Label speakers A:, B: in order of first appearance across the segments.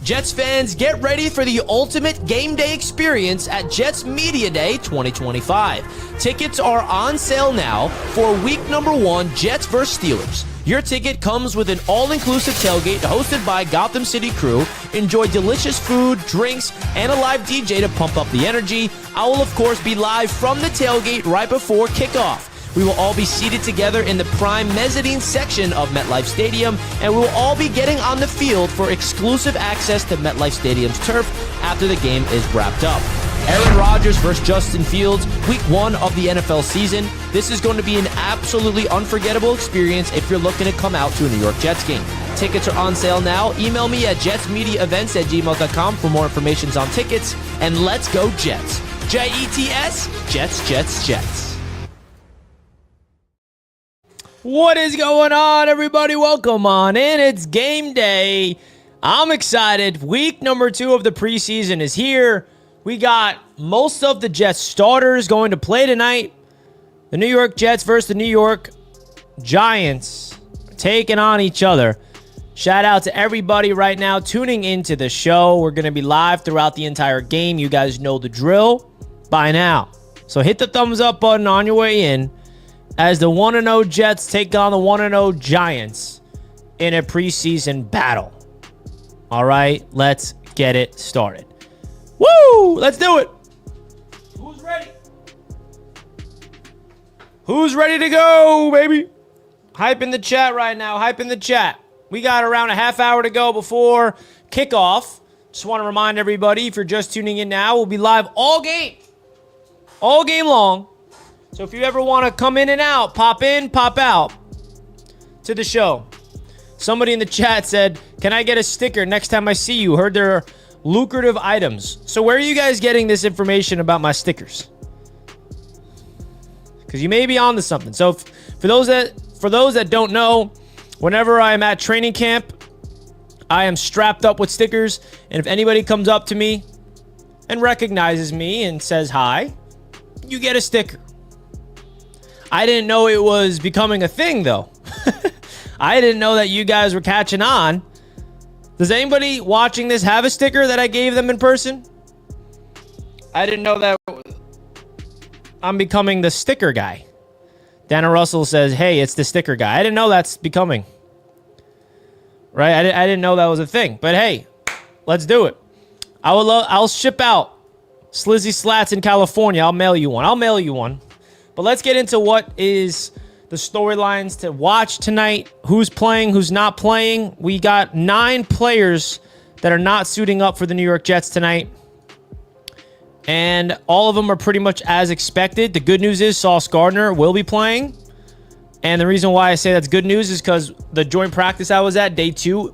A: Jets fans, get ready for the ultimate game day experience at Jets Media Day 2025. Tickets are on sale now for week number 1, Jets vs. Steelers. Your ticket comes with an all-inclusive tailgate hosted by Gotham City crew. Enjoy delicious food, drinks, and a live DJ to pump up the energy. I will, of course, be live from the tailgate right before kickoff. We will all be seated together in the prime mezzanine section of MetLife Stadium, and we will all be getting on the field for exclusive access to MetLife Stadium's turf after the game is wrapped up. Aaron Rodgers versus Justin Fields, week 1 of the NFL season. This is going to be an absolutely unforgettable experience if you're looking to come out to a New York Jets game. Tickets are on sale now. Email me at jetsmediaevents@gmail.com for more information on tickets. And let's go Jets. Jets, Jets, Jets, Jets. What is going on, everybody? Welcome on in. It's game day. I'm excited. Week number 2 of the preseason is here. We got most of the Jets starters going to play tonight. The New York Jets versus the New York Giants taking on each other. Shout out to everybody right now tuning into the show. We're going to be live throughout the entire game. You guys know the drill by now. So hit the thumbs up button on your way in as the 1-0 Jets take on the 1-0 Giants in a preseason battle. All right, let's get it started. Woo! Let's do it. Who's ready? Who's ready to go, baby? Hype in the chat right now. Hype in the chat. We got around a half hour to go before kickoff. Just want to remind everybody, if you're just tuning in now, we'll be live all game long. So if you ever want to come in and out, pop in, pop out to the show. Somebody in the chat said, can I get a sticker next time I see you? Heard they're lucrative items. So where are you guys getting this information about my stickers? Because you may be on to something. So for those that don't know, whenever I am at training camp, I am strapped up with stickers. And if anybody comes up to me and recognizes me and says hi, you get a sticker. I didn't know it was becoming a thing, though. I didn't know that you guys were catching on. Does anybody watching this have a sticker that I gave them in person? I didn't know that I'm becoming the sticker guy. Dana Russell says, hey, it's the sticker guy. I didn't know that's becoming. Right? I didn't know that was a thing. But hey, let's do it. I'll ship out Slizzy Slats in California. I'll mail you one. But let's get into what is the storylines to watch tonight. Who's playing, who's not playing. We got 9 players that are not suiting up for the New York Jets tonight. And all of them are pretty much as expected. The good news is Sauce Gardner will be playing. And the reason why I say that's good news is because the joint practice I was at, day 2,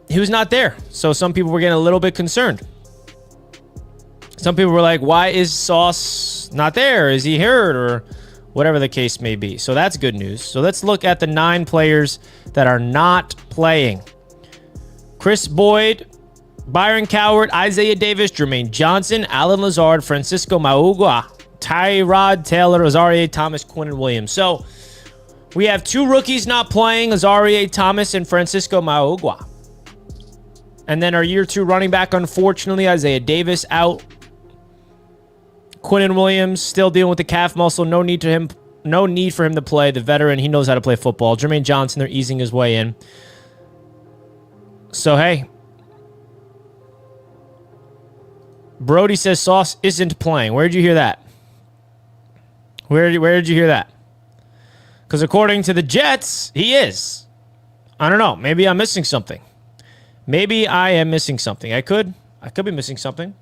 A: he was not there. So some people were getting a little bit concerned. Some people were like, why is Sauce not there? Is he hurt or whatever the case may be? So that's good news. So let's look at the 9 players that are not playing. Chris Boyd, Byron Coward, Isaiah Davis, Jermaine Johnson, Alan Lazard, Francisco Mauigoa, Tyrod Taylor, Azareye'h Thomas, Quinnen Williams. So we have 2 rookies not playing, Azareye'h Thomas and Francisco Mauigoa. And then our year 2 running back, unfortunately, Isaiah Davis out. Quinnen Williams still dealing with the calf muscle. No need for him to play. The veteran, he knows how to play football. Jermaine Johnson, they're easing his way in. So, hey. Brody says Sauce isn't playing. Where did you hear that? Where did you hear that? Because according to the Jets, he is. I don't know. Maybe I'm missing something. Maybe I am missing something. I could be missing something.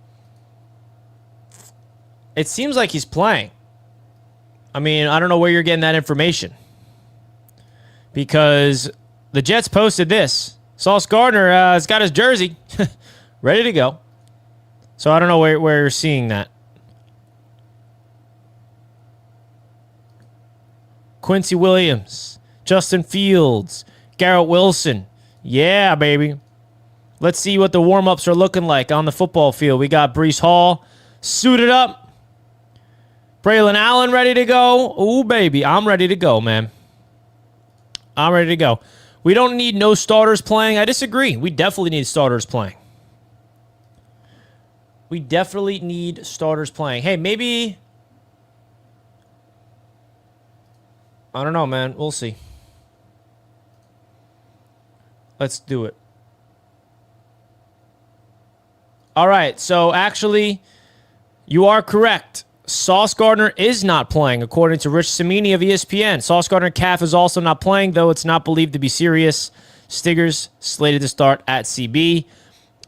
A: It seems like he's playing. I mean, I don't know where you're getting that information. Because the Jets posted this. Sauce Gardner has got his jersey ready to go. So I don't know where you're seeing that. Quincy Williams, Justin Fields, Garrett Wilson. Yeah, baby. Let's see what the warm-ups are looking like on the football field. We got Breece Hall suited up. Braylon Allen ready to go. Ooh, baby. I'm ready to go, man. I'm ready to go. We don't need no starters playing. I disagree. We definitely need starters playing. We definitely need starters playing. Hey, maybe... I don't know, man. We'll see. Let's do it. All right, so actually, you are correct. Sauce Gardner is not playing, according to Rich Cimini of ESPN. Sauce Gardner calf is also not playing, though it's not believed to be serious. Stiggers slated to start at CB.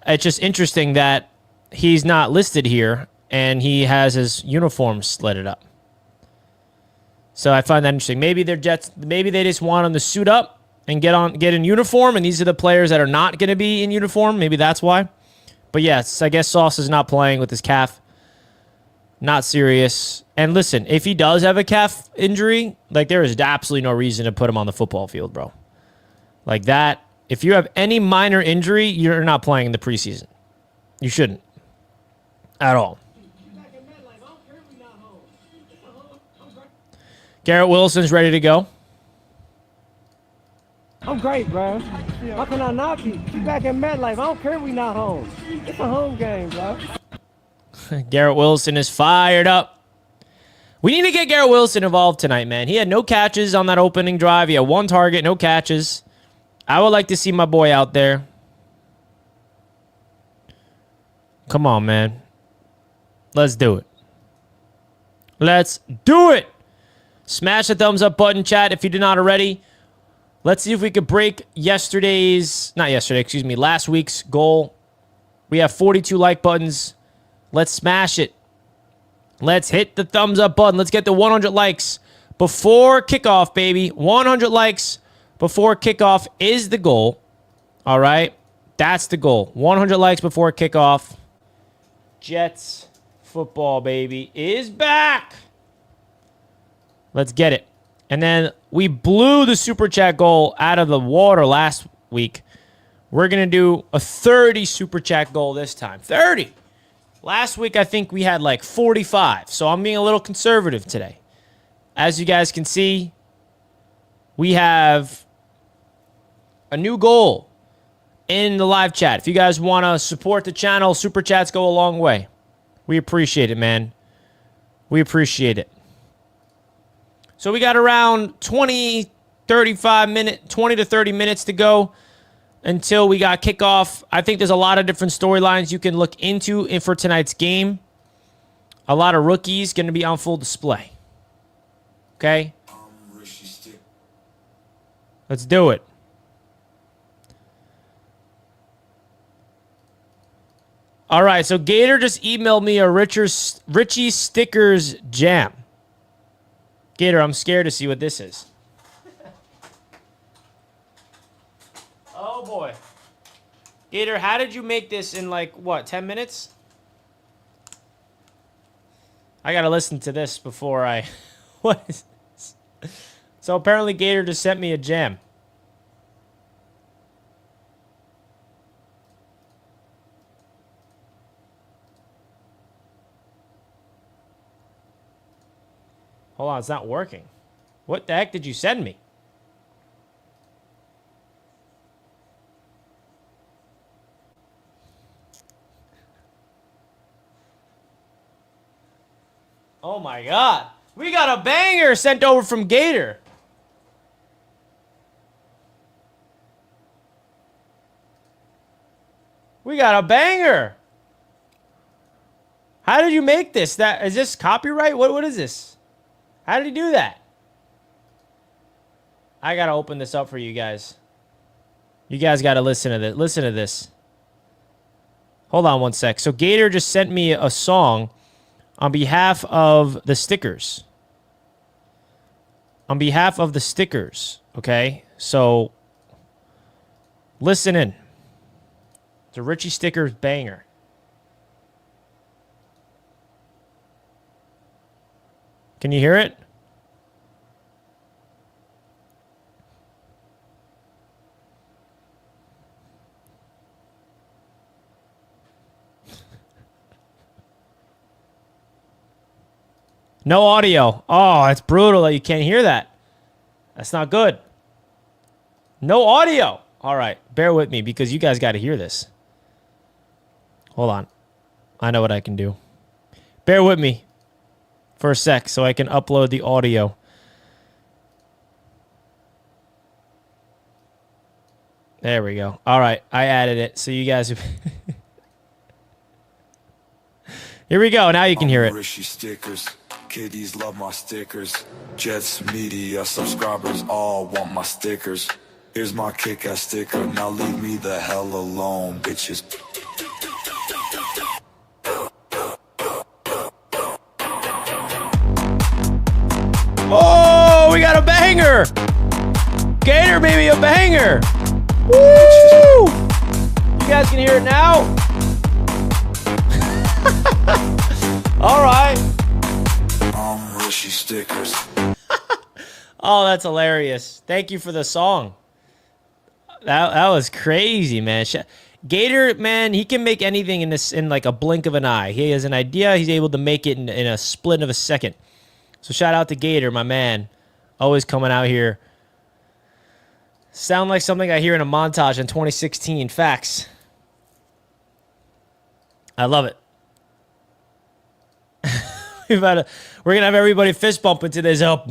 A: It's just interesting that he's not listed here, and he has his uniform slitted up. So I find that interesting. Maybe they're Jets. Maybe they just want him to suit up and get in uniform, and these are the players that are not going to be in uniform. Maybe that's why. But yes, I guess Sauce is not playing with his calf. Not serious. And listen, if he does have a calf injury, like there is absolutely no reason to put him on the football field, bro. Like that, if you have any minor injury, you're not playing in the preseason. You shouldn't. At all. Garrett Wilson's ready to go.
B: I'm great, bro. How can I not be? You back in MetLife. I don't care if we not home. It's a home game, bro.
A: Garrett Wilson is fired up. We need to get Garrett Wilson involved tonight, man. He had no catches on that opening drive. He had one target, no catches. I would like to see my boy out there. Come on, man. Let's do it. Let's do it. Smash the thumbs up button, chat, if you did not already. Let's see if we could break last week's goal. We have 42 like buttons. Let's smash it. Let's hit the thumbs up button. Let's get the 100 likes before kickoff, baby. 100 likes before kickoff is the goal. All right? That's the goal. 100 likes before kickoff. Jets football, baby, is back. Let's get it. And then we blew the Super Chat goal out of the water last week. We're going to do a 30 Super Chat goal this time. 30. Last week, I think we had like 45. So I'm being a little conservative today. As you guys can see, we have a new goal in the live chat. If you guys want to support the channel, Super Chats go a long way. We appreciate it, man. We appreciate it. So we got around 20 to 30 minutes to go until we got kickoff. I think there's a lot of different storylines you can look into for tonight's game. A lot of rookies going to be on full display. Okay? Let's do it. All right, so Gator just emailed me a Richie Stickers jam. Gator, I'm scared to see what this is. Oh, boy. Gator, how did you make this in, like, what, 10 minutes? I got to listen to this before I... What is this? So, apparently, Gator just sent me a jam. Hold on, it's not working. What the heck did you send me? Oh my God. We got a banger sent over from Gator. We got a banger. How did you make this? Is this copyright? What is this? How did he do that? I got to open this up for you guys. You guys got to listen to this. Listen to this. Hold on one sec. So Gator just sent me a song on behalf of the stickers. On behalf of the stickers, okay? So listen in. It's a Richie Stickers banger. Can you hear it? No audio. Oh, it's brutal that you can't hear that. That's not good. No audio. All right. Bear with me because you guys got to hear this. Hold on. I know what I can do. Bear with me for a sec so I can upload the audio. There we go. All right. I added it so you guys... Here we go. Now you can hear it.
C: Richie stickers. Kiddies love my stickers. Jets media subscribers all want my stickers. Here's my kick-ass sticker. Now leave me the hell alone, bitches.
A: Oh, we got a banger. Gator, baby, a banger. Woo! You guys can hear it now? All right.
C: Richie stickers.
A: Oh, that's hilarious. Thank you for the song. That was crazy, man. Gator, man, he can make anything in like a blink of an eye. He has an idea. He's able to make it in a split of a second. So shout out to Gator, my man. Always coming out here. Sound like something I hear in a montage in 2016. Facts. I love it. We're going to have everybody fist bumping to this. Oh,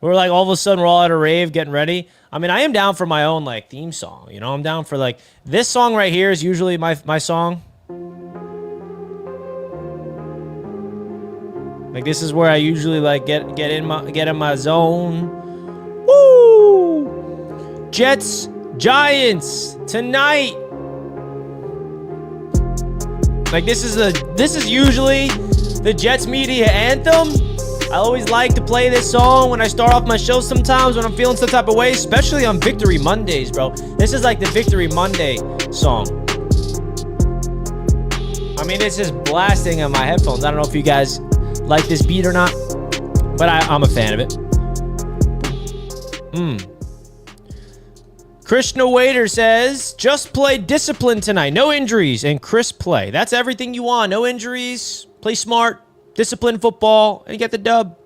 A: we're like, all of a sudden, we're all at a rave getting ready. I mean, I am down for my own, like, theme song. You know, I'm down for, like, this song right here is usually my song. Like, this is where I usually, like, get in my zone. Woo! Jets, Giants, tonight. Like, this is usually the Jets media anthem. I always like to play this song when I start off my show sometimes when I'm feeling some type of way, especially on Victory Mondays, bro. This is like the Victory Monday song. I mean, it's just blasting on my headphones. I don't know if you guys like this beat or not, but I'm a fan of it. Krishna Waiter says, just play discipline tonight. No injuries and crisp play. That's everything you want. No injuries. Play smart. Discipline football. And get the dub.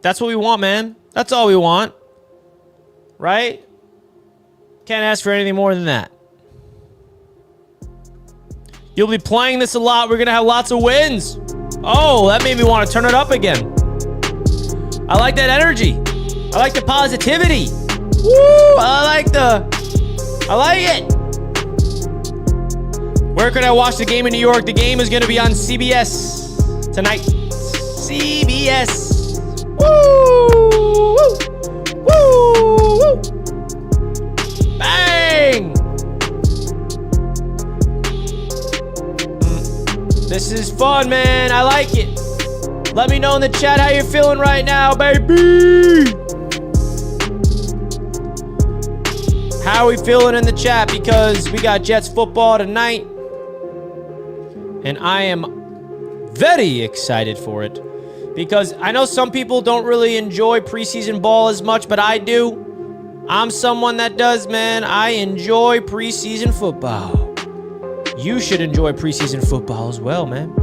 A: That's what we want, man. That's all we want. Right? Can't ask for anything more than that. You'll be playing this a lot. We're going to have lots of wins. Oh, that made me want to turn it up again. I like that energy. I like the positivity. Woo! I like it. Where can I watch the game in New York? The game is going to be on CBS tonight. CBS. Woo! Woo! Woo! Bang! This is fun, man. I like it. Let me know in the chat how you're feeling right now, baby. How are we feeling in the chat? Because we got Jets football tonight. And I am very excited for it. Because I know some people don't really enjoy preseason ball as much, but I do. I'm someone that does, man. I enjoy preseason football. You should enjoy preseason football as well, man.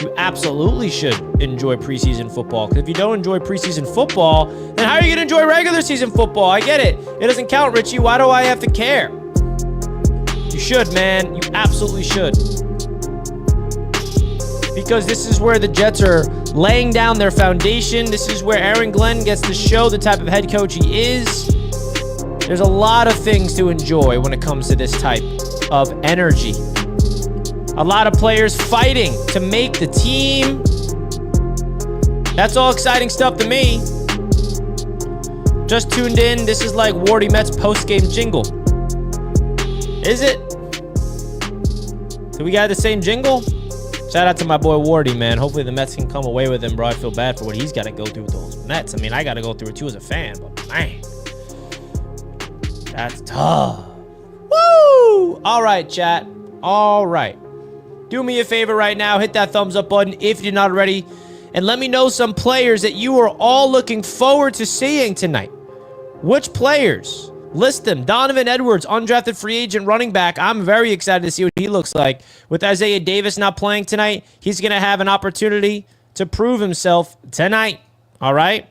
A: You absolutely should enjoy preseason football. Because if you don't enjoy preseason football, then how are you going to enjoy regular season football? I get it. It doesn't count, Richie. Why do I have to care? You should, man. You absolutely should. Because this is where the Jets are laying down their foundation. This is where Aaron Glenn gets to show the type of head coach he is. There's a lot of things to enjoy when it comes to this type of energy. A lot of players fighting to make the team. That's all exciting stuff to me. Just tuned in. This is like Wardy Met's postgame jingle. Is it? Do we got the same jingle? Shout out to my boy Wardy, man. Hopefully the Mets can come away with him, bro. I feel bad for what he's got to go through with those Mets. I mean, I got to go through it too as a fan, but man, that's tough. Woo! All right, chat. All right. Do me a favor right now. Hit that thumbs up button if you're not already. And let me know some players that you are all looking forward to seeing tonight. Which players? List them. Donovan Edwards, undrafted free agent running back. I'm very excited to see what he looks like. With Isaiah Davis not playing tonight, he's going to have an opportunity to prove himself tonight. All right?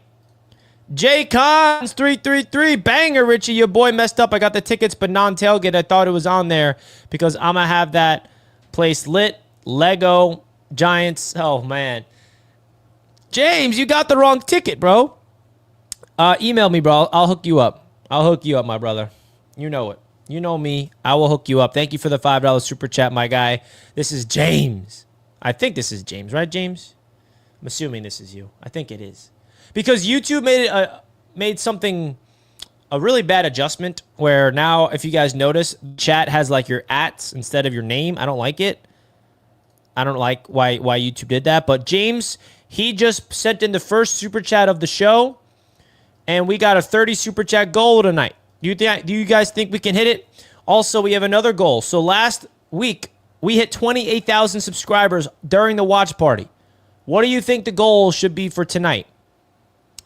A: J Cons 333 banger. Richie, your boy messed up. I got the tickets, but non-tailgate. I thought it was on there because I'm gonna have that place lit. Lego Giants. Oh man, James, you got the wrong ticket, bro. Email me, bro. I'll hook you up. I'll hook you up, my brother. You know it. You know me. I will hook you up. Thank you for the $5 super chat, my guy. This is James. I think this is James, right, James? I'm assuming this is you. I think it is. Because YouTube made something, a really bad adjustment where now, if you guys notice, chat has like your ats instead of your name. I don't like it. I don't like why YouTube did that. But James, he just sent in the first super chat of the show, and we got a 30 super chat goal tonight. Do you guys think we can hit it? Also, we have another goal. So last week, we hit 28,000 subscribers during the watch party. What do you think the goal should be for tonight?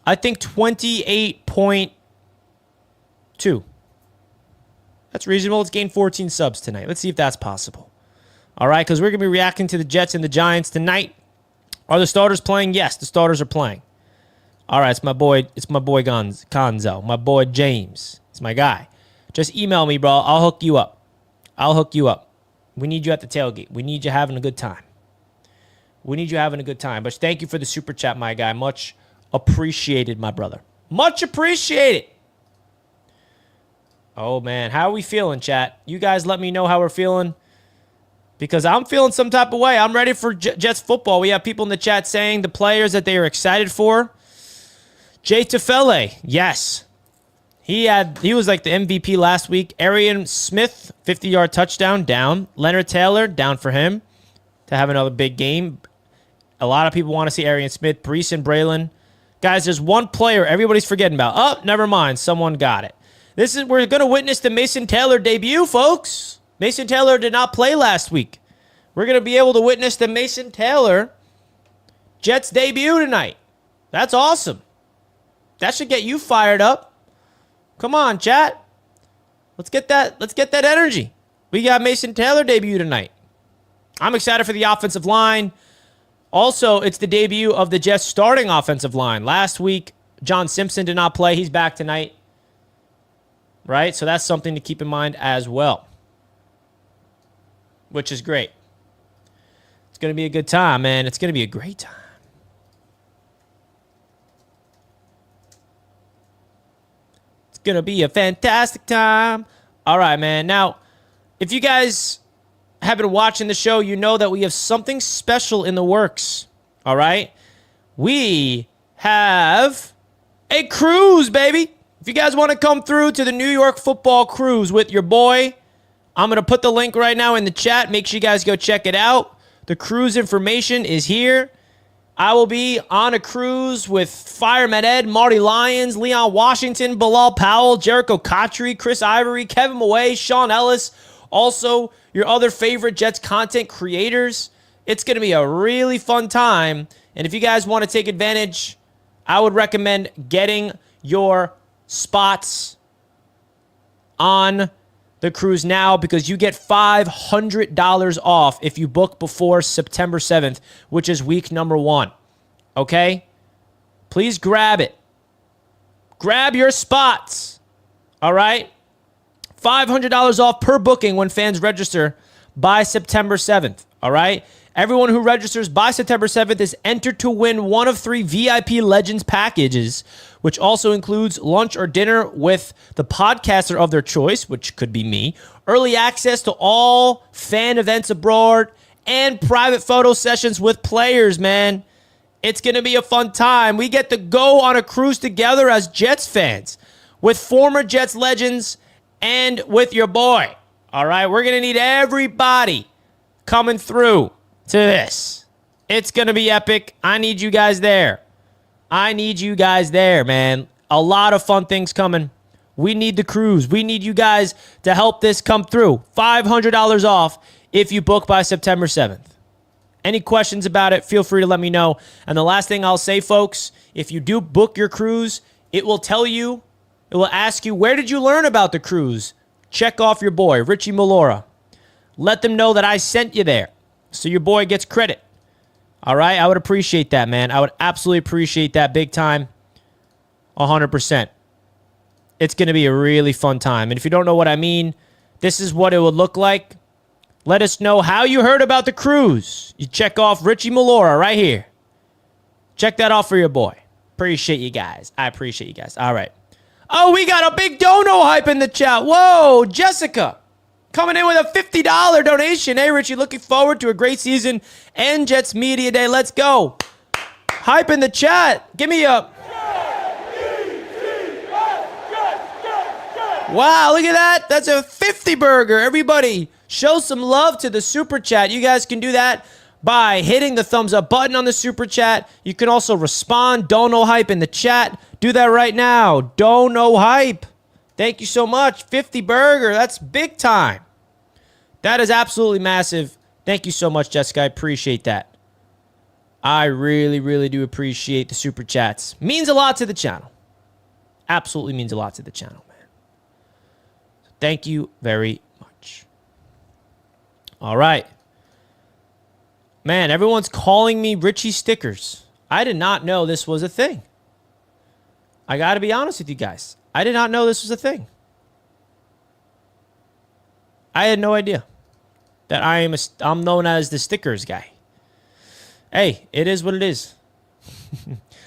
A: I think 28.2. That's reasonable. Let's gain 14 subs tonight. Let's see if that's possible. All right, because we're going to be reacting to the Jets and the Giants tonight. Are the starters playing? Yes, the starters are playing. All right, it's my boy Conzo, my boy James. It's my guy. Just email me, bro. I'll hook you up. I'll hook you up. We need you at the tailgate. We need you having a good time. We need you having a good time. But thank you for the super chat, my guy. Much appreciated, my brother. Much appreciated. Oh, man. How are we feeling, chat? You guys let me know how we're feeling. Because I'm feeling some type of way. I'm ready for Jets football. We have people in the chat saying the players that they are excited for. Jay Tefele, yes. He was like the MVP last week. Arian Smith, 50-yard touchdown, down. Leonard Taylor, down for him to have another big game. A lot of people want to see Arian Smith, Breece and Braylon. Guys, there's one player everybody's forgetting about. Oh, never mind. Someone got it. We're going to witness the Mason Taylor debut, folks. Mason Taylor did not play last week. We're going to be able to witness the Mason Taylor Jets debut tonight. That's awesome. That should get you fired up. Come on, chat. Let's get that energy. We got Mason Taylor debut tonight. I'm excited for the offensive line. Also, it's the debut of the Jets starting offensive line. Last week, John Simpson did not play. He's back tonight. Right? So that's something to keep in mind as well. Which is great. It's going to be a good time, man. It's going to be a great time. It's going to be a fantastic time. All right, man. Now, if you guys have been watching the show, you know that we have something special in the works. All right? We have a cruise, baby. If you guys want to come through to the New York football cruise with your boy, I'm going to put the link right now in the chat. Make sure you guys go check it out. The cruise information is here. I will be on a cruise with Fireman Ed, Marty Lyons, Leon Washington, Bilal Powell, Jericho Cotchery, Chris Ivory, Kevin Maway, Sean Ellis. Also, your other favorite Jets content creators. It's going to be a really fun time. And if you guys want to take advantage, I would recommend getting your spots on the cruise now because you get $500 off if you book before September 7th, which is week number 1. Okay? Please grab it. Grab your spots. All right? $500 off per booking when fans register by September 7th. All right? Everyone who registers by September 7th is entered to win one of 3 VIP Legends packages, which also includes lunch or dinner with the podcaster of their choice, which could be me, early access to all fan events abroad, and private photo sessions with players, man. It's going to be a fun time. We get to go on a cruise together as Jets fans with former Jets legends and with your boy. All right? We're going to need everybody coming through to this. It's going to be epic. I need you guys there. I need you guys there, man. A lot of fun things coming. We need the cruise. We need you guys to help this come through. $500 off if you book by September 7th. Any questions about it, feel free to let me know. And the last thing I'll say, folks, if you do book your cruise, it will tell you, it will ask you, where did you learn about the cruise? Check off your boy, Richie Malora. Let them know that I sent you there, so your boy gets credit. All right? I would appreciate that, man. I would absolutely appreciate that big time. 100%. It's going to be a really fun time. And if you don't know what I mean, this is what it would look like. Let us know how you heard about the cruise. You check off Richie Melora right here. Check that off for your boy. Appreciate you guys. I appreciate you guys. All right. Oh, we got a big dono hype in the chat. Whoa, Jessica. Coming in with a $50 donation. Hey, Richie, looking forward to a great season and Jets Media Day. Let's go. Hype in the chat. Give me a... Wow, look at that. That's a 50 burger. Everybody, show some love to the Super Chat. You guys can do that by hitting the thumbs up button on the Super Chat. You can also respond. Dono hype in the chat. Do that right now. Dono hype. Thank you so much. 50 burger. That's big time. That is absolutely massive. Thank you so much, Jessica. I appreciate that. I really, really do appreciate the Super Chats. Means a lot to the channel. Absolutely means a lot to the channel, man. So thank you very much. All right. Man, everyone's calling me Richie Stickers. I did not know this was a thing. I got to be honest with you guys. I did not know this was a thing. I had no idea that I'm known as the stickers guy. Hey, it is what it is.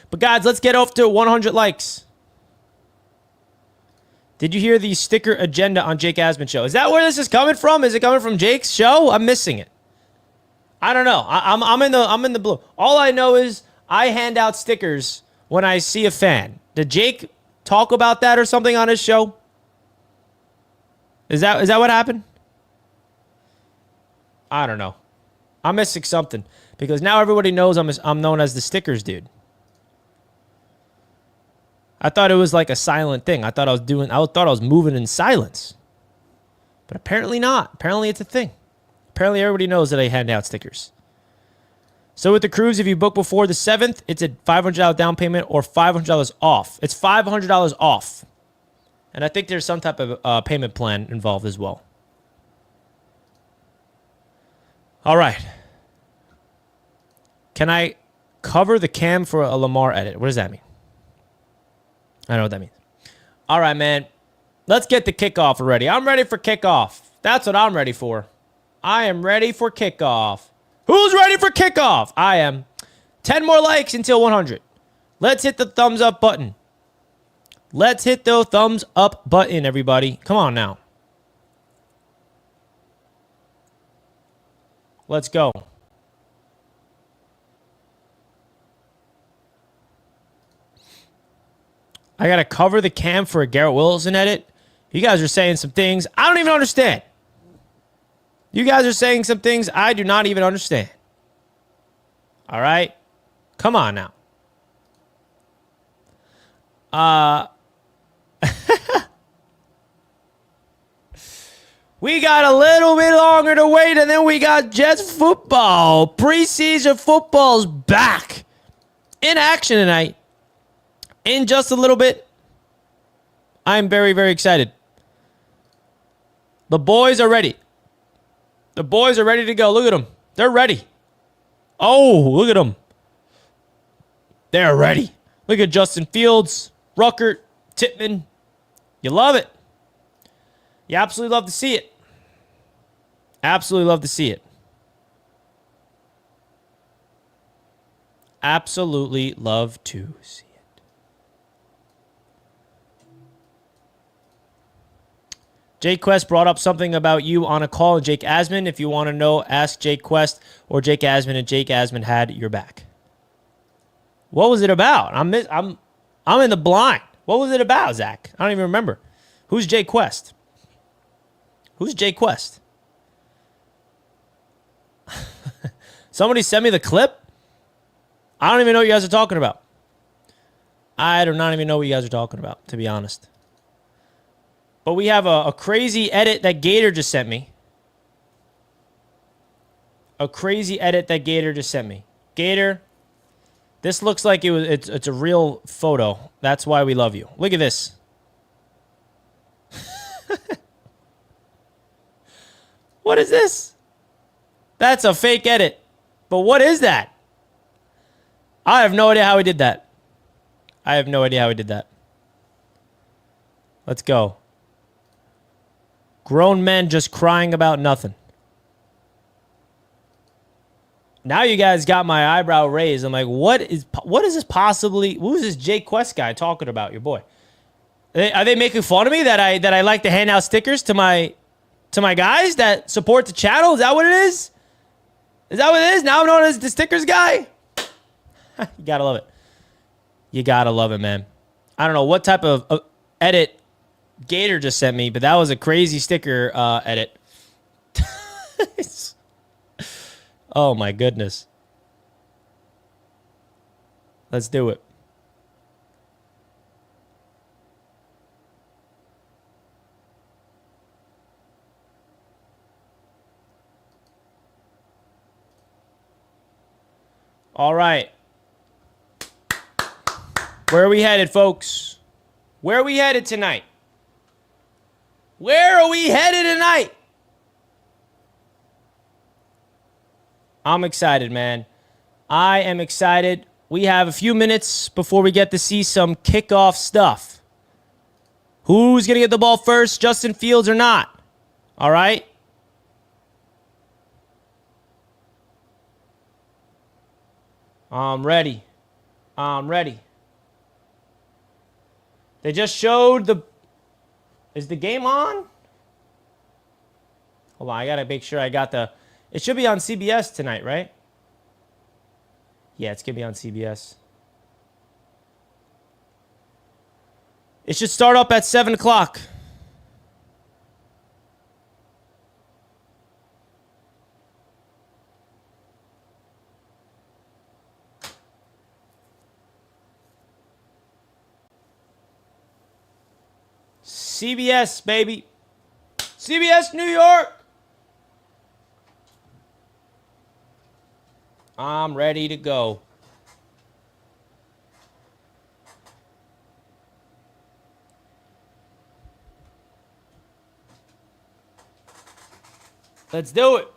A: But guys, let's get off to 100 likes. Did you hear the sticker agenda on Jake Asman show? Is that where this is coming from? Is it coming from Jake's show? I'm missing it. I don't know. I'm in the blue. All I know is I hand out stickers when I see a fan. Did Jake talk about that or something on his show? Is that what happened? I don't know. I'm missing something because now everybody knows I'm known as the stickers dude. I thought it was like a silent thing. I thought I was moving in silence. But apparently not. Apparently it's a thing. Apparently everybody knows that I hand out stickers. So with the cruise, if you book before the 7th, it's a $500 down payment or $500 off. It's $500 off. And I think there's some type of payment plan involved as well. All right. Can I cover the cam for a Lamar edit? What does that mean? I don't know what that means. All right, man. Let's get the kickoff already. I'm ready for kickoff. That's what I'm ready for. I am ready for kickoff. Who's ready for kickoff? I am. 10 more likes until 100. Let's hit the thumbs up button. Let's hit the thumbs up button, everybody. Come on now. Let's go. I got to cover the cam for a Garrett Wilson edit. You guys are saying some things I don't even understand. You guys are saying some things I do not even understand. All right? Come on now. We got a little bit longer to wait, and then we got Jets football. Preseason football's back. In action tonight. In just a little bit. I'm very, very excited. The boys are ready. The boys are ready to go. Look at them. They're ready. Oh, look at them. They're ready. Look at Justin Fields, Ruckert, Tippmann. You love it. You absolutely love to see it. Absolutely love to see it. Absolutely love to see it. Jake Quest brought up something about you on a call, Jake Asman. If you want to know, ask Jake Quest or Jake Asman, and Jake Asman had your back. What was it about? I'm in the blind. What was it about, Zach? I don't even remember. Who's Jake Quest? Who's Jay Quest? Somebody send me the clip? I don't even know what you guys are talking about. I do not even know what you guys are talking about, to be honest. But we have a crazy edit that Gator just sent me. A crazy edit that Gator just sent me. Gator, this looks like it's a real photo. That's why we love you. Look at this. What is this? That's a fake edit. But what is that? I have no idea how he did that. I have no idea how he did that. Let's go. Grown men just crying about nothing. Now you guys got my eyebrow raised. I'm like, what is this possibly? Who's this Jay Quest guy talking about? Your boy. Are they making fun of me that I like to hand out stickers to my guys that support the channel? Is that what it is? Is that what it is? Now I'm known as the stickers guy? You gotta love it. You gotta love it, man. I don't know what type of edit Gator just sent me, but that was a crazy sticker edit. Oh, my goodness. Let's do it. All right. Where are we headed, folks? Where are we headed tonight? Where are we headed tonight? I'm excited, man. I am excited. We have a few minutes before we get to see some kickoff stuff. Who's going to get the ball first, Justin Fields or not? All right? I'm ready. I'm ready. They just showed the... Is the game on? Hold on, I got to make sure I got the... It should be on CBS tonight, right? Yeah, it's going to be on CBS. It should start up at 7 o'clock. CBS, baby. CBS New York. I'm ready to go. Let's do it.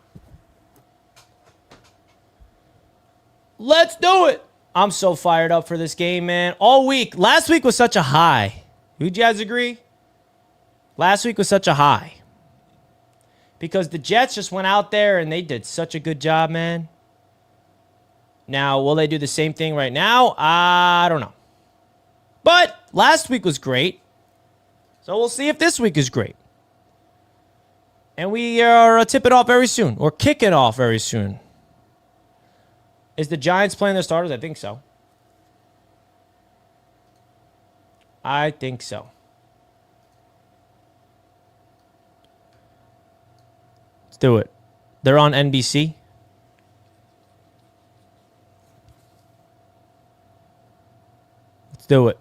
A: Let's do it. I'm so fired up for this game, man. All week. Last week was such a high. Would you guys agree? Last week was such a high. Because the Jets just went out there and they did such a good job, man. Now, will they do the same thing right now? I don't know. But last week was great. So we'll see if this week is great. And we are tipping off very soon. Or kicking off very soon. Is the Giants playing their starters? I think so. I think so. Let's do it. They're on NBC. Do it.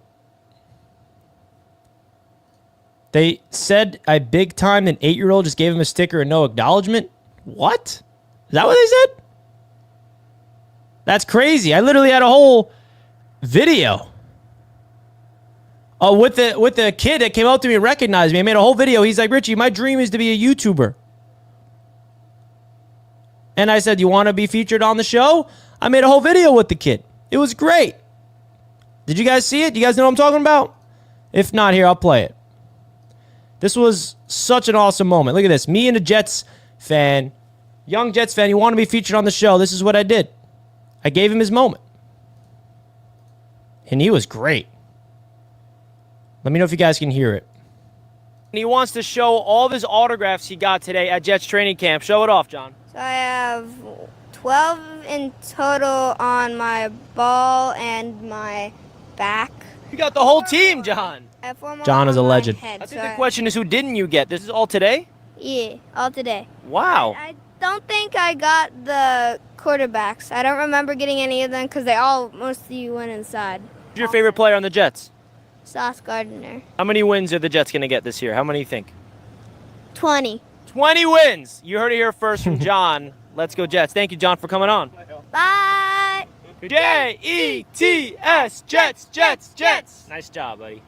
A: They said a big time an 8-year-old just gave him a sticker and no acknowledgement. What? Is that what they said? That's crazy. I literally had a whole video with the kid that came up to me and recognized me. I made a whole video. He's like, Richie, my dream is to be a YouTuber. And I said, you want to be featured on the show? I made a whole video with the kid. It was great. Did you guys see it? Do you guys know what I'm talking about? If not, here, I'll play it. This was such an awesome moment. Look at this. Me and a Jets fan, young Jets fan, you want to be featured on the show. This is what I did. I gave him his moment. And he was great. Let me know if you guys can hear it. And he wants to show all of his autographs he got today at Jets training camp. Show it off, John.
D: So I have 12 in total on my ball and my back.
A: You got the whole team, John. John is a legend.
D: I
A: think the question is, who didn't you get? This is all today?
D: Yeah, all today.
A: Wow.
D: I don't think I got the quarterbacks. I don't remember getting any of them because they all mostly went inside.
A: Who's your favorite player on the Jets?
D: Sauce Gardner.
A: How many wins are the Jets going to get this year? How many do you think?
D: 20.
A: 20 wins. You heard it here first from John. Let's go Jets. Thank you, John, for coming on.
D: Bye.
A: Jets, Jets, Jets, Jets. Nice job, buddy.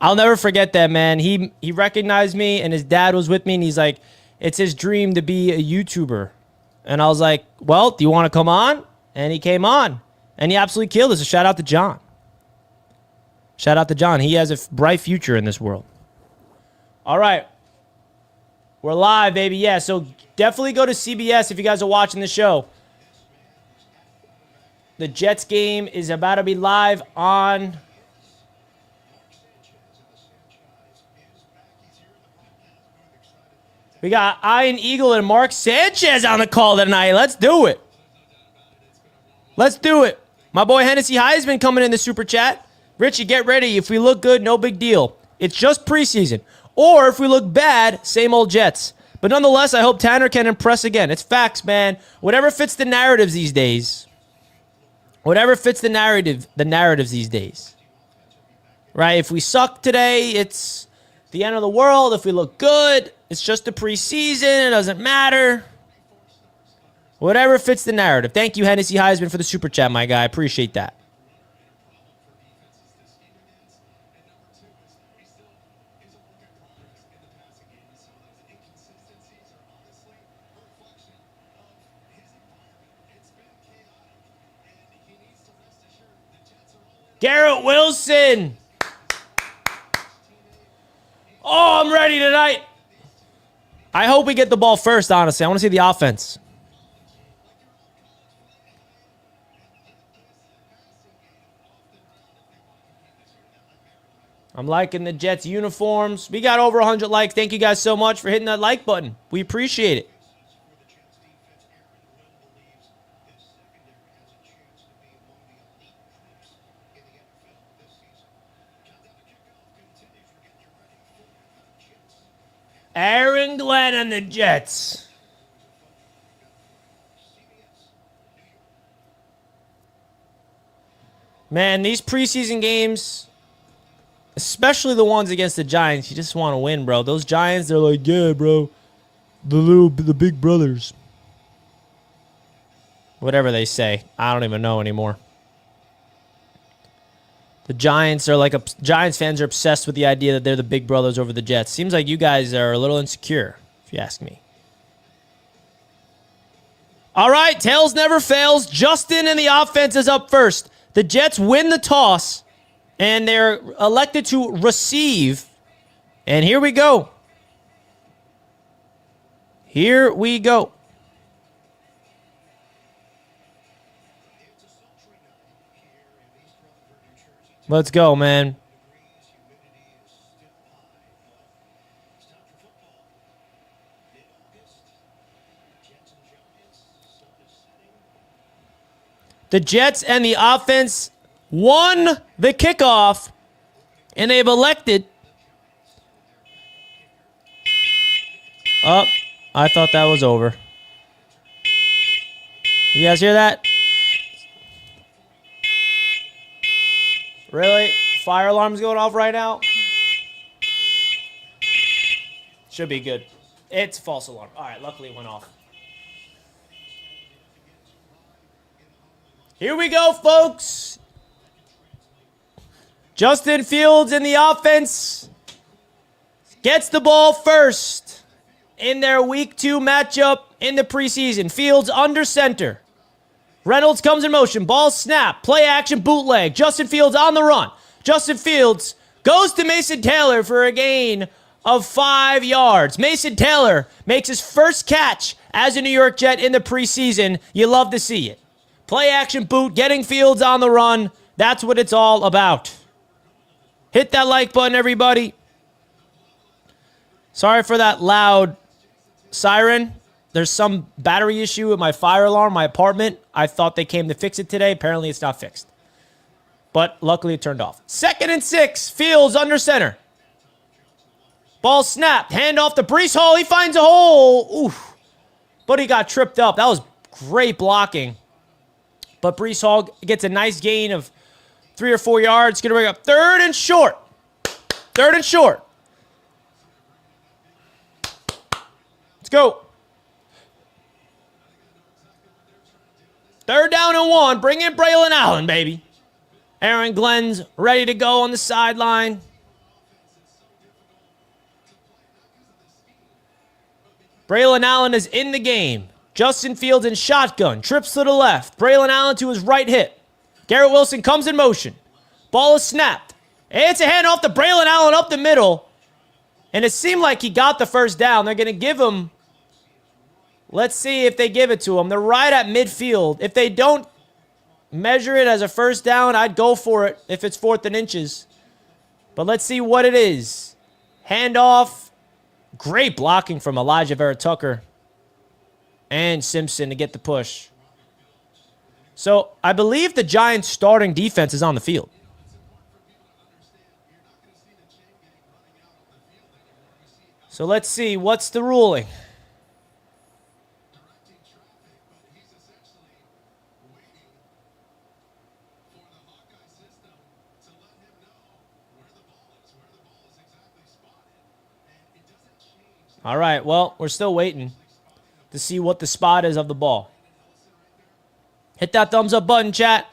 A: I'll never forget that, man. He recognized me, and his dad was with me, and he's like, it's his dream to be a YouTuber. And I was like, well, do you want to come on? And he came on, and he absolutely killed us. A shout out to John. Shout out to John. He has a bright future in this world. All right. We're live, baby. Yeah, so definitely go to CBS if you guys are watching the show. The Jets game is about to be live on... We got Ian Eagle and Mark Sanchez on the call tonight. Let's do it. Let's do it. My boy Hennessy Heisman coming in the super chat. Richie, get ready. If we look good, no big deal. It's just preseason. Or if we look bad, same old Jets. But nonetheless, I hope Tanner can impress again. It's facts, man. Whatever fits the narratives these days. Whatever fits the narratives these days. Right? If we suck today, it's the end of the world. If we look good, it's just the preseason. It doesn't matter. Whatever fits the narrative. Thank you, Hennessy Heisman, for the super chat, my guy. Appreciate that. Garrett Wilson. Oh, I'm ready tonight. I hope we get the ball first, honestly. I want to see the offense. I'm liking the Jets uniforms. We got over 100 likes. Thank you guys so much for hitting that like button. We appreciate it. Aaron Glenn and the Jets. Man, these preseason games, especially the ones against the Giants, you just want to win, bro. Those Giants, they're like, yeah, bro, the big brothers. Whatever they say. I don't even know anymore. The Giants are like, Giants fans are obsessed with the idea that they're the big brothers over the Jets. Seems like you guys are a little insecure, if you ask me. All right, tails never fails. Justin and the offense is up first. The Jets win the toss, and they're elected to receive. And here we go. Here we go. Let's go, man. The Jets and the offense won the kickoff, and they've elected. Oh, I thought that was over. You guys hear that? Really? Fire alarm's going off right now? Should be good. It's false alarm. All right, luckily it went off. Here we go, folks. Justin Fields in the offense gets the ball first in their week 2 matchup in the preseason. Fields under center. Reynolds comes in motion. Ball snap. Play action bootleg. Justin Fields on the run. Justin Fields goes to Mason Taylor for a gain of 5 yards. Mason Taylor makes his first catch as a New York Jet in the preseason. You love to see it. Play action boot. Getting Fields on the run. That's what it's all about. Hit that like button, everybody. Sorry for that loud siren. There's some battery issue with my fire alarm, my apartment. I thought they came to fix it today. Apparently, it's not fixed. But luckily, it turned off. 2nd and 6. Fields under center. Ball snapped. Hand off to Breece Hall. He finds a hole. Oof. But he got tripped up. That was great blocking. But Breece Hall gets a nice gain of 3 or 4 yards. Going to bring up 3rd and short. 3rd and short. Let's go. 3rd down and 1. Bring in Braylon Allen, baby. Aaron Glenn's ready to go on the sideline. Braylon Allen is in the game. Justin Fields in shotgun. Trips to the left. Braylon Allen to his right hip. Garrett Wilson comes in motion. Ball is snapped. It's a handoff to Braylon Allen up the middle. And it seemed like he got the first down. They're going to give him... Let's see if they give it to him. They're right at midfield. If they don't measure it as a first down, I'd go for it if it's 4th and inches. But let's see what it is. Handoff. Great blocking from Elijah Vera Tucker and Simpson to get the push. So I believe the Giants' starting defense is on the field. So let's see. What's the ruling? All right, well, we're still waiting to see what the spot is of the ball. Hit that thumbs up button, chat.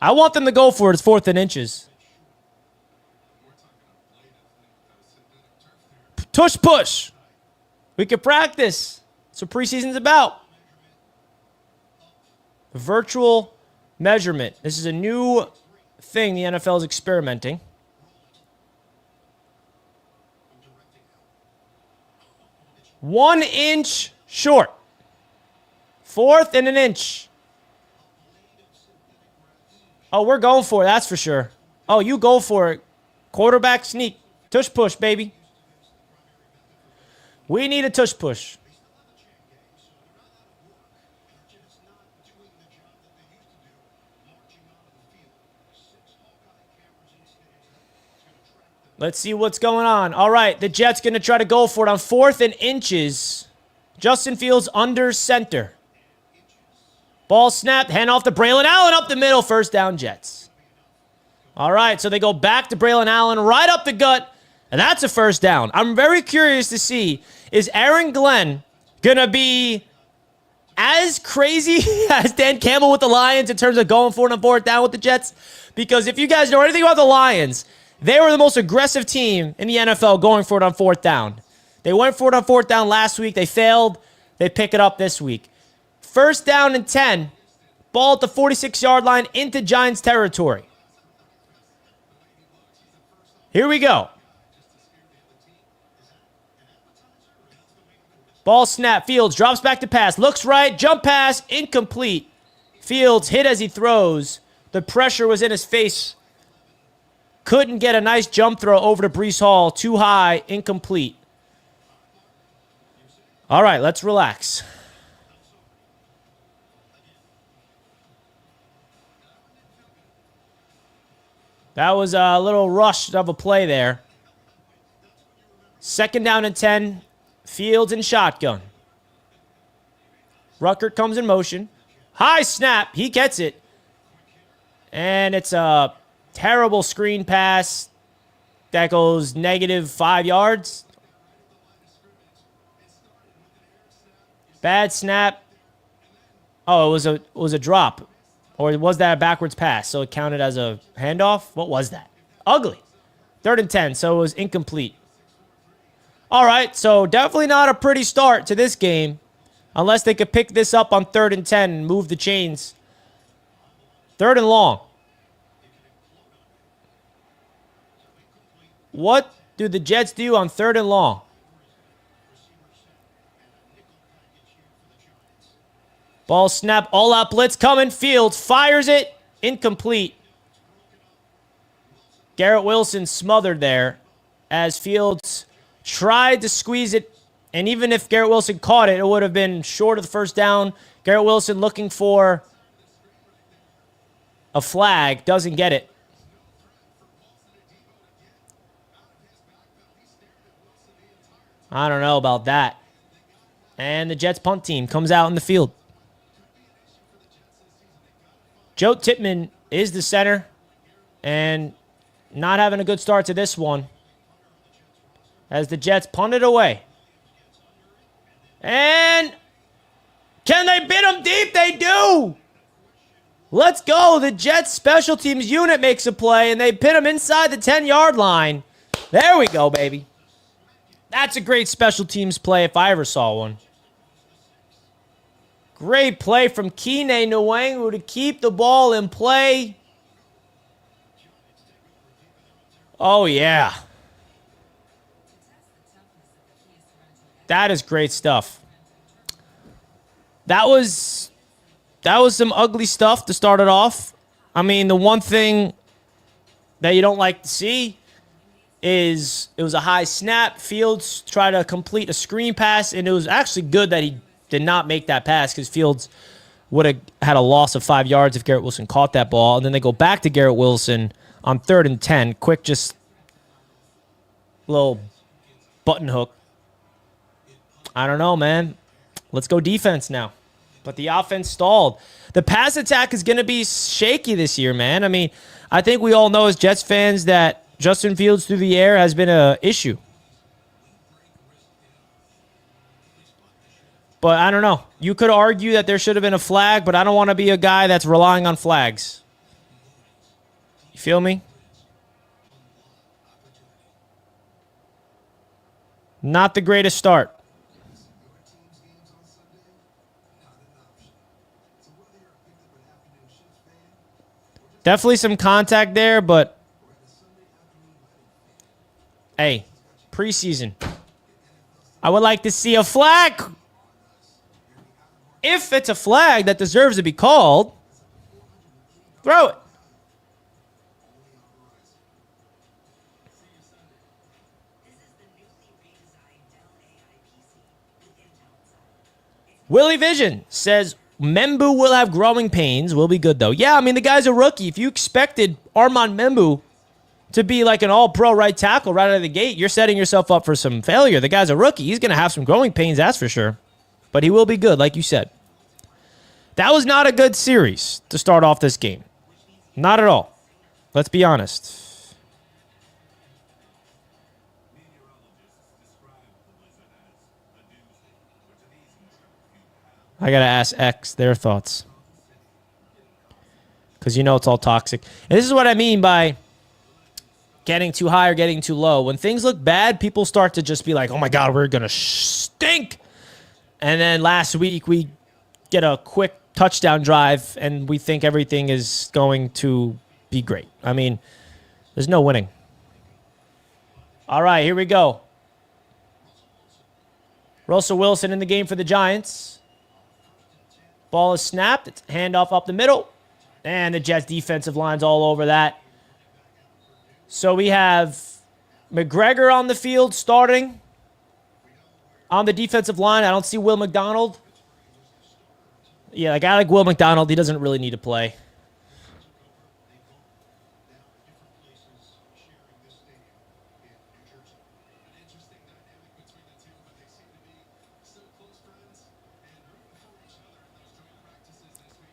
A: I want them to go for it. It's 4th and inches. Tush push. We can practice. That's what preseason's about. Virtual measurement. This is a new thing the NFL is experimenting. One inch short. 4th and an inch. Oh, we're going for it. That's for sure. Oh, you go for it. Quarterback sneak. Tush push, baby. We need a tush push. Let's see what's going on. All right, the Jets going to try to go for it on 4th and inches. Justin Fields under center. Ball snapped, hand off to Braylon Allen up the middle. First down, Jets. All right, so they go back to Braylon Allen right up the gut, and that's a first down. I'm very curious to see, is Aaron Glenn going to be as crazy as Dan Campbell with the Lions in terms of going for it on 4th down with the Jets? Because if you guys know anything about the Lions, they were the most aggressive team in the NFL going for it on 4th down. They went for it on 4th down last week. They failed. They pick it up this week. 1st down and 10. Ball at the 46-yard line into Giants territory. Here we go. Ball snap. Fields drops back to pass. Looks right. Jump pass. Incomplete. Fields hit as he throws. The pressure was in his face. Couldn't get a nice jump throw over to Breece Hall. Too high. Incomplete. All right, let's relax. That was a little rush of a play there. 2nd down and 10. Fields in shotgun. Ruckert comes in motion. High snap. He gets it. And it's a terrible screen pass that goes -5 yards. Bad snap. Oh, it was a drop. Or was that a backwards pass? So it counted as a handoff? What was that? Ugly. 3rd and 10, so it was incomplete. All right, so definitely not a pretty start to this game. Unless they could pick this up on 3rd and 10 and move the chains. 3rd and long. What do the Jets do on 3rd and long? Ball snap, all-out blitz coming. Fields fires it. Incomplete. Garrett Wilson smothered there as Fields tried to squeeze it. And even if Garrett Wilson caught it, it would have been short of the first down. Garrett Wilson looking for a flag. Doesn't get it. I don't know about that. And the Jets punt team comes out in the field. Joe Tippmann is the center and not having a good start to this one as the Jets punt it away. And can they bid them deep? They do. Let's go. The Jets special teams unit makes a play and they pin them inside the 10-yard line. There we go, baby. That's a great special teams play if I ever saw one. Great play from Kine Nwangu to keep the ball in play. Oh, yeah. That is great stuff. That was some ugly stuff to start it off. I mean, the one thing that you don't like to see is it was a high snap. Fields tried to complete a screen pass, and it was actually good that he did not make that pass because Fields would have had a loss of 5 yards if Garrett Wilson caught that ball. And then they go back to Garrett Wilson on 3rd and 10. Quick, just little button hook. I don't know, man. Let's go defense now. But the offense stalled. The pass attack is going to be shaky this year, man. I mean, I think we all know as Jets fans that Justin Fields through the air has been an issue. But I don't know. You could argue that there should have been a flag, but I don't want to be a guy that's relying on flags. You feel me? Not the greatest start. Definitely some contact there, but hey, preseason. I would like to see a flag. If it's a flag that deserves to be called, throw it. Willie Vision says, Membou will have growing pains. Will be good, though. Yeah, I mean, the guy's a rookie. If you expected Armand Membou to be like an all-pro right tackle right out of the gate, you're setting yourself up for some failure. The guy's a rookie. He's going to have some growing pains, that's for sure. But he will be good, like you said. That was not a good series to start off this game. Not at all. Let's be honest. I got to ask X their thoughts. Because you know it's all toxic. And this is what I mean by getting too high or getting too low. When things look bad, people start to just be like, oh my God, we're going to stink. And then last week, we get a quick touchdown drive, and we think everything is going to be great. I mean, there's no winning. All right, here we go. Russell Wilson in the game for the Giants. Ball is snapped. It's handoff up the middle. And the Jets defensive line's all over that. So we have McGregor on the field starting. On the defensive line, I don't see Will McDonald. Yeah, a guy like Will McDonald, he doesn't really need to play.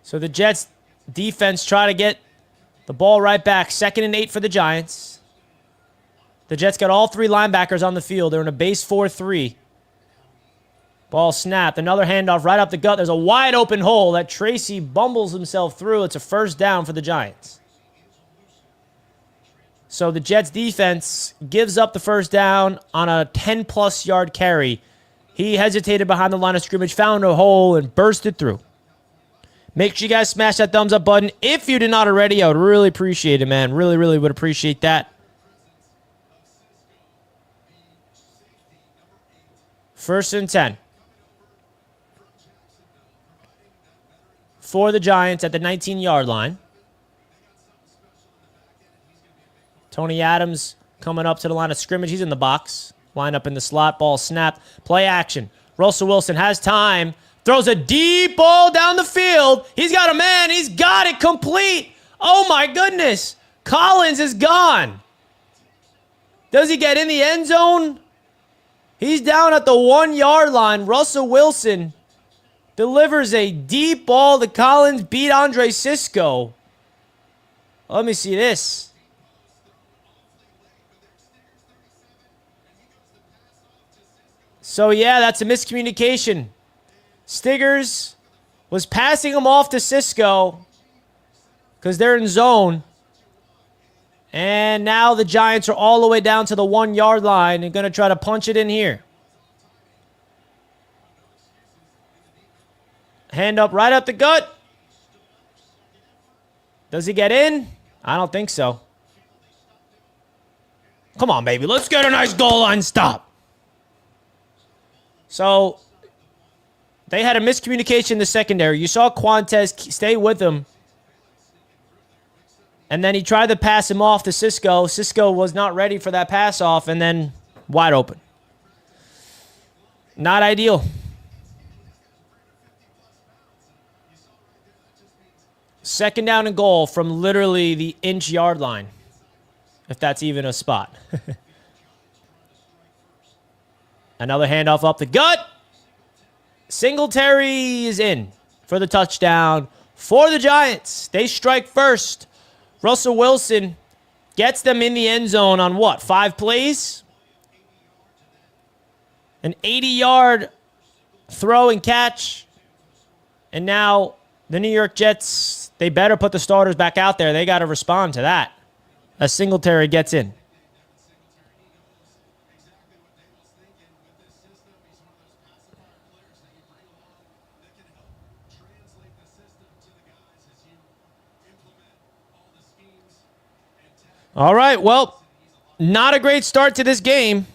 A: So the Jets defense try to get the ball right back. 2nd and 8 for the Giants. The Jets got all 3 linebackers on the field. They're in a base 4-3. Ball snapped. Another handoff right up the gut. There's a wide open hole that Tracy bumbles himself through. It's a 1st down for the Giants. So the Jets defense gives up the 1st down on a 10-plus yard carry. He hesitated behind the line of scrimmage, found a hole, and bursted through. Make sure you guys smash that thumbs up button. If you did not already, I would really appreciate it, man. Really, really would appreciate that. 1st and 10. For the Giants at the 19-yard line. Tony Adams coming up to the line of scrimmage. He's in the box. Line up in the slot. Ball snapped. Play action. Russell Wilson has time. Throws a deep ball down the field. He's got a man. He's got it complete. Oh, my goodness. Collins is gone. Does he get in the end zone? He's down at the 1-yard line. Russell Wilson delivers a deep ball to Collins. Beat Andre Cisco. Let me see this. So, yeah, that's a miscommunication. Stiggers was passing him off to Cisco because they're in zone. And now the Giants are all the way down to the 1-yard line and going to try to punch it in here. Hand up right up the gut. Does he get in? I don't think so. Come on, baby. Let's get a nice goal line stop. So, they had a miscommunication in the secondary. You saw Quantez stay with him. And then he tried to pass him off to Cisco. Cisco was not ready for that pass off, and then wide open. Not ideal. Second down and goal from literally the inch-yard line, if that's even a spot. Another handoff up the gut. Singletary is in for the touchdown for the Giants. They strike first. Russell Wilson gets them in the end zone on what? 5 plays? An 80-yard throw and catch. And now the New York Jets, they better put the starters back out there. They got to respond to that as Singletary gets in. All right, well, not a great start to this game.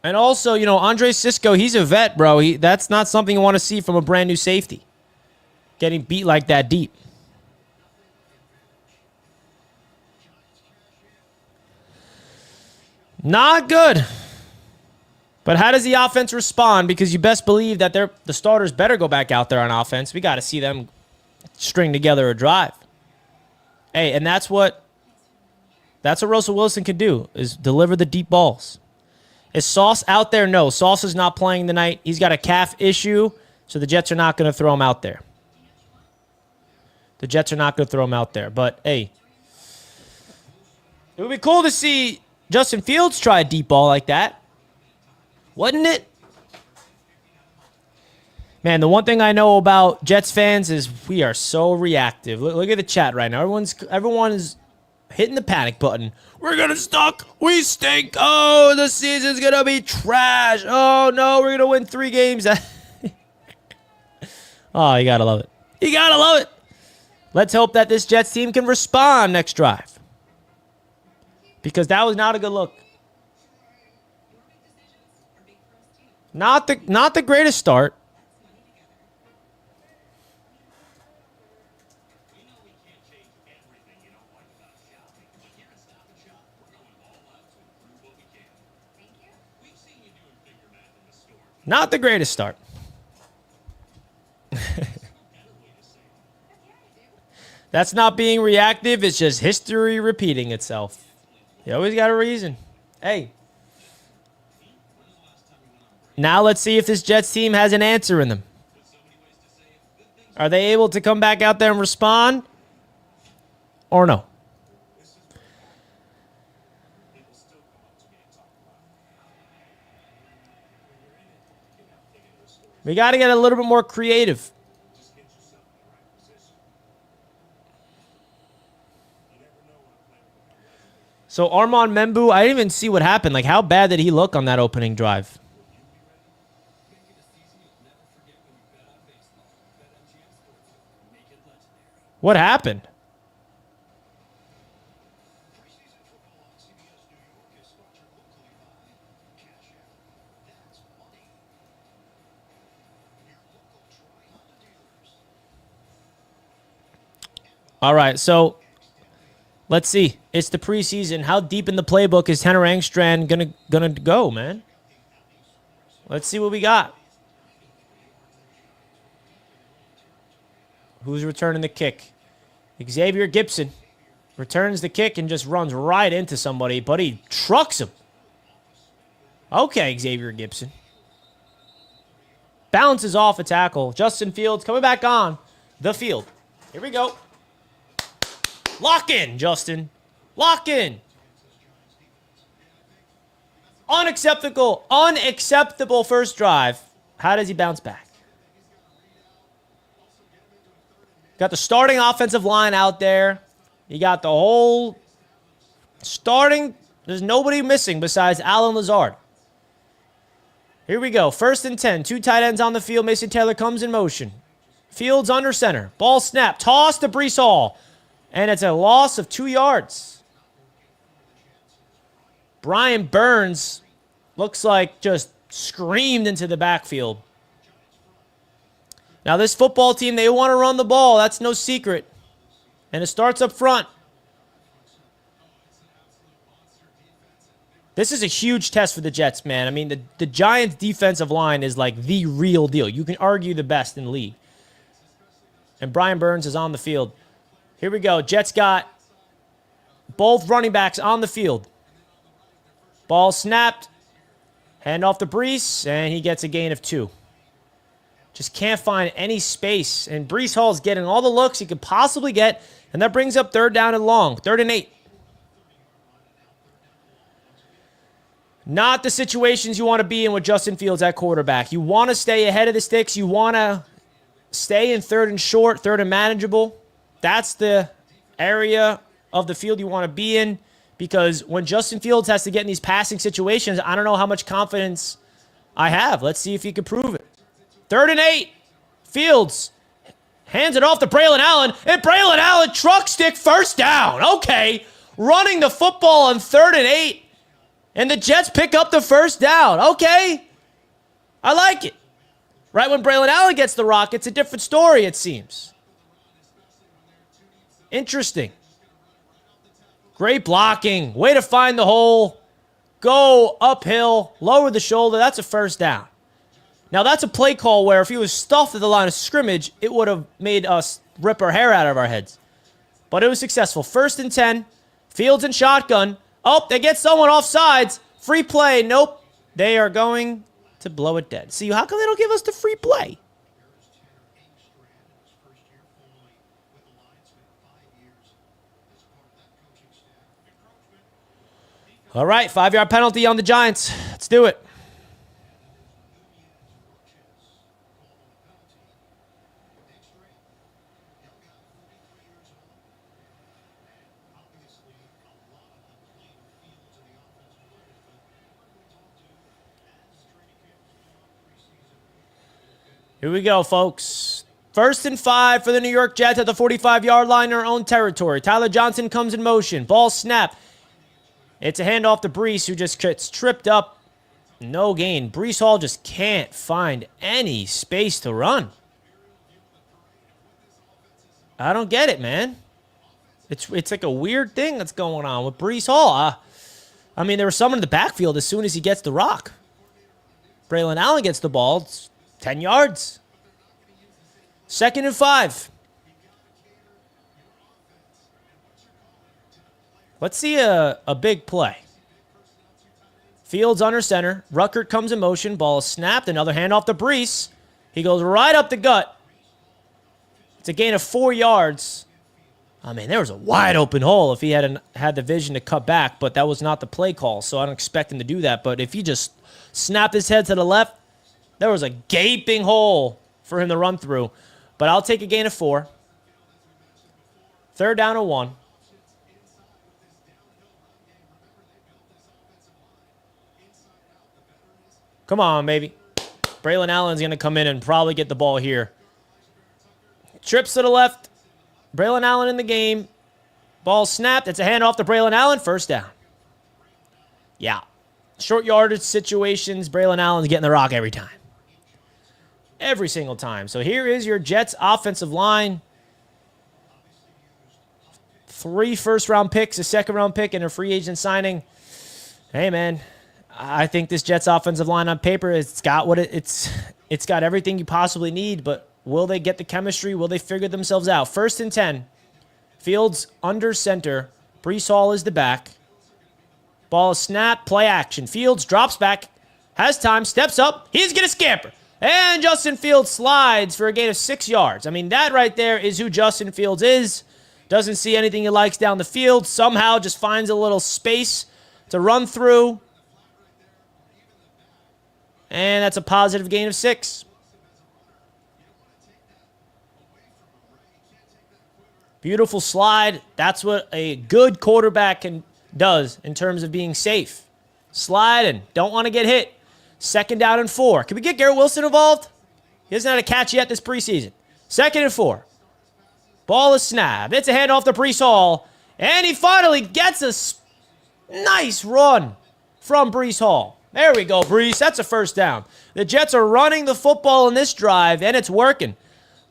A: And also, you know, Andre Cisco, he's a vet, bro. That's not something you want to see from a brand new safety. Getting beat like that deep. Not good. But how does the offense respond? Because you best believe that the starters better go back out there on offense. We got to see them string together a drive. Hey, and that's what Russell Wilson can do, is deliver the deep balls. Is Sauce out there? No. Sauce is not playing tonight. He's got a calf issue, so the Jets are not going to throw him out there. The Jets are not going to throw him out there. But, hey, it would be cool to see Justin Fields try a deep ball like that. Wouldn't it? Man, the one thing I know about Jets fans is we are so reactive. Look at the chat right now. Everyone is hitting the panic button. We're going to suck. We stink. Oh, the season's going to be trash. Oh, no, we're going to win 3 games. Oh, you got to love it. You got to love it. Let's hope that this Jets team can respond next drive. Because that was not a good look. Not the greatest start. Not the greatest start. That's not being reactive. It's just history repeating itself. You always got a reason. Hey. Now let's see if this Jets team has an answer in them. Are they able to come back out there and respond? Or no? We got to get a little bit more creative. So Armand Membou, I didn't even see what happened. Like, how bad did he look on that opening drive? What happened? All right, so let's see. It's the preseason. How deep in the playbook is Tanner Angstrand gonna go, man? Let's see what we got. Who's returning the kick? Xavier Gipson returns the kick and just runs right into somebody, but he trucks him. Okay, Xavier Gipson. Bounces off a tackle. Justin Fields coming back on the field. Here we go. Lock in, Justin. Lock in. Unacceptable. Unacceptable first drive. How does he bounce back? Got the starting offensive line out there. You got the whole starting. There's nobody missing besides Allen Lazard. Here we go. 1st and 10. 2 tight ends on the field. Mason Taylor comes in motion. Fields under center. Ball snap. Toss to Breece Hall. And it's a loss of 2 yards. Brian Burns looks like just screamed into the backfield. Now this football team, they want to run the ball. That's no secret. And it starts up front. This is a huge test for the Jets, man. I mean, the Giants' defensive line is like the real deal. You can argue the best in the league. And Brian Burns is on the field. Here we go. Jets got both running backs on the field. Ball snapped. Hand off to Breece, and he gets a gain of 2. Just can't find any space. And Breece Hall is getting all the looks he could possibly get. And that brings up 3rd down and long. 3rd and 8. Not the situations you want to be in with Justin Fields at quarterback. You want to stay ahead of the sticks. You want to stay in 3rd and short, 3rd and manageable. That's the area of the field you want to be in. Because when Justin Fields has to get in these passing situations, I don't know how much confidence I have. Let's see if he can prove it. 3rd and 8. Fields hands it off to Braylon Allen. And Braylon Allen truck stick 1st down. Okay. Running the football on 3rd and 8. And the Jets pick up the 1st down. Okay. I like it. Right when Braylon Allen gets the rock, it's a different story, it seems. Interesting. Great blocking. Way to find the hole. Go uphill. Lower the shoulder. That's a 1st down. Now, that's a play call where if he was stuffed at the line of scrimmage, it would have made us rip our hair out of our heads. But it was successful. 1st and 10. Fields and shotgun. Oh, they get someone off sides. Free play. Nope. They are going to blow it dead. See, how come they don't give us the free play? All right, 5-yard penalty on the Giants. Let's do it. Here we go, folks. 1st and 5 for the New York Jets at the 45-yard line in their own territory. Tyler Johnson comes in motion. Ball snap. It's a handoff to Breece, who just gets tripped up. No gain. Breece Hall just can't find any space to run. I don't get it, man. It's like a weird thing that's going on with Breece Hall. I mean, there was someone in the backfield as soon as he gets the rock. Braylon Allen gets the ball. It's 10 yards. 2nd and 5. Let's see a big play. Fields under center. Ruckert comes in motion. Ball is snapped. Another handoff to Breece. He goes right up the gut. It's a gain of 4 yards. I mean, there was a wide open hole if he had the vision to cut back, but that was not the play call, so I don't expect him to do that. But if he just snapped his head to the left, there was a gaping hole for him to run through. But I'll take a gain of 4. 3rd down and 1. Come on, baby. Braylon Allen's going to come in and probably get the ball here. Trips to the left. Braylon Allen in the game. Ball snapped. It's a handoff to Braylon Allen. 1st down. Yeah. Short yardage situations. Braylon Allen's getting the rock every time. Every single time. So here is your Jets offensive line. 3 first-round picks, a second-round pick, and a free agent signing. Hey, man. I think this Jets offensive line on paper, it's got what it's got everything you possibly need, but will they get the chemistry? Will they figure themselves out? 1st and 10. Fields under center. Breece Hall is the back. Ball is snapped. Play action. Fields drops back. Has time. Steps up. He's going to scamper. And Justin Fields slides for a gain of 6 yards. I mean, that right there is who Justin Fields is. Doesn't see anything he likes down the field. Somehow just finds a little space to run through. And that's a positive gain of 6. Beautiful slide. That's what a good quarterback does in terms of being safe. Slide and don't want to get hit. 2nd down and 4. Can we get Garrett Wilson involved? He hasn't had a catch yet this preseason. 2nd and 4. Ball is snapped. It's a handoff to Breece Hall. And he finally gets a nice run from Breece Hall. There we go, Breece. That's a 1st down. The Jets are running the football in this drive, and it's working.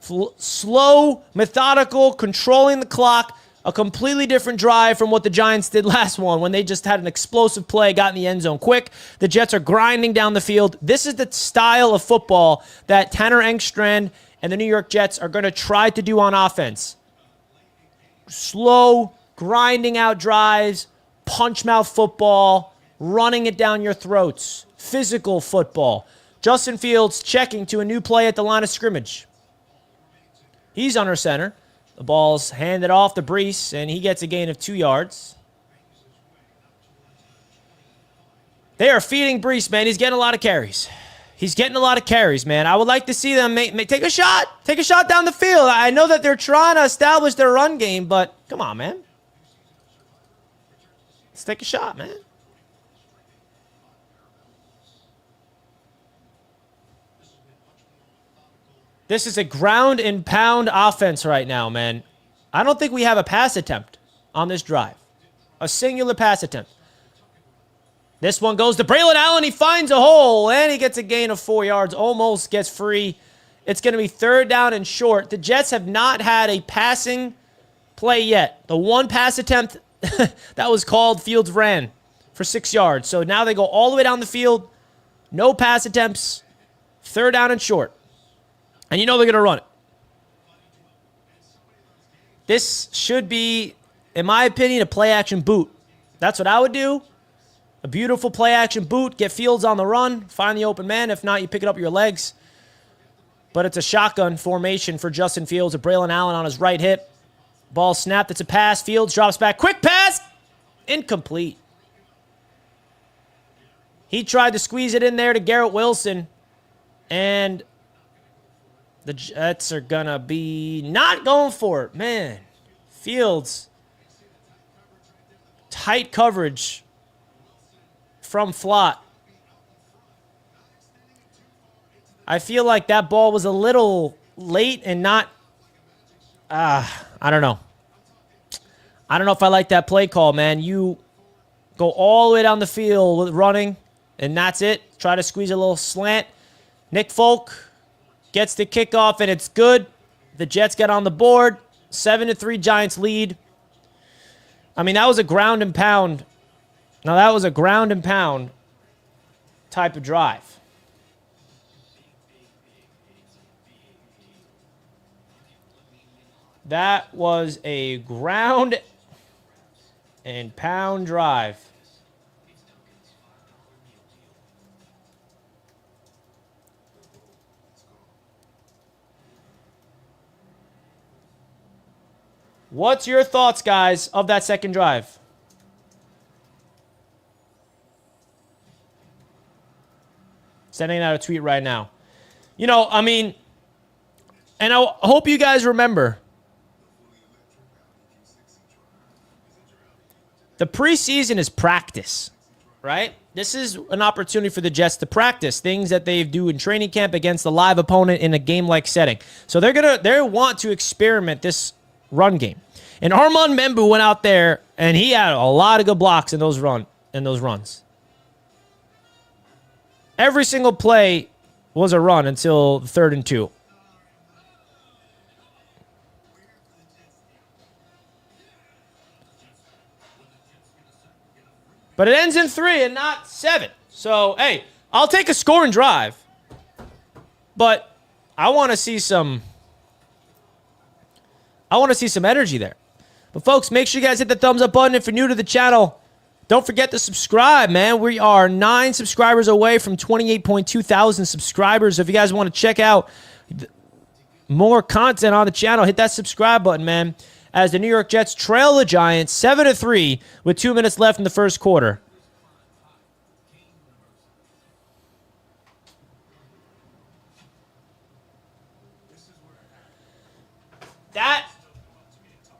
A: Slow, methodical, controlling the clock. A completely different drive from what the Giants did last one when they just had an explosive play, got in the end zone quick. The Jets are grinding down the field. This is the style of football that Tanner Engstrand and the New York Jets are going to try to do on offense. Slow, grinding out drives, punch mouth football, running it down your throats, physical football. Justin Fields checking to a new play at the line of scrimmage. He's under center. The ball's handed off to Breece, and he gets a gain of 2 yards. They are feeding Breece, man. He's getting a lot of carries. He's getting a lot of carries, man. I would like to see them take a shot. Take a shot down the field. I know that they're trying to establish their run game, but come on, man. Let's take a shot, man. This is a ground and pound offense right now, man. I don't think we have a pass attempt on this drive. A singular pass attempt. This one goes to Braylon Allen. He finds a hole, and he gets a gain of 4 yards. Almost gets free. It's going to be 3rd down and short. The Jets have not had a passing play yet. The one pass attempt that was called, Fields ran for 6 yards. So now they go all the way down the field. No pass attempts. 3rd down and short. And you know they're going to run it. This should be, in my opinion, a play-action boot. That's what I would do. A beautiful play-action boot. Get Fields on the run. Find the open man. If not, you pick it up with your legs. But it's a shotgun formation for Justin Fields with Braylon Allen on his right hip. Ball snapped. It's a pass. Fields drops back. Quick pass. Incomplete. He tried to squeeze it in there to Garrett Wilson. And the Jets are going to be not going for it. Man, Fields, tight coverage from Flott. I feel like that ball was a little late and not, I don't know. I don't know if I like that play call, man. You go all the way down the field with running, and that's it. Try to squeeze a little slant. Nick Folk gets the kickoff, and it's good. The Jets get on the board. 7-3 Giants lead. I mean, that was a ground and pound. Now, that was a ground and pound type of drive. That was a ground and pound drive. What's your thoughts, guys, of that second drive? Sending out a tweet right now. You know, I mean, and I hope you guys remember, the preseason is practice, right? This is an opportunity for the Jets to practice things that they do in training camp against a live opponent in a game-like setting. So they want to experiment this run game. And Armand Membou went out there, and he had a lot of good blocks in those runs. Every single play was a run until 3rd and 2. But it ends in 3 and not 7. So, hey, I'll take a scoring drive. But I want to see some energy there. But, folks, make sure you guys hit the thumbs up button if you're new to the channel. Don't forget to subscribe, man. We are 9 subscribers away from 28.2 thousand subscribers. So if you guys want to check out more content on the channel, hit that subscribe button, man. As the New York Jets trail the Giants 7-3 with 2 minutes left in the first quarter.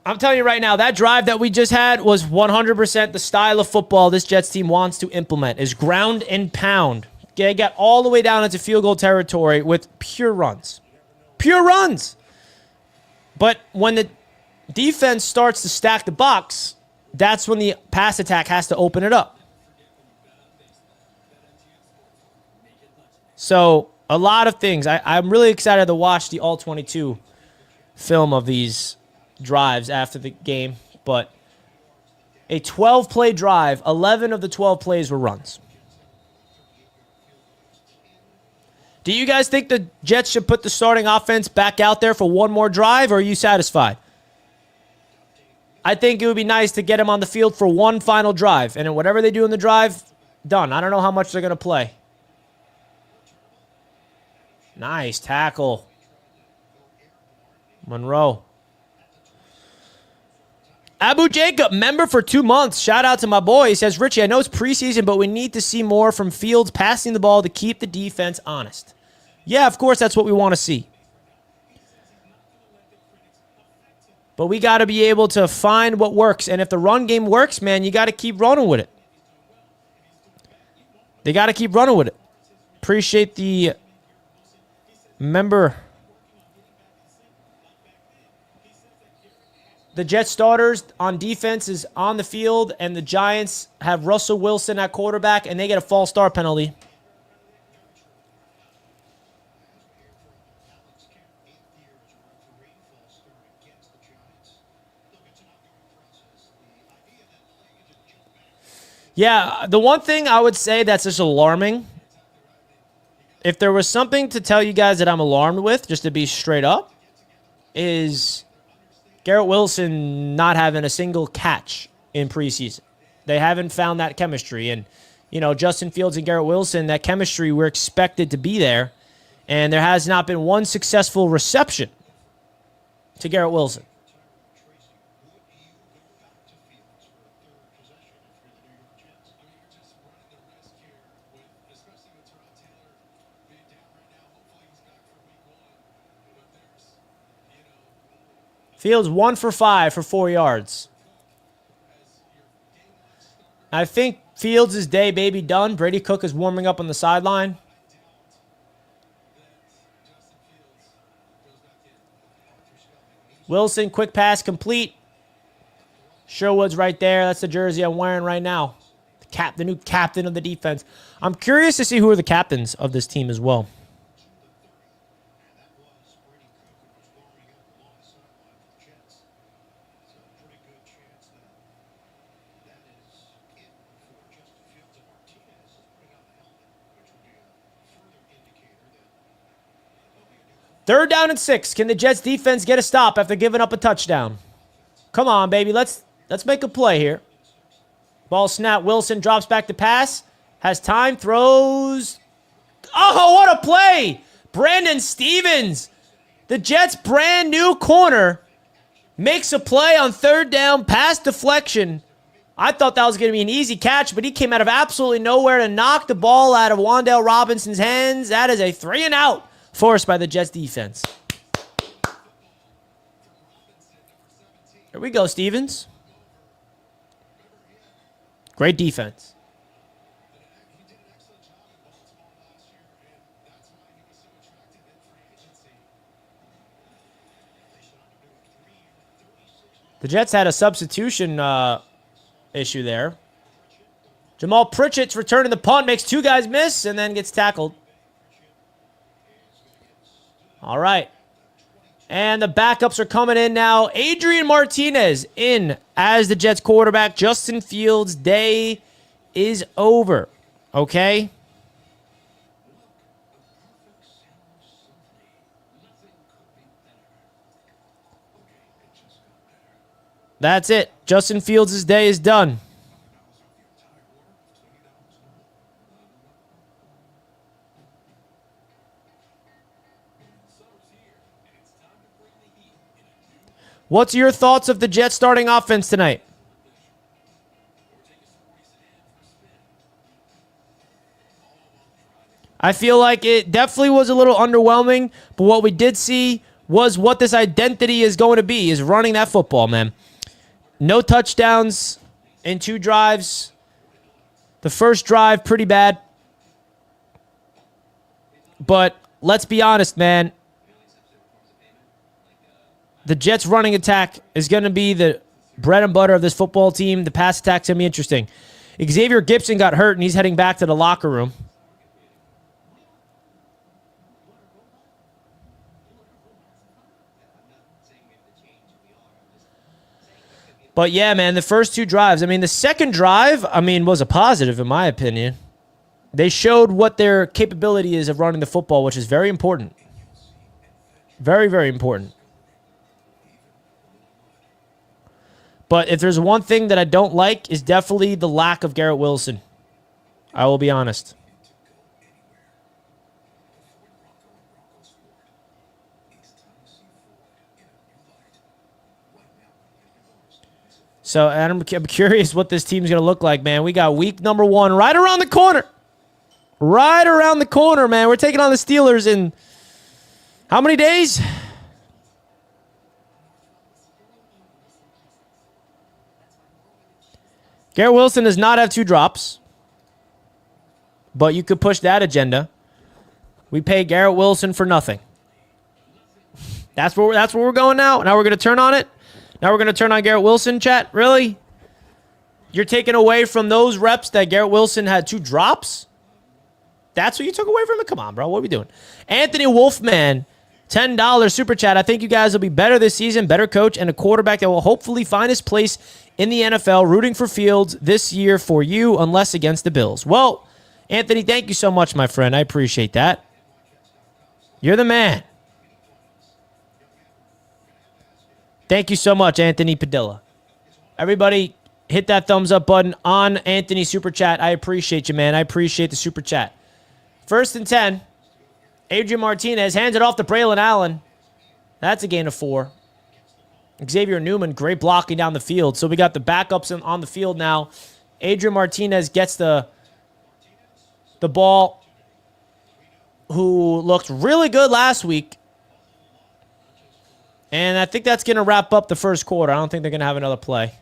A: I'm telling you right now, that drive that we just had was 100% the style of football this Jets team wants to implement, is ground and pound. They got all the way down into field goal territory with pure runs. Pure runs. But when the defense starts to stack the box, that's when the pass attack has to open it up. So, a lot of things. I'm really excited to watch the All-22 film of these drives after the game. But a 12-play drive, 11 of the 12 plays were runs. Do you guys think the Jets should put the starting offense back out there for one more drive, or are you satisfied? I think it would be nice to get them on the field for one final drive. And then whatever they do in the drive, done. I don't know how much they're going to play. Nice tackle. Monroe. Abu Jacob, member for 2 months. Shout out to my boy. He says, Richie, I know it's preseason, but we need to see more from Fields passing the ball to keep the defense honest. Yeah, of course, that's what we want to see. But we got to be able to find what works. And if the run game works, man, you got to keep running with it. They got to keep running with it. Appreciate the member. The Jets starters on defense is on the field, and the Giants have Russell Wilson at quarterback, and they get a false start penalty. Yeah, the one thing I would say that's just alarming, if there was something to tell you guys that I'm alarmed with, just to be straight up, is Garrett Wilson not having a single catch in preseason. They haven't found that chemistry. And, you know, Justin Fields and Garrett Wilson, that chemistry, we're expected to be there. And there has not been one successful reception to Garrett Wilson. Fields 1 for 5 for 4 yards. I think Fields' day baby done. Brady Cook is warming up on the sideline. Wilson, quick pass, complete. Sherwood's right there. That's the jersey I'm wearing right now. The new captain of the defense. I'm curious to see who are the captains of this team as well. Third down and 6. Can the Jets defense get a stop after giving up a touchdown? Come on, baby. Let's make a play here. Ball snap. Wilson drops back to pass. Has time. Throws. Oh, what a play. Brandon Stevens, the Jets' brand new corner, makes a play on third down. Pass deflection. I thought that was going to be an easy catch, but he came out of absolutely nowhere to knock the ball out of Wan'Dale Robinson's hands. That is a 3-and-out. Forced by the Jets defense. Here we go, Stevens. Great defense. The Jets had a substitution issue there. Jamal Pritchett's returning the punt, makes 2 guys miss, and then gets tackled. All right. And the backups are coming in now. Adrian Martinez in as the Jets quarterback. Justin Fields' day is over. Okay? That's it. Justin Fields' day is done. What's your thoughts of the Jets starting offense tonight? I feel like it definitely was a little underwhelming, but what we did see was what this identity is going to be, is running that football, man. No touchdowns in 2 drives. The first drive, pretty bad. But let's be honest, man. The Jets' running attack is going to be the bread and butter of this football team. The pass attack's going to be interesting. Xavier Gibson got hurt, and he's heading back to the locker room. But yeah, man, the first two drives. I mean, the second drive, was a positive in my opinion. They showed what their capability is of running the football, which is very important. Very, very important. But if there's one thing that I don't like is definitely the lack of Garrett Wilson. I will be honest. So, Adam, I'm curious what this team's going to look like, man. We got week number 1 right around the corner. Right around the corner, man. We're taking on the Steelers in how many days? Garrett Wilson does not have 2 drops, but you could push that agenda. We pay Garrett Wilson for nothing. That's where we're going now. Now we're going to turn on it. Now we're going to turn on Garrett Wilson, chat. Really? You're taking away from those reps that Garrett Wilson had 2 drops? That's what you took away from it? Come on, bro. What are we doing? Anthony Wolfman, $10 super chat. I think you guys will be better this season, better coach, and a quarterback that will hopefully find his place in the NFL. Rooting for Fields this year for you, unless against the Bills. Well, Anthony, thank you so much, my friend. I appreciate that. You're the man. Thank you so much, Anthony Padilla. Everybody, hit that thumbs up button on Anthony Super Chat. I appreciate you, man. I appreciate the Super Chat. 1st and 10. Adrian Martinez hands it off to Braylon Allen. That's a gain of 4. Xavier Newman, great blocking down the field. So we got the backups on the field now. Adrian Martinez gets the ball, who looked really good last week. And I think that's going to wrap up the first quarter. I don't think they're going to have another play.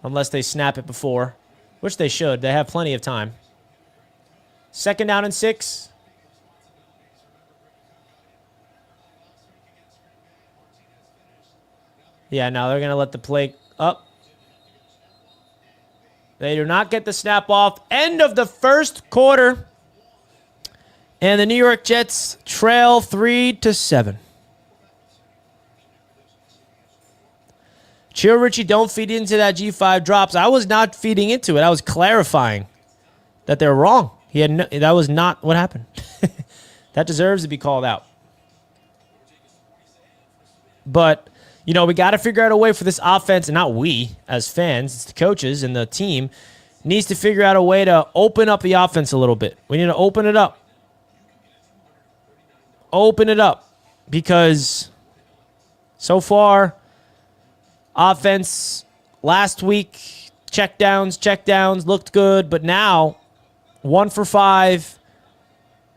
A: Unless they snap it before, which they should. They have plenty of time. 2nd down and 6. Yeah, now they're going to let the play up. They do not get the snap off. End of the first quarter. And the New York Jets trail 3-7. Chill, Richie, don't feed into that G5 drops. I was not feeding into it. I was clarifying that they're wrong. That was not what happened. That deserves to be called out. But, we got to figure out a way for this offense, and not we as fans, it's the coaches and the team, needs to figure out a way to open up the offense a little bit. We need to open it up. Open it up. Because so far, offense last week, checkdowns, looked good, but now 1 for 5,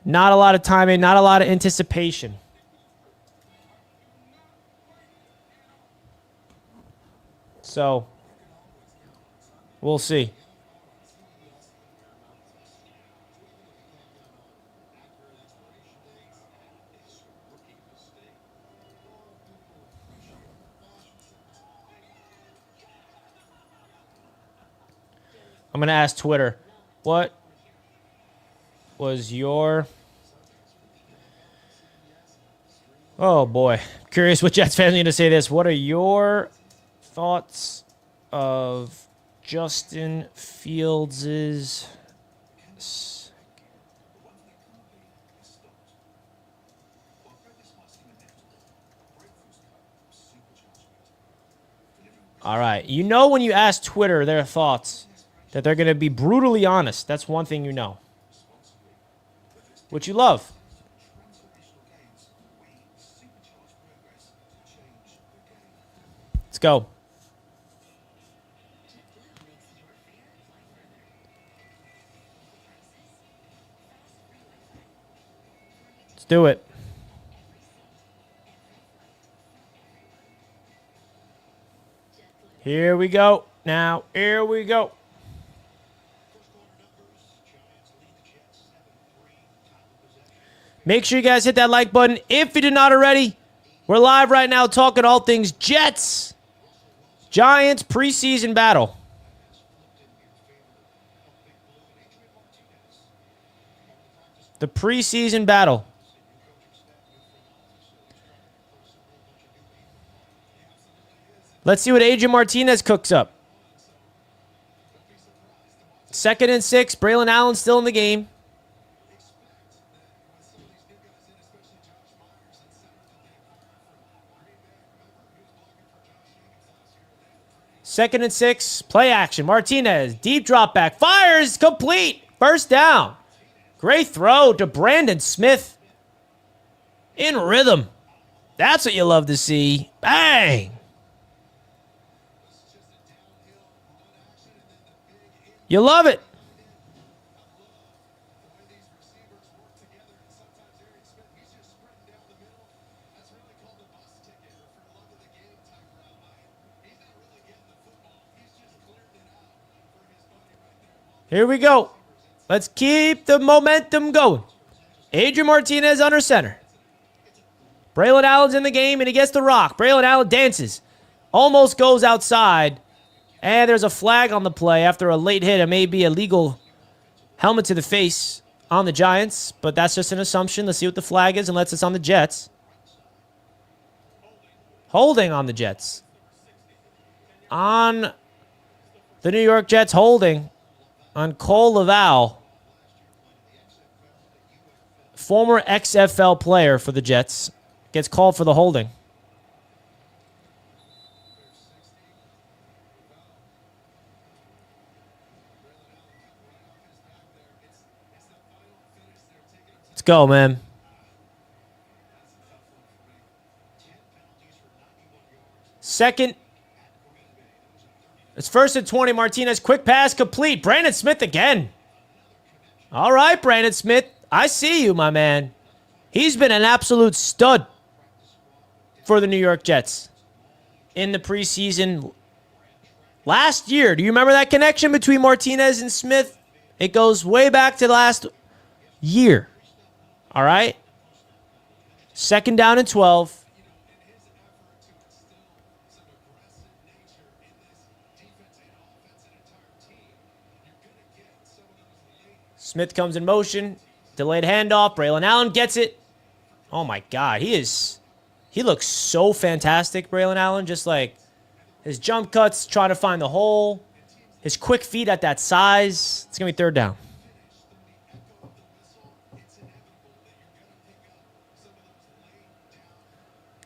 A: not a lot of timing, not a lot of anticipation. So, we'll see. I'm going to ask Twitter, what was your... Oh, boy. Curious what Jets fans need to say this. What are your thoughts of Justin Fields' All right. When you ask Twitter their thoughts, that they're going to be brutally honest. That's one thing you know. Which you love. Let's go. Let's do it. Here we go. Now, here we go. Make sure you guys hit that like button if you did not already. We're live right now talking all things Jets. Giants preseason battle. The preseason battle. Let's see what Adrian Martinez cooks up. 2nd and 6. Braylon Allen still in the game. Second and 6. Play action. Martinez. Deep drop back. Fires. Complete. First down. Great throw to Brandon Smith. In rhythm. That's what you love to see. Bang. You love it. Here we go. Let's keep the momentum going. Adrian Martinez under center. Braylon Allen's in the game, and he gets the rock. Braylon Allen dances. Almost goes outside. And there's a flag on the play after a late hit. It may be a legal helmet to the face on the Giants, but that's just an assumption. Let's see what the flag is, unless it's on the Jets. Holding on the Jets. On the New York Jets, holding on Cole Laval. Former XFL player for the Jets. Gets called for the holding. Let's go, man. Second. It's 1st and 20. Martinez, quick pass, complete. Brandon Smith again. All right, Brandon Smith. I see you, my man. He's been an absolute stud for the New York Jets in the preseason last year. Do you remember that connection between Martinez and Smith? It goes way back to last year. All right. 2nd down and 12. Smith comes in motion. Delayed handoff. Braylon Allen gets it. Oh, my God. He looks so fantastic, Braylon Allen. Just like his jump cuts, trying to find the hole. His quick feet at that size. It's going to be 3rd down.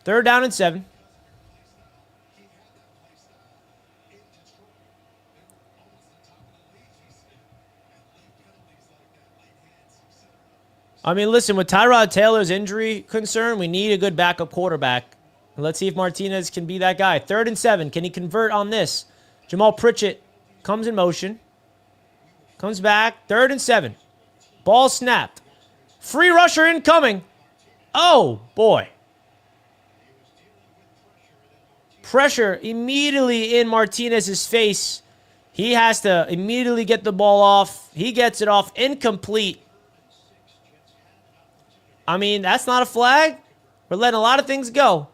A: Third down and 7. I mean, listen, with Tyrod Taylor's injury concern, we need a good backup quarterback. Let's see if Martinez can be that guy. 3rd and 7. Can he convert on this? Jamal Pritchett comes in motion. Comes back. 3rd and 7. Ball snapped. Free rusher incoming. Oh, boy. Pressure immediately in Martinez's face. He has to immediately get the ball off. He gets it off. Incomplete. I mean, that's not a flag. We're letting a lot of things go.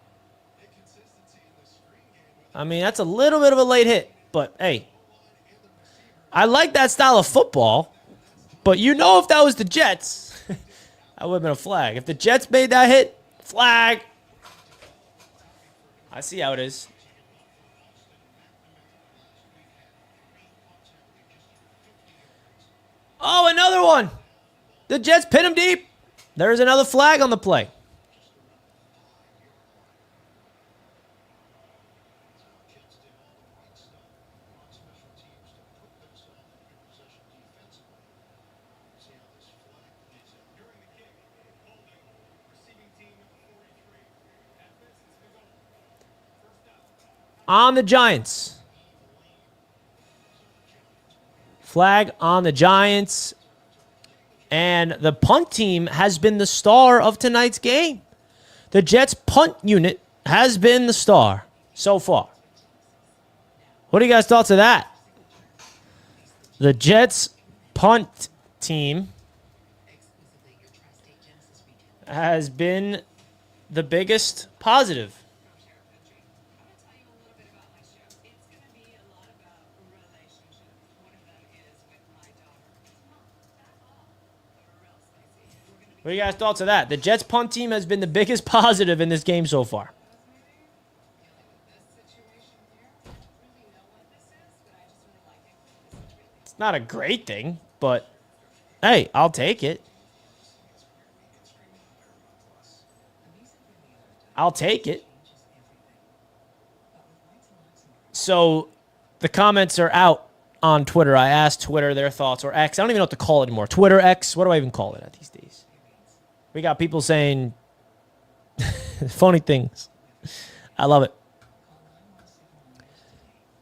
A: I mean, that's a little bit of a late hit. But, hey, I like that style of football. But you know if that was the Jets, that would have been a flag. If the Jets made that hit, flag. I see how it is. Oh, another one. The Jets pin him deep. There's another flag on the play. On the Giants. Flag on the Giants. And the punt team has been the star of tonight's game. The Jets punt unit has been the star so far. What are you guys' thoughts of that? The Jets punt team has been the biggest positive? What are you guys' thoughts of that? The Jets punt team has been the biggest positive in this game so far. It's not a great thing, but hey, I'll take it. I'll take it. So the comments are out on Twitter. I asked Twitter their thoughts, or X. I don't even know what to call it anymore. Twitter, X. What do I even call it these days? We got people saying funny things. I love it.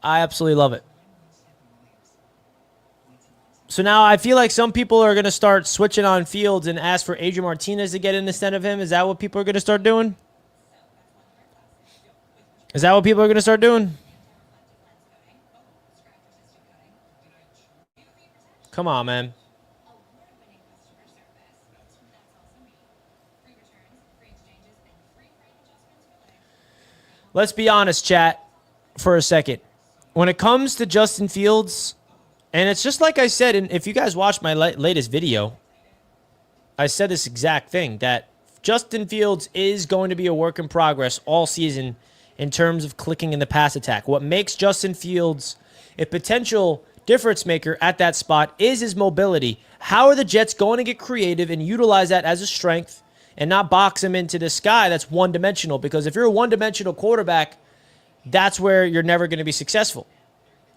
A: I absolutely love it. So now I feel like some people are going to start switching on Fields and ask for Adrian Martinez to get in instead of him. Is that what people are going to start doing? Is that what people are going to start doing? Come on, man. Let's be honest, chat, for a second. When it comes to Justin Fields, and it's just like I said, and if you guys watched my latest video, I said this exact thing, that Justin Fields is going to be a work in progress all season in terms of clicking in the pass attack. What makes Justin Fields a potential difference maker at that spot is his mobility. How are the Jets going to get creative and utilize that as a strength and not box him into this guy that's one-dimensional? Because if you're a one-dimensional quarterback, that's where you're never going to be successful,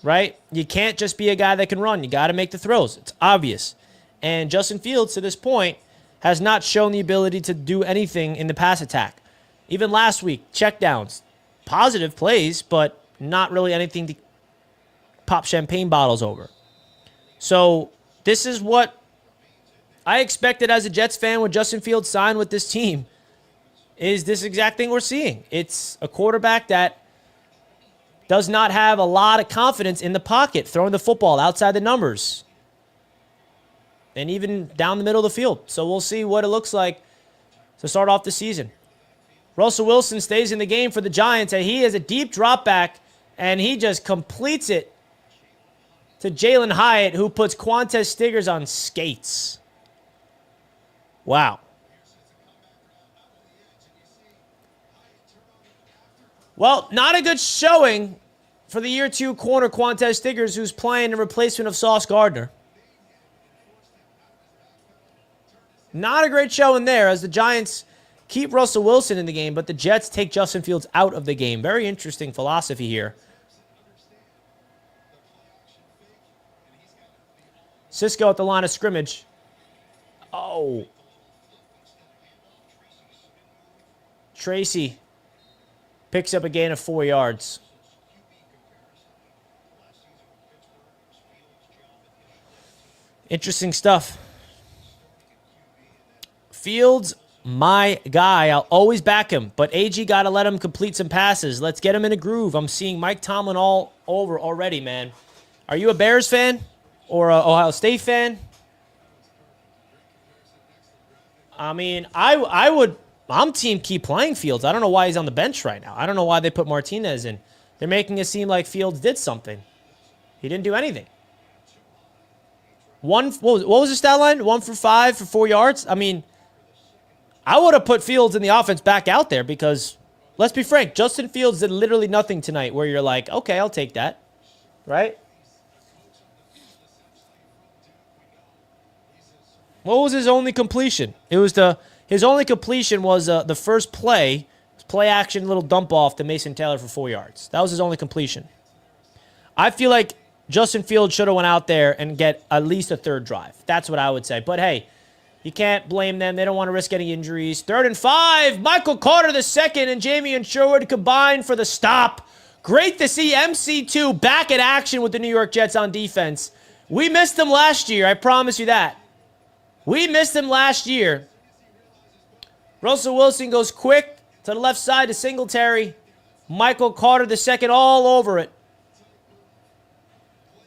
A: right? You can't just be a guy that can run. You got to make the throws. It's obvious. And Justin Fields, to this point, has not shown the ability to do anything in the pass attack. Even last week, checkdowns, positive plays, but not really anything to pop champagne bottles over. So this is what I expected as a Jets fan when Justin Fields signed with this team, is this exact thing we're seeing. It's a quarterback that does not have a lot of confidence in the pocket, throwing the football outside the numbers and even down the middle of the field. So we'll see what it looks like to start off the season. Russell Wilson stays in the game for the Giants, and he has a deep drop back, and he just completes it to Jalen Hyatt, who puts Quantez Stiggers on skates. Wow. Well, not a good showing for the year 2 corner Quantez Stiggers, who's playing in replacement of Sauce Gardner. Not a great showing there as the Giants keep Russell Wilson in the game, but the Jets take Justin Fields out of the game. Very interesting philosophy here. Cisco at the line of scrimmage. Oh. Tracy picks up a gain of 4 yards. Interesting stuff. Fields, my guy. I'll always back him, but AG got to let him complete some passes. Let's get him in a groove. I'm seeing Mike Tomlin all over already, man. Are you a Bears fan or a Ohio State fan? I mean, I'm team keep playing Fields. I don't know why he's on the bench right now. I don't know why they put Martinez in. They're making it seem like Fields did something. He didn't do anything. What was the stat line? 1 for 5 for 4 yards? I mean, I would have put Fields in the offense back out there because, let's be frank, Justin Fields did literally nothing tonight where you're like, okay, I'll take that. Right? What was his only completion? His only completion was the first play action, little dump off to Mason Taylor for 4 yards. That was his only completion. I feel like Justin Fields should have went out there and get at least a third drive. That's what I would say. But hey, you can't blame them. They don't want to risk any injuries. 3rd and 5. Michael Carter II and Jamie Sherwood combined for the stop. Great to see MC2 back in action with the New York Jets on defense. We missed him last year. I promise you that. We missed him last year. Russell Wilson goes quick to the left side to Singletary. Michael Carter II all over it.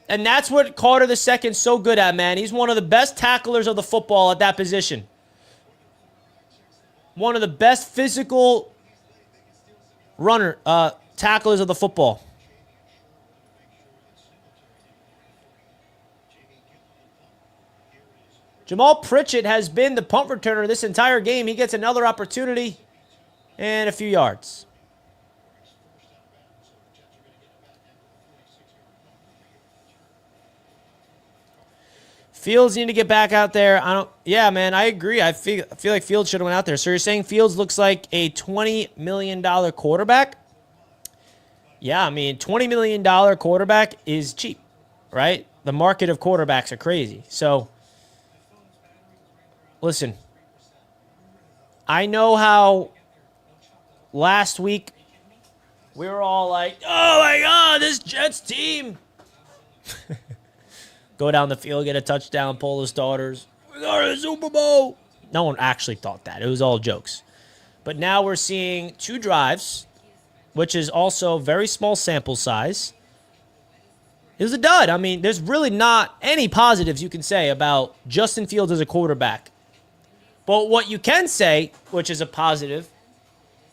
A: And that's what Carter II's so good at, man. He's one of the best tacklers of the football at that position. one of the best physical tacklers of the football. Jamal Pritchett has been the punt returner this entire game. He gets another opportunity and a few yards. Fields need to get back out there. Yeah, man, I agree. I feel like Fields should have went out there. So you're saying Fields looks like a $20 million quarterback? Yeah, I mean, $20 million quarterback is cheap, right? The market of quarterbacks are crazy. So, listen, I know how last week we were all like, oh my God, this Jets team. Go down the field, get a touchdown, pull the starters. We got a Super Bowl. No one actually thought that. It was all jokes. But now we're seeing 2 drives, which is also very small sample size. It was a dud. I mean, there's really not any positives you can say about Justin Fields as a quarterback. But what you can say, which is a positive,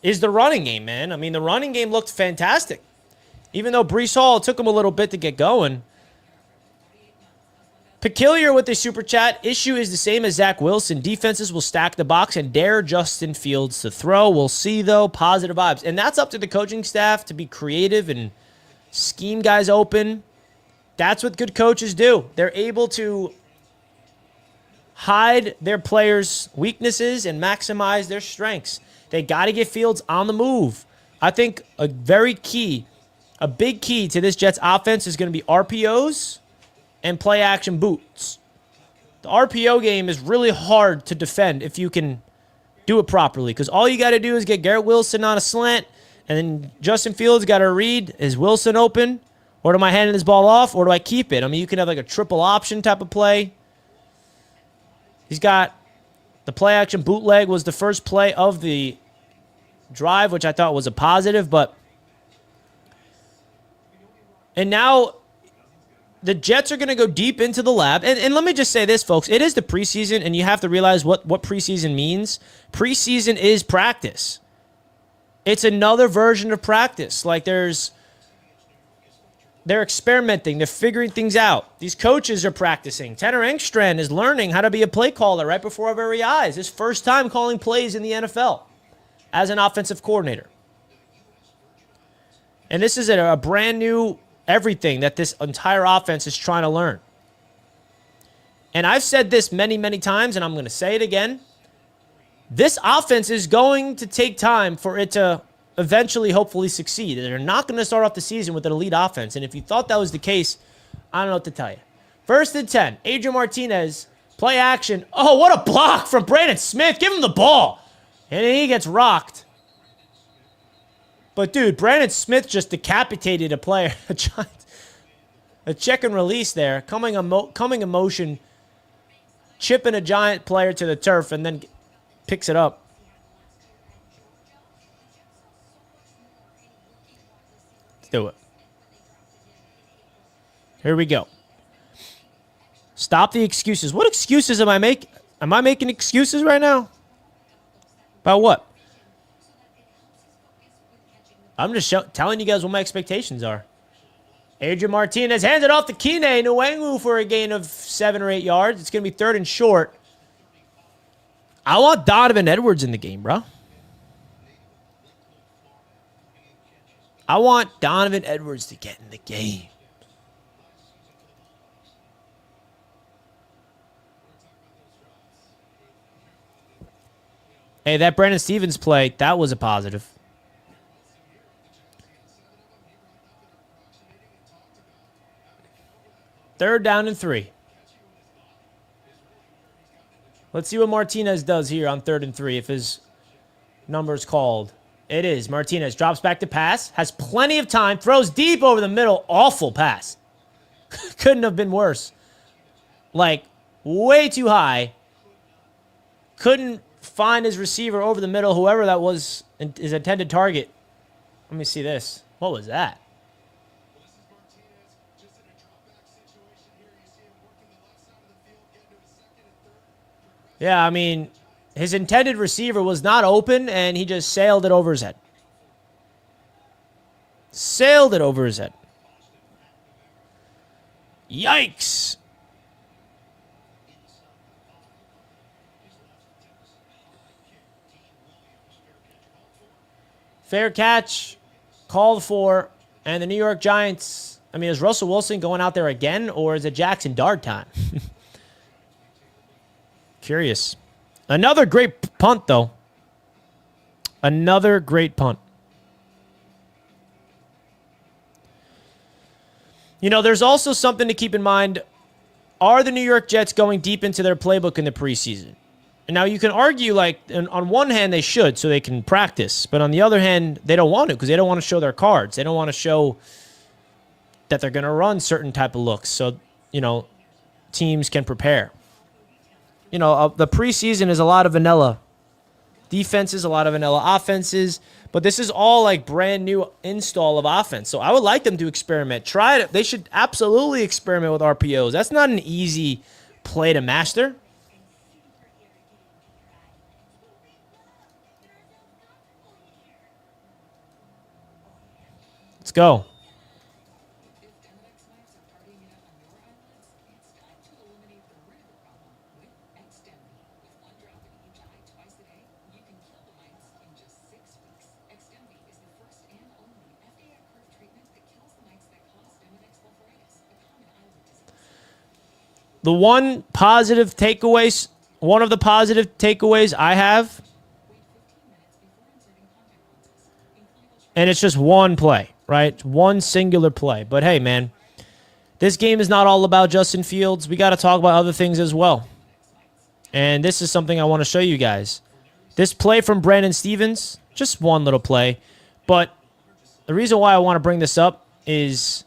A: is the running game, man. I mean, the running game looked fantastic. Even though Breece Hall took him a little bit to get going. Peculiar with the super chat. Issue is the same as Zach Wilson. Defenses will stack the box and dare Justin Fields to throw. We'll see, though. Positive vibes. And that's up to the coaching staff to be creative and scheme guys open. That's what good coaches do. They're able to hide their players' weaknesses and maximize their strengths. They got to get Fields on the move. I think a big key to this Jets offense is going to be RPOs and play-action boots. The RPO game is really hard to defend if you can do it properly, because all you got to do is get Garrett Wilson on a slant, and then Justin Fields got to read, is Wilson open, or am I handing this ball off, or do I keep it? I mean, you can have like a triple option type of play. He's got the play-action bootleg was the first play of the drive, which I thought was a positive, and now the Jets are going to go deep into the lab. And let me just say this, folks. It is the preseason, and you have to realize what preseason means. Preseason is practice. It's another version of practice. Like, they're experimenting. They're figuring things out. These coaches are practicing. Tanner Engstrand is learning how to be a play caller right before our very eyes. His first time calling plays in the NFL as an offensive coordinator. And this is a brand new everything that this entire offense is trying to learn. And I've said this many, many times, and I'm going to say it again. This offense is going to take time for it to eventually, hopefully, succeed. They're not going to start off the season with an elite offense. And if you thought that was the case, I don't know what to tell you. 1st and 10. Adrian Martinez, play action. Oh, what a block from Brandon Smith. Give him the ball. And he gets rocked. But, dude, Brandon Smith just decapitated a player. A check and release there. Coming in motion. Chipping a giant player to the turf and then picks it up. Let's do it. Here we go. Stop the excuses. What excuses am I making? Am I making excuses right now? About what? I'm just telling you guys what my expectations are. Adrian Martinez hands it off to Kine Nwangwu for a gain of 7 or 8 yards. It's going to be 3rd and short. I want Donovan Edwards in the game, bro. I want Donovan Edwards to get in the game. Hey, that Brandon Stevens play, that was a positive. Third down and 3. Let's see what Martinez does here on 3rd and 3 if his number's called. It is. Martinez drops back to pass, has plenty of time, throws deep over the middle. Awful pass. Couldn't have been worse. Like, way too high. Couldn't find his receiver over the middle, whoever that was, his intended target. Let me see this. What was that? Yeah, I mean, His intended receiver was not open, and he just sailed it over his head. Sailed it over his head. Yikes. Fair catch, called for, and the New York Giants. I mean, is Russell Wilson going out there again, or is it Jackson Dart time? Curious. Another great punt, though. Another great punt. You know, there's also something to keep in mind. Are the New York Jets going deep into their playbook in the preseason? And now, you can argue, like, on one hand, they should so they can practice. But on the other hand, they don't want to because they don't want to show their cards. They don't want to show that they're going to run certain type of looks so, you know, teams can prepare. You know, the preseason is a lot of vanilla defenses, a lot of vanilla offenses, but this is all like brand new install of offense. So I would like them to experiment. Try it. They should absolutely experiment with RPOs. That's not an easy play to master. Let's go. The one positive takeaways, one of the positive takeaways I have, and it's just one play, right? One singular play. But hey, man, this game is not all about Justin Fields. We got to talk about other things as well. And this is something I want to show you guys. This play from Brandon Stevens, just one little play. But the reason why I want to bring this up is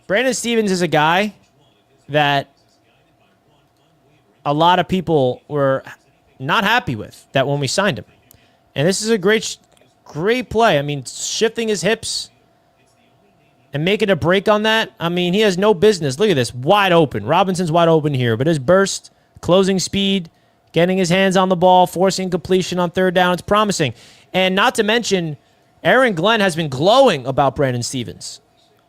A: Brandon Stevens is a guy that a lot of people were not happy with that when we signed him. And this is a great play. I mean, shifting his hips and making a break on that. I mean, he has no business. Look at this. Wide open. Robinson's wide open here. But his burst, closing speed, getting his hands on the ball, forcing completion on third down, it's promising. And not to mention, Aaron Glenn has been glowing about Brandon Stevens.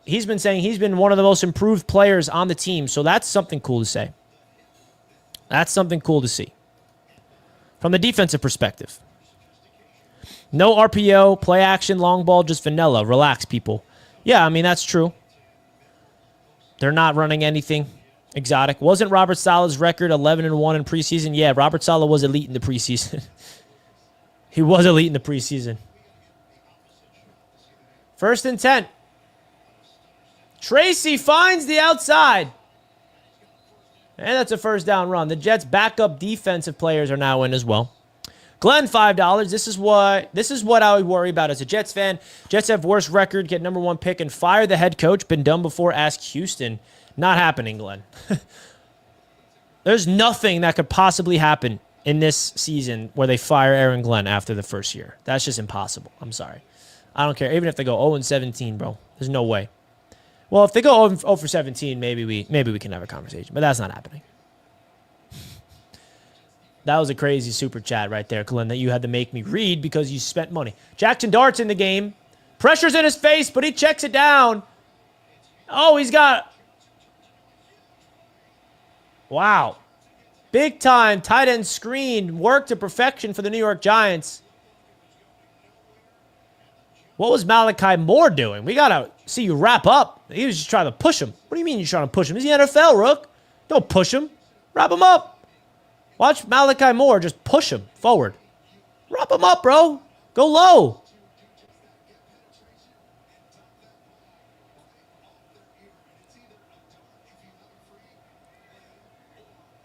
A: He's been saying he's been one of the most improved players on the team. So that's something cool to say. That's something cool to see. From the defensive perspective. No RPO, play action, long ball, just vanilla. Relax, people. Yeah, I mean, that's true. They're not running anything exotic. Wasn't Robert Saleh's record 11-1 in preseason? Yeah, Robert Saleh was elite in the preseason. He was elite in the preseason. 1st and 10. Tracy finds the outside. And that's a first down run. The Jets' backup defensive players are now in as well. Glenn, $5. This is what I would worry about as a Jets fan. Jets have worst record, get number 1 pick, and fire the head coach. Been done before, ask Houston. Not happening, Glenn. There's nothing that could possibly happen in this season where they fire Aaron Glenn after the first year. That's just impossible. I'm sorry. I don't care. Even if they go 0-17, bro. There's no way. Well, if they go 0 for 17, maybe we can have a conversation. But that's not happening. That was a crazy super chat right there, Glenn, that you had to make me read because you spent money. Jackson Dart's in the game. Pressure's in his face, but he checks it down. Oh, he's got... Wow. Big time tight end screen. Work to perfection for the New York Giants. What was Malachi Moore doing? We got to see you wrap up. He was just trying to push him. What do you mean you're trying to push him? He's the NFL, Rook. Don't push him. Wrap him up. Watch Malachi Moore just push him forward. Wrap him up, bro. Go low.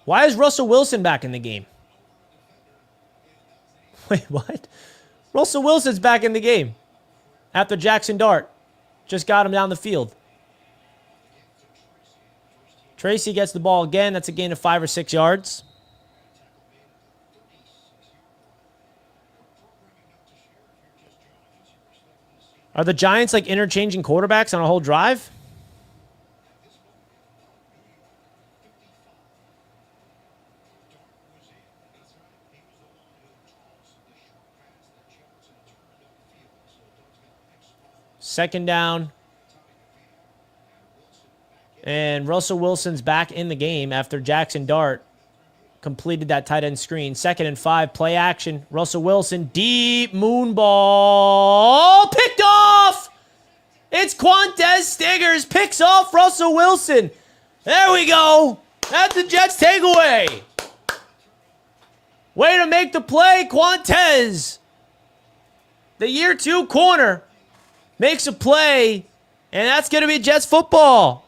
A: Why is Russell Wilson back in the game? Wait, what? Russell Wilson's back in the game after Jackson Dart just got him down the field. Tracy gets the ball again. That's a gain of 5 or 6 yards. Are the Giants like interchanging quarterbacks on a whole drive? Second down. And Russell Wilson's back in the game after Jackson Dart completed that tight end screen. 2nd and 5, play action. Russell Wilson, deep moon ball. Picked off! It's Quantez Stiggers. Picks off Russell Wilson. There we go. That's the Jets takeaway. Way to make the play, Quantez. The year 2 corner makes a play, and that's going to be Jets football.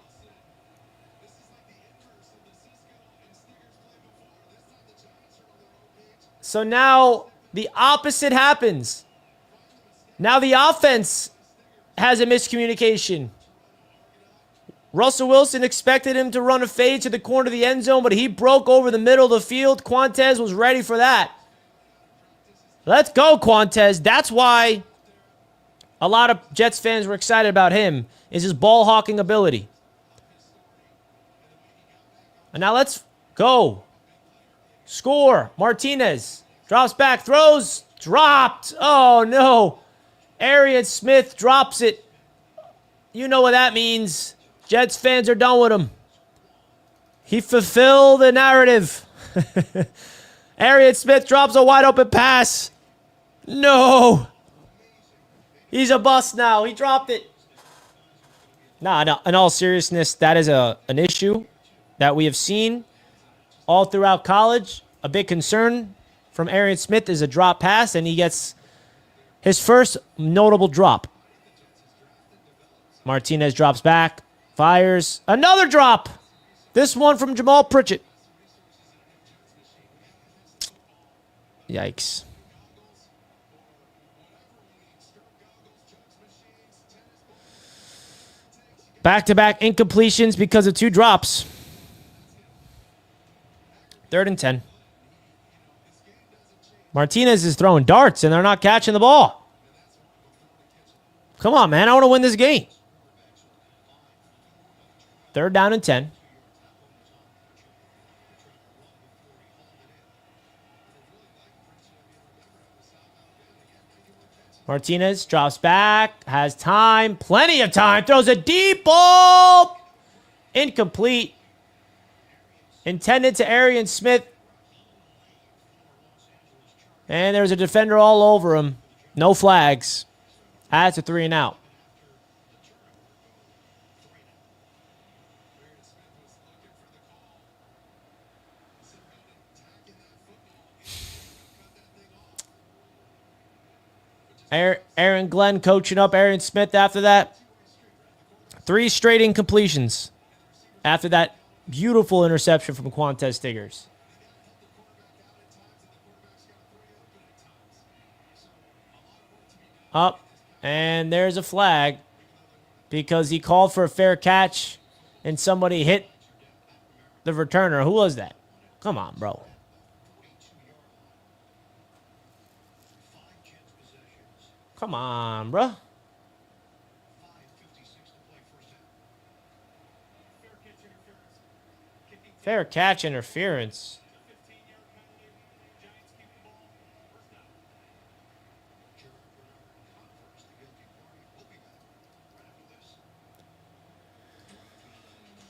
A: So now the opposite happens. Now the offense has a miscommunication. Russell Wilson expected him to run a fade to the corner of the end zone, but he broke over the middle of the field. Quantez was ready for that. Let's go, Quantez. That's why a lot of Jets fans were excited about him, is his ball hawking ability. And now let's go. Score. Martinez drops back, throws, dropped. Oh, no. Arian Smith drops it. You know what that means. Jets fans are done with him. He fulfilled the narrative. Arian Smith drops a wide open pass. No. He's a bust now. He dropped it. Nah, no, in all seriousness, that is an issue that we have seen all throughout college. A big concern from Arian Smith is a drop pass, and he gets his first notable drop. Martinez drops back, fires, another drop. This one from Jamal Pritchett. Yikes. Back-to-back incompletions because of 2 drops. 3rd and 10. Martinez is throwing darts, and they're not catching the ball. Come on, man. I want to win this game. 3rd down and 10. Martinez drops back, has time, plenty of time, throws a deep ball. Incomplete. Intended to Arian Smith. And there's a defender all over him. No flags. That's a 3 and out. Aaron Glenn coaching up Arian Smith after that. 3 straight incompletions after that beautiful interception from Quantez Stiggers. Up, and there's a flag because he called for a fair catch and somebody hit the returner. Who was that? Come on, bro. Come on, bro. Fair catch interference.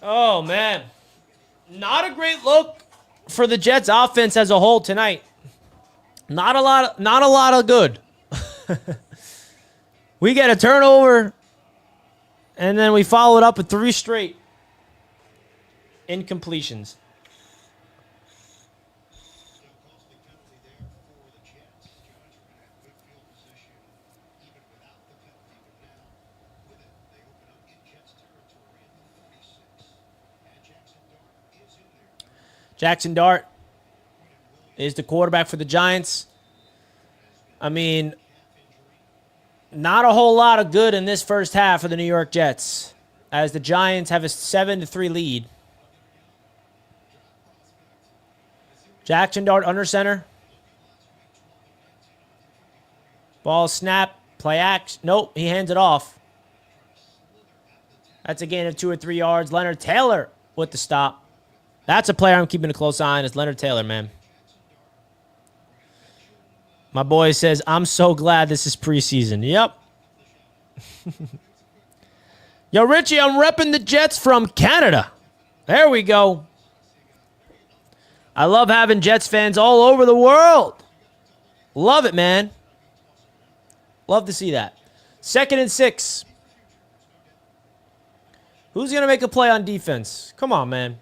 A: Oh, man. Not a great look for the Jets offense as a whole tonight. Not a lot of good. We get a turnover, and then we follow it up with 3 straight incompletions. Jackson Dart is the quarterback for the Giants. I mean, not a whole lot of good in this first half for the New York Jets, as the Giants have a 7-3 lead. Jackson Dart under center. Ball snap, play action. Nope, he hands it off. That's a gain of 2 or 3 yards. Leonard Taylor with the stop. That's a player I'm keeping a close eye on. It's Leonard Taylor, man. My boy says, I'm so glad this is preseason. Yep. Yo, Richie, I'm repping the Jets from Canada. There we go. I love having Jets fans all over the world. Love it, man. Love to see that. 2nd and 6. Who's going to make a play on defense? Come on, man.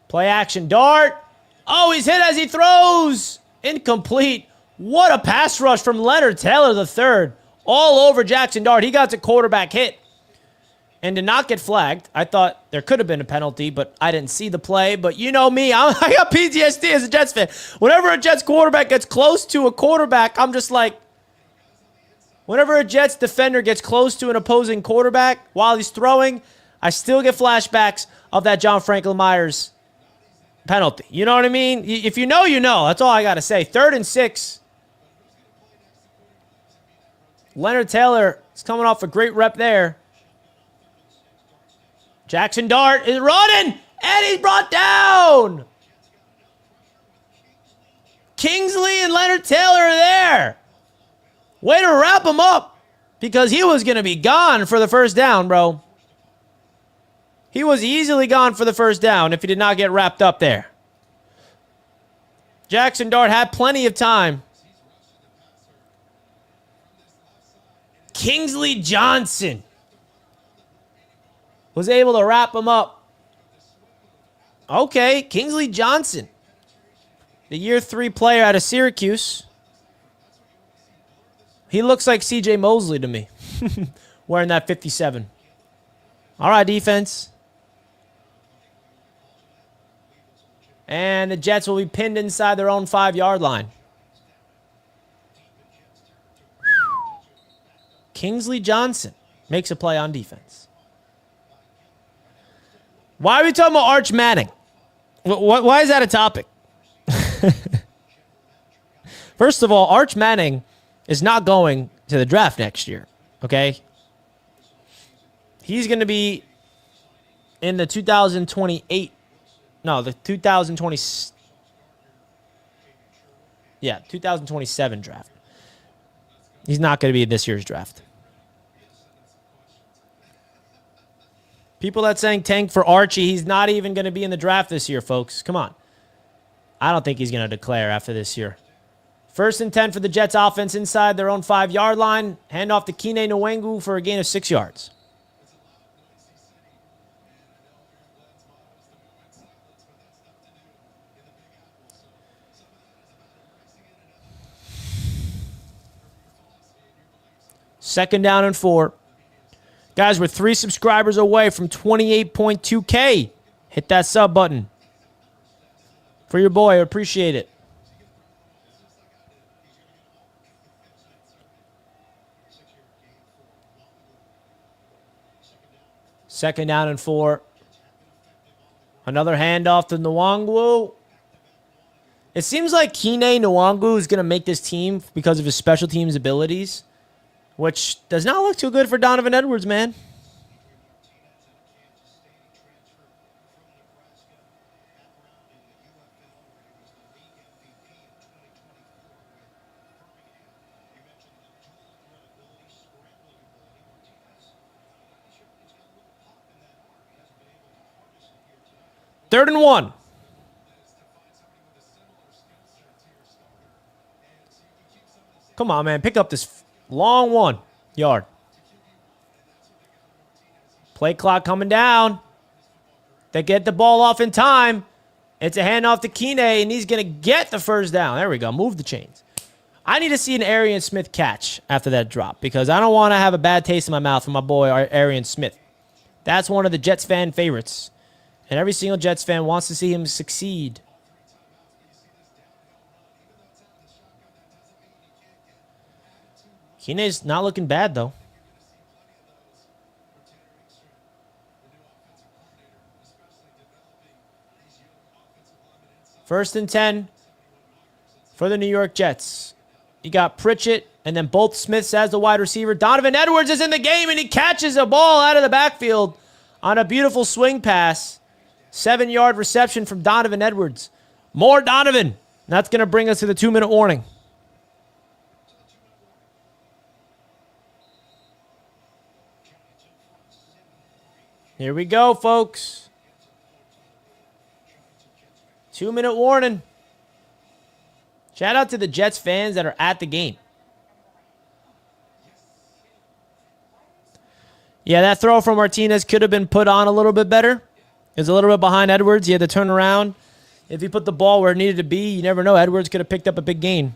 A: Play action. Dart. Oh, he's hit as he throws. Incomplete. What a pass rush from Leonard Taylor III. All over Jackson Dart. He got the quarterback hit and did not get flagged. I thought there could have been a penalty, but I didn't see the play. But you know me. I got PTSD as a Jets fan. Whenever a Jets quarterback gets close to a quarterback, I'm just like, whenever a Jets defender gets close to an opposing quarterback while he's throwing, I still get flashbacks of that John Franklin Myers penalty. You know what I mean? If you know, you know. That's all I got to say. 3rd and 6. Leonard Taylor is coming off a great rep there. Jackson Dart is running, and he's brought down. Kingsley and Leonard Taylor are there. Way to wrap him up, because he was going to be gone for the first down, bro. He was easily gone for the first down if he did not get wrapped up there. Jackson Dart had plenty of time. Kingsley Johnson was able to wrap him up. Okay, Kingsley Johnson, the year 3 player out of Syracuse. He looks like C.J. Mosley to me, wearing that 57. All right, defense. And the Jets will be pinned inside their own 5-yard line. Kingsley Johnson makes a play on defense. Why are we talking about Arch Manning? Why is that a topic? First of all, Arch Manning is not going to the draft next year, okay? He's going to be in the 2028, no, the 2020, 2027 draft. He's not going to be in this year's draft. People that saying tank for Archie, he's not even going to be in the draft this year, folks. Come on. I don't think he's going to declare after this year. 1st and 10 for the Jets offense inside their own 5-yard line. Hand off to Kene Nwengu for a gain of 6 yards. Second down and 4. Guys, we're 3 subscribers away from 28.2K. Hit that sub button. For your boy, I appreciate it. Second down and 4. Another handoff to Nwangu. It seems like Kene Nwangu is going to make this team because of his special teams abilities, which does not look too good for Donovan Edwards, man. Third and 1. Come on, man. Pick up this long 1 yard. Play clock coming down. They get the ball off in time. It's a handoff to Kene, and he's going to get the first down. There we go. Move the chains. I need to see an Arian Smith catch after that drop because I don't want to have a bad taste in my mouth from my boy Arian Smith. That's one of the Jets fan favorites. And every single Jets fan wants to see him succeed. Kene's not looking bad, though. First and 10 for the New York Jets. You got Pritchett and then both Smiths as the wide receiver. Donovan Edwards is in the game, and he catches a ball out of the backfield on a beautiful swing pass. 7-yard reception from Donovan Edwards. More Donovan. That's going to bring us to the 2-minute warning. Here we go, folks. 2-minute warning. Shout out to the Jets fans that are at the game. Yeah, that throw from Martinez could have been put on a little bit better. It was a little bit behind Edwards. He had to turn around. If he put the ball where it needed to be, you never know. Edwards could have picked up a big gain.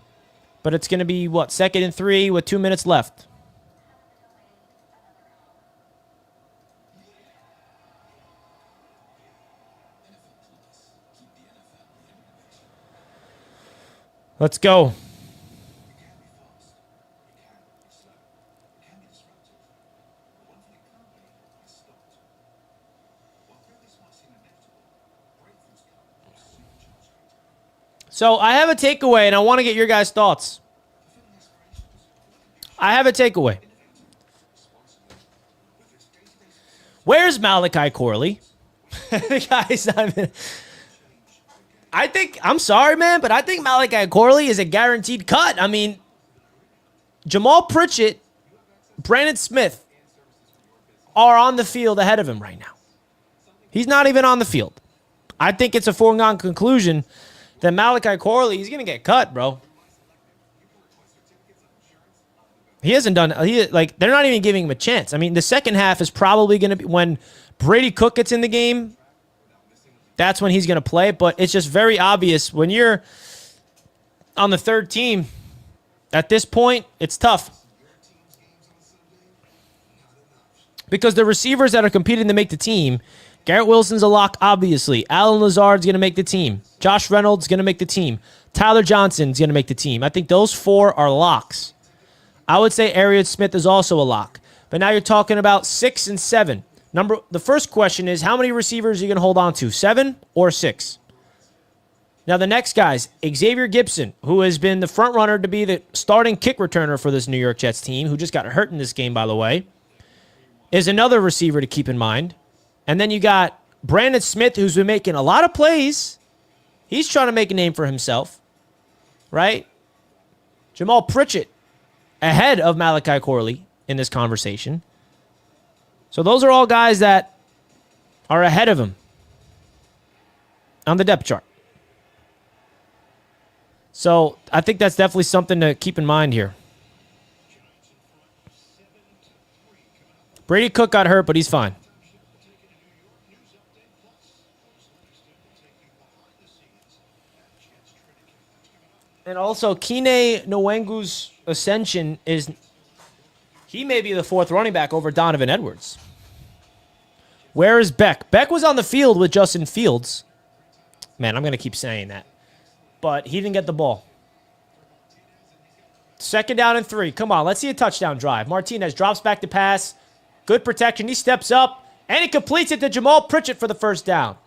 A: But it's going to be, what, 2nd and 3 with 2 minutes left. Let's go. So I have a takeaway, and I want to get your guys' thoughts. I have a takeaway. Where's Malachi Corley? The guy's not even... I'm sorry, man, but I think Malachi Corley is a guaranteed cut. I mean, Jamal Pritchett, Brandon Smith are on the field ahead of him right now. He's not even on the field. I think it's a foregone conclusion that Malachi Corley, he's going to get cut, bro. He hasn't done, they're not even giving him a chance. I mean, the second half is probably going to be when Brady Cook gets in the game. That's when he's going to play, but it's just very obvious when you're on the third team, at this point, it's tough. Because the receivers that are competing to make the team, Garrett Wilson's a lock, obviously. Alan Lazard's going to make the team. Josh Reynolds going to make the team. Tyler Johnson's going to make the team. I think those 4 are locks. I would say Arian Smith is also a lock. But now you're talking about 6 and 7. The first question is, how many receivers are you going to hold on to? 7 or 6? Now the next guy's Xavier Gibson, who has been the front runner to be the starting kick returner for this New York Jets team, who just got hurt in this game, by the way, is another receiver to keep in mind. And then you got Brandon Smith, who's been making a lot of plays. He's trying to make a name for himself, right? Jamal Pritchett ahead of Malachi Corley in this conversation. So those are all guys that are ahead of him on the depth chart. So I think that's definitely something to keep in mind here. Brady Cook got hurt, but he's fine. And also, Kene Nwengu's ascension is... he may be the 4th running back over Donovan Edwards. Where is Beck? Beck was on the field with Justin Fields. Man, I'm going to keep saying that. But he didn't get the ball. 2nd down and 3. Come on, let's see a touchdown drive. Martinez drops back to pass. Good protection. He steps up, and he completes it to Jamal Pritchett for the first down.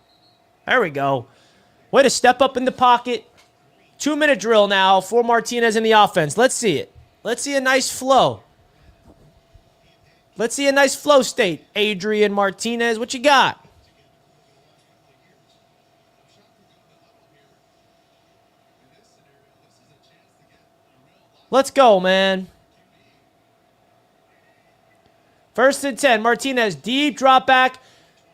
A: There we go. Way to step up in the pocket. 2-minute drill now for Martinez in the offense. Let's see it. Let's see a nice flow. Let's see a nice flow state. Adrian Martinez, what you got? Let's go, man. 1st and 10. Martinez, deep drop back.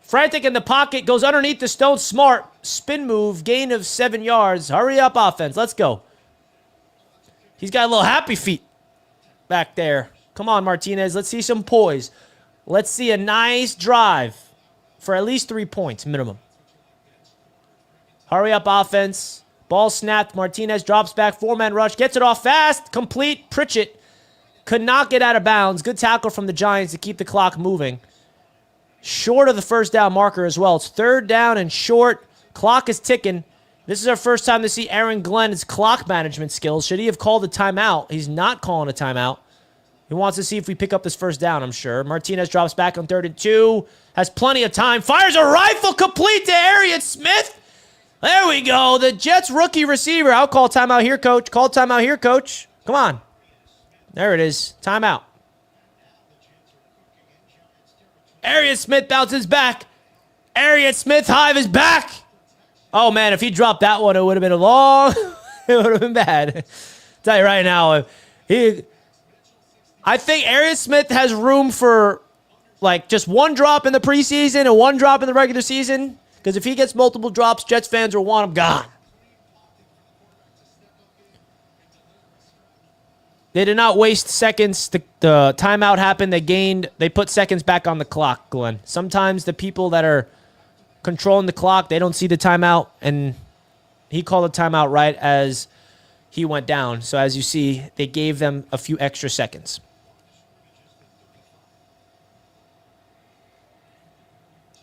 A: Frantic in the pocket. Goes underneath the stone. Smart. Spin move. Gain of 7 yards. Hurry up offense. Let's go. He's got a little happy feet back there. Come on, Martinez. Let's see some poise. Let's see a nice drive for at least 3 points minimum. Hurry up offense. Ball snapped. Martinez drops back. 4-man rush. Gets it off fast. Complete. Pritchett could not get out of bounds. Good tackle from the Giants to keep the clock moving. Short of the first down marker as well. It's 3rd down and short. Clock is ticking. This is our first time to see Aaron Glenn's clock management skills. Should he have called a timeout? He's not calling a timeout. He wants to see if we pick up this first down, I'm sure. Martinez drops back on 3rd and 2. Has plenty of time. Fires a rifle complete to Arian Smith. There we go. The Jets rookie receiver. I'll call timeout here, coach. Call timeout here, coach. Come on. There it is. Timeout. Arian Smith bounces back. Arian Smith Hive is back. Oh, man, if he dropped that one, it would have been a long... it would have been bad. Tell you right now, I think Arian Smith has room for like just one drop in the preseason and one drop in the regular season. Because if he gets multiple drops, Jets fans will want him gone. They did not waste seconds. The timeout happened. They put seconds back on the clock, Glenn. Sometimes the people that are controlling the clock, they don't see the timeout. And he called the timeout right as he went down. So as you see, they gave them a few extra seconds.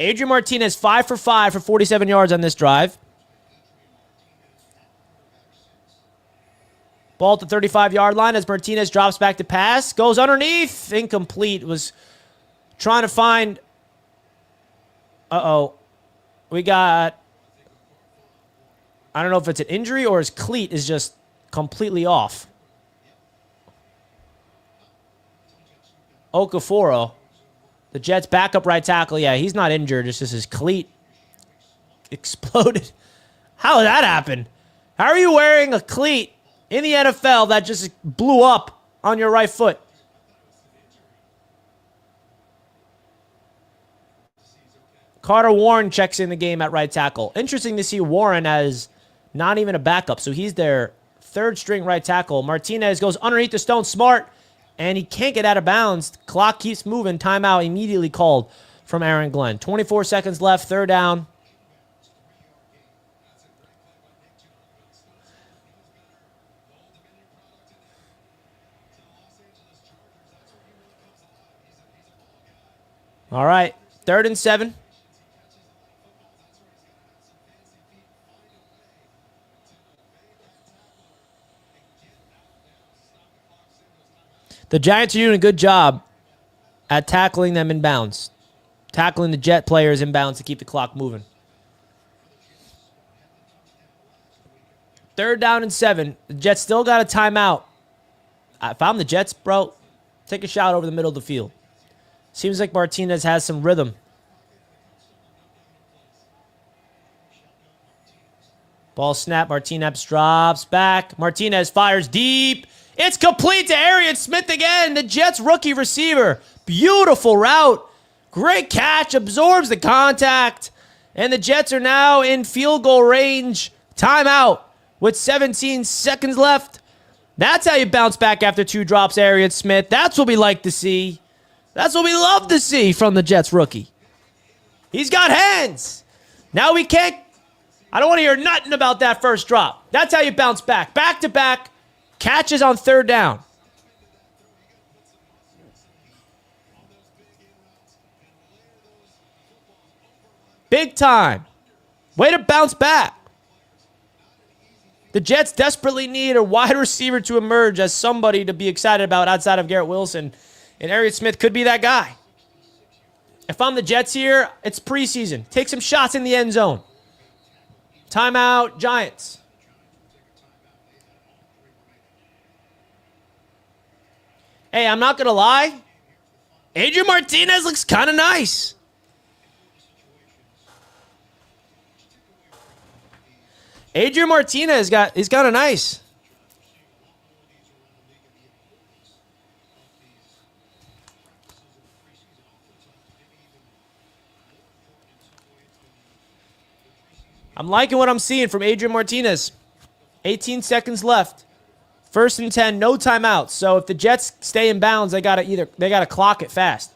A: Adrian Martinez, 5 for 5 for 47 yards on this drive. Ball at the 35-yard line as Martinez drops back to pass. Goes underneath. Incomplete. Was trying to find... We got... I don't know if it's an injury or his cleat is just completely off. Okaforo, the Jets' backup right tackle. Yeah, he's not injured. It's just his cleat exploded. How did that happen? How are you wearing a cleat in the NFL that just blew up on your right foot? Carter Warren checks in the game at right tackle. Interesting to see Warren as not even a backup. So he's their third string right tackle. Martinez goes underneath the stone. Smart. And he can't get out of bounds. Clock keeps moving. Timeout immediately called from Aaron Glenn. 24 seconds left. Third down. All right. 3rd and 7. The Giants are doing a good job at tackling them in bounds. Tackling the Jet players in bounds to keep the clock moving. 3rd down and 7. The Jets still got a timeout. If I'm the Jets, bro, take a shot over the middle of the field. Seems like Martinez has some rhythm. Ball snap. Martinez drops back. Martinez fires deep. It's complete to Arian Smith again, the Jets rookie receiver. Beautiful route. Great catch. Absorbs the contact. And the Jets are now in field goal range. Timeout with 17 seconds left. That's how you bounce back after 2 drops, Arian Smith. That's what we like to see. That's what we love to see from the Jets rookie. He's got hands. Now we can't. I don't want to hear nothing about that first drop. That's how you bounce back. Back to back. Catches on 3rd down. Big time. Way to bounce back. The Jets desperately need a wide receiver to emerge as somebody to be excited about outside of Garrett Wilson. And Arian Smith could be that guy. If I'm the Jets here, it's preseason. Take some shots in the end zone. Timeout, Giants. Hey, I'm not going to lie. Adrian Martinez looks kind of nice. Adrian Martinez he's kind of nice. I'm liking what I'm seeing from Adrian Martinez. 18 seconds left. 1st and 10, no timeouts. So if the Jets stay in bounds, they gotta clock it fast.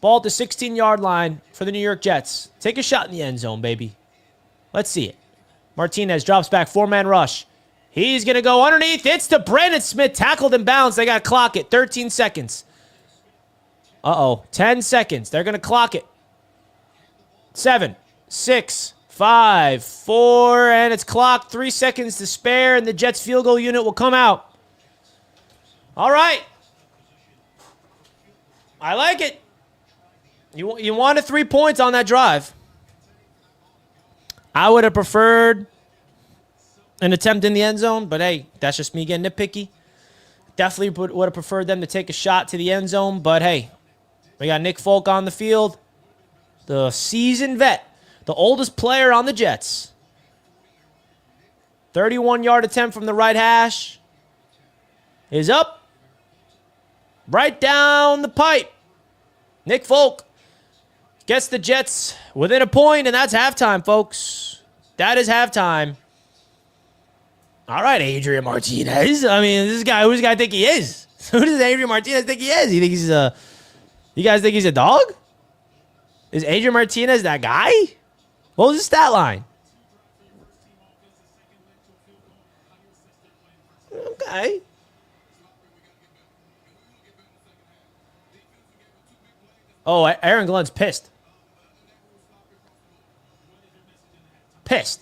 A: Ball at the 16-yard line for the New York Jets. Take a shot in the end zone, baby. Let's see it. Martinez drops back, 4-man rush. He's gonna go underneath. It's to Brandon Smith, tackled in bounds. They gotta clock it. 13 seconds. 10 seconds. They're gonna clock it. 7, 6, 5, 4, and it's clocked. 3 seconds to spare, and the Jets field goal unit will come out. All right. I like it. You wanted 3 points on that drive. I would have preferred an attempt in the end zone, but hey, that's just me getting nitpicky. Definitely would have preferred them to take a shot to the end zone, but hey, we got Nick Folk on the field, the seasoned vet, the oldest player on the Jets. 31-yard attempt from the right hash is up. Right down the pipe. Nick Folk gets the Jets within a point, and that's halftime, folks. That is halftime. All right, Adrian Martinez. I mean, this guy, who does this guy think he is? Who does Adrian Martinez think he is? You think he's a... You guys think he's a dog? Is Adrian Martinez that guy? What was his stat line? Okay. Oh, Aaron Glenn's pissed. Pissed.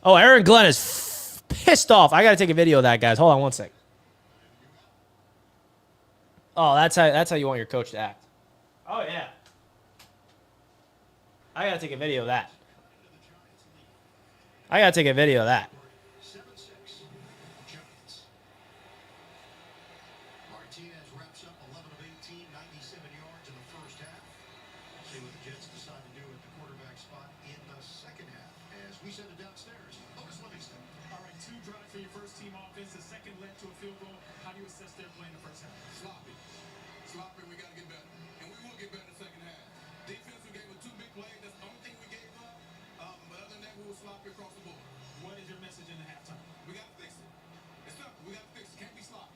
A: Oh, Aaron Glenn is pissed off. I got to take a video of that, guys. Hold on one sec. Oh, that's how you want your coach to act. Oh, yeah. I got to take a video of that. I got to take a video of that.
E: Martinez wraps up 11 of 18, 97 yards in the first half. See what the Jets decide to do at the quarterback spot in the second half. As we send it downstairs, Otis Livingston.
F: All right, 2 drives for your first team offense. The second led to a field goal. How do you assess their play in the first half?
G: Sloppy. Sloppy, we got to get better. And we will get better in the second half. Defense, we gave up 2 big plays. That's the only thing we gave up. But other than that, we were sloppy across the board.
F: What is your message in the halftime?
G: We got to fix it. It's simple. We got to fix it. Can't be sloppy.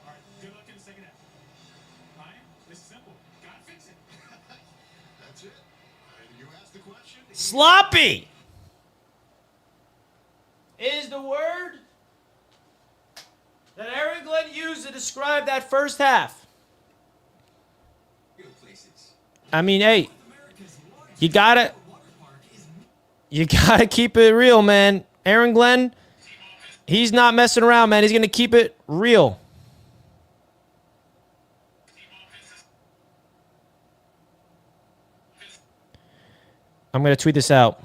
F: All right, good luck in the second half. Ryan, this is simple. Got to fix it.
E: That's it. You asked the question.
A: Sloppy is the word that Aaron Glenn used to describe that first half. I mean, hey, you gotta keep it real, man. Aaron Glenn, he's not messing around, man. He's gonna keep it real. I'm gonna tweet this out.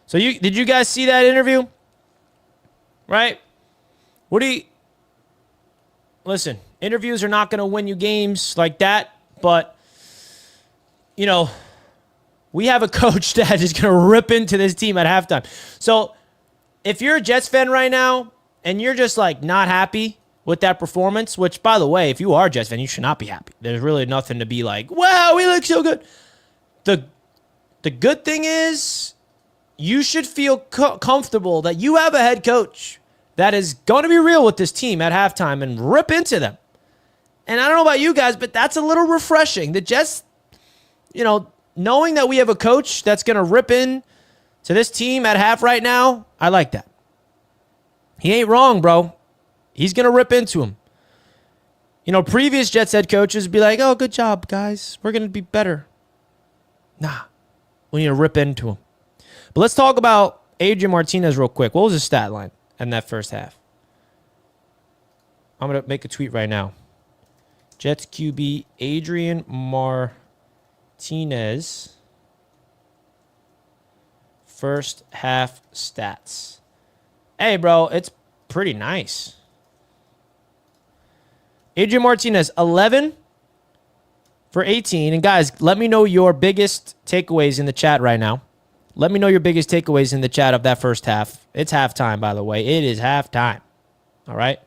A: So did you guys see that interview? Right? Listen, interviews are not going to win you games like that, but you know, we have a coach that is going to rip into this team at halftime. So, if you're a Jets fan right now and you're just like not happy with that performance, which by the way, if you are a Jets fan, you should not be happy. There's really nothing to be like, "Wow, we look so good." The good thing is, you should feel comfortable that you have a head coach that is going to be real with this team at halftime and rip into them. And I don't know about you guys, but that's a little refreshing. The Jets, knowing that we have a coach that's going to rip in to this team at half right now, I like that. He ain't wrong, bro. He's going to rip into him. Previous Jets head coaches would be like, "Oh, good job, guys. We're going to be better." Nah, we need to rip into him. But let's talk about Adrian Martinez real quick. What was his stat line in that first half? I'm going to make a tweet right now. Jets QB Adrian Martinez. First half stats. Hey, bro, it's pretty nice. Adrian Martinez, 11 for 18. And guys, let me know your biggest takeaways in the chat right now. Let me know your biggest takeaways in the chat of that first half. It's halftime, by the way. It is halftime. All right?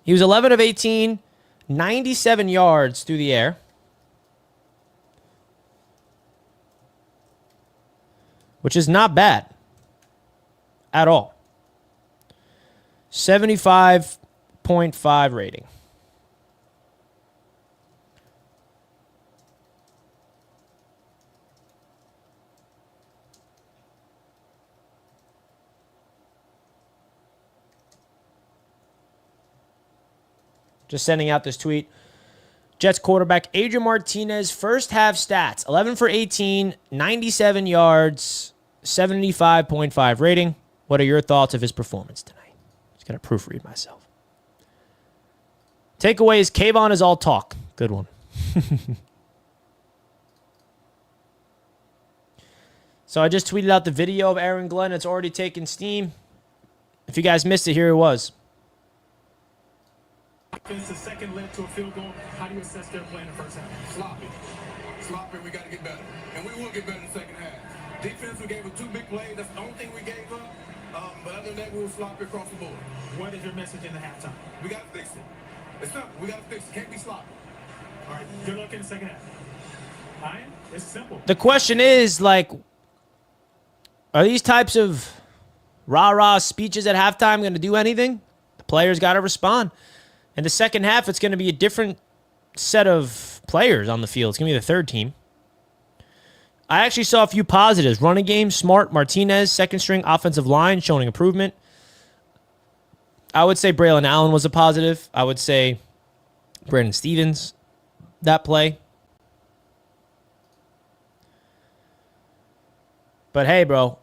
A: He was 11 of 18, 97 yards through the air. Which is not bad at all. 75.5 rating. Just sending out this tweet. Jets quarterback Adrian Martinez, first half stats. 11 for 18, 97 yards, 75.5 rating. What are your thoughts of his performance tonight? Just got to proofread myself. Takeaways, Kayvon is all talk. Good one. So I just tweeted out the video of Aaron Glenn. It's already taken steam. If you guys missed it, here it was.
F: offense, the second led to a field goal. How do you assess their play in the first half?
G: Sloppy. Sloppy, we got to get better. And we will get better in the second half. Defense, we gave up 2 big plays. That's the only thing we gave up. But other than that, we were sloppy across the board.
F: What is your message in the halftime?
G: We got to fix it. It's simple. We got to fix it. Can't be sloppy.
F: All right, good luck in the second half. Ryan, it's simple.
A: The question is, like, are these types of rah-rah speeches at halftime going to do anything? The players got to respond. In the second half, it's going to be a different set of players on the field. It's going to be the third team. I actually saw a few positives. Running game, Smart, Martinez, second string offensive line showing improvement. I would say Braylon Allen was a positive. I would say Brandon Stevens, that play. But hey, bro,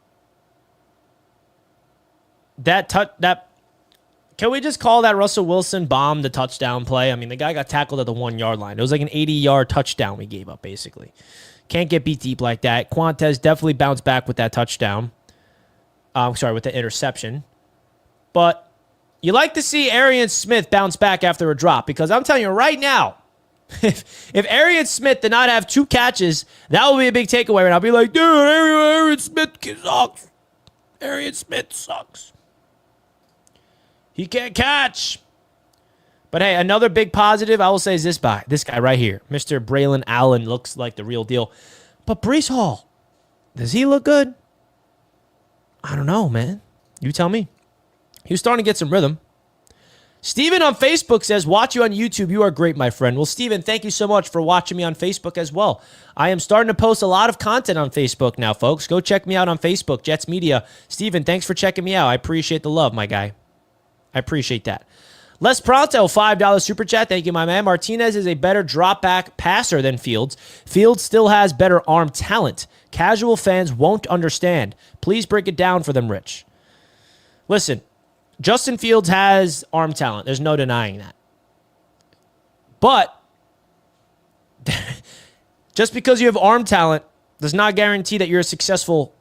A: can we just call that Russell Wilson bomb the touchdown play? I mean, the guy got tackled at the 1 yard line. It was like an 80-yard touchdown we gave up, basically. Can't get beat deep like that. Quantez definitely bounced back with that touchdown. With the interception. But you like to see Arian Smith bounce back after a drop, because I'm telling you right now, if Arian Smith did not have 2 catches, that would be a big takeaway. And I'll be like, dude, Arian Smith sucks. Arian Smith sucks. He can't catch. But hey, another big positive I will say is this guy right here. Mr. Braylon Allen looks like the real deal. But Breece Hall, does he look good? I don't know, man. You tell me. He was starting to get some rhythm. Steven on Facebook says, watch you on YouTube. You are great, my friend. Well, Steven, thank you so much for watching me on Facebook as well. I am starting to post a lot of content on Facebook now, folks. Go check me out on Facebook, Jets Media. Steven, thanks for checking me out. I appreciate the love, my guy. I appreciate that. Les Pronto, $5 super chat. Thank you, my man. Martinez is a better drop back passer than Fields. Fields still has better arm talent. Casual fans won't understand. Please break it down for them, Rich. Listen, Justin Fields has arm talent. There's no denying that. But just because you have arm talent does not guarantee that you're a successful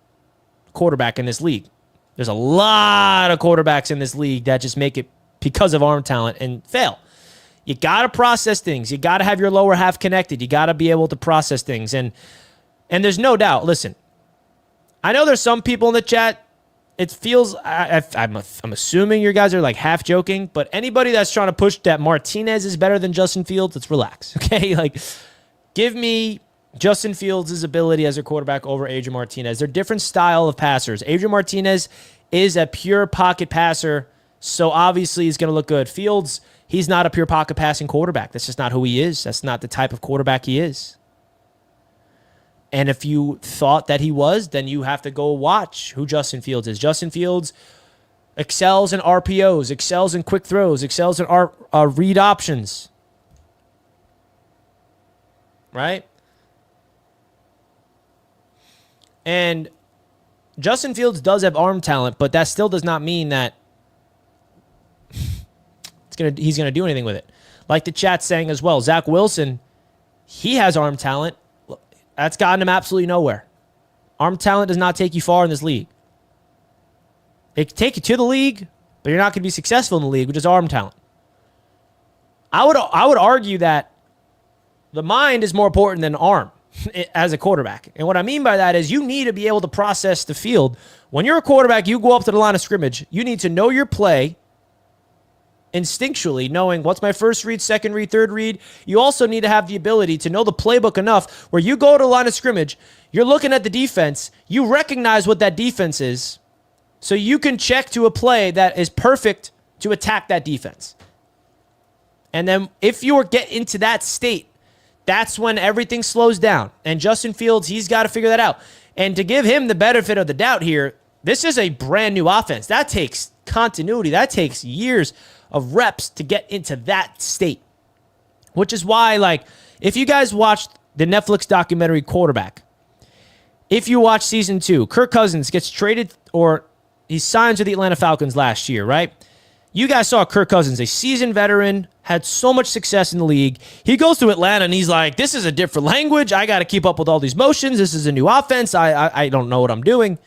A: quarterback in this league. There's a lot of quarterbacks in this league that just make it because of arm talent and fail. You got to process things. You got to have your lower half connected. You got to be able to process things. And there's no doubt. Listen, I know there's some people in the chat. It feels, I'm assuming you guys are like half joking, but anybody that's trying to push that Martinez is better than Justin Fields, let's relax, okay? Like, give me Justin Fields' ability as a quarterback over Adrian Martinez. They're different style of passers. Adrian Martinez is a pure pocket passer, so obviously he's going to look good. Fields, he's not a pure pocket passing quarterback. That's just not who he is. That's not the type of quarterback he is. And if you thought that he was, then you have to go watch who Justin Fields is. Justin Fields excels in RPOs, excels in quick throws, excels in read options. Right? And Justin Fields does have arm talent, but that still does not mean that he's going to do anything with it. Like the chat's saying as well, Zach Wilson, he has arm talent. That's gotten him absolutely nowhere. Arm talent does not take you far in this league. It can take you to the league, but you're not going to be successful in the league, which is arm talent. I would argue that the mind is more important than arm as a quarterback. And what I mean by that is you need to be able to process the field. When you're a quarterback, you go up to the line of scrimmage. You need to know your play instinctually, knowing what's my first read, second read, third read. You also need to have the ability to know the playbook enough where you go to the line of scrimmage, you're looking at the defense, you recognize what that defense is, so you can check to a play that is perfect to attack that defense. And then if you get into that state, that's when everything slows down. And Justin Fields, he's got to figure that out. And to give him the benefit of the doubt here, this is a brand new offense. That takes continuity. That takes years of reps to get into that state. Which is why, like, if you guys watched the Netflix documentary Quarterback, if you watch season 2, Kirk Cousins gets traded, or he signs with the Atlanta Falcons last year, right? You guys saw Kirk Cousins, a seasoned veteran, had so much success in the league. He goes to Atlanta and he's like, this is a different language. I got to keep up with all these motions. This is a new offense. I don't know what I'm doing.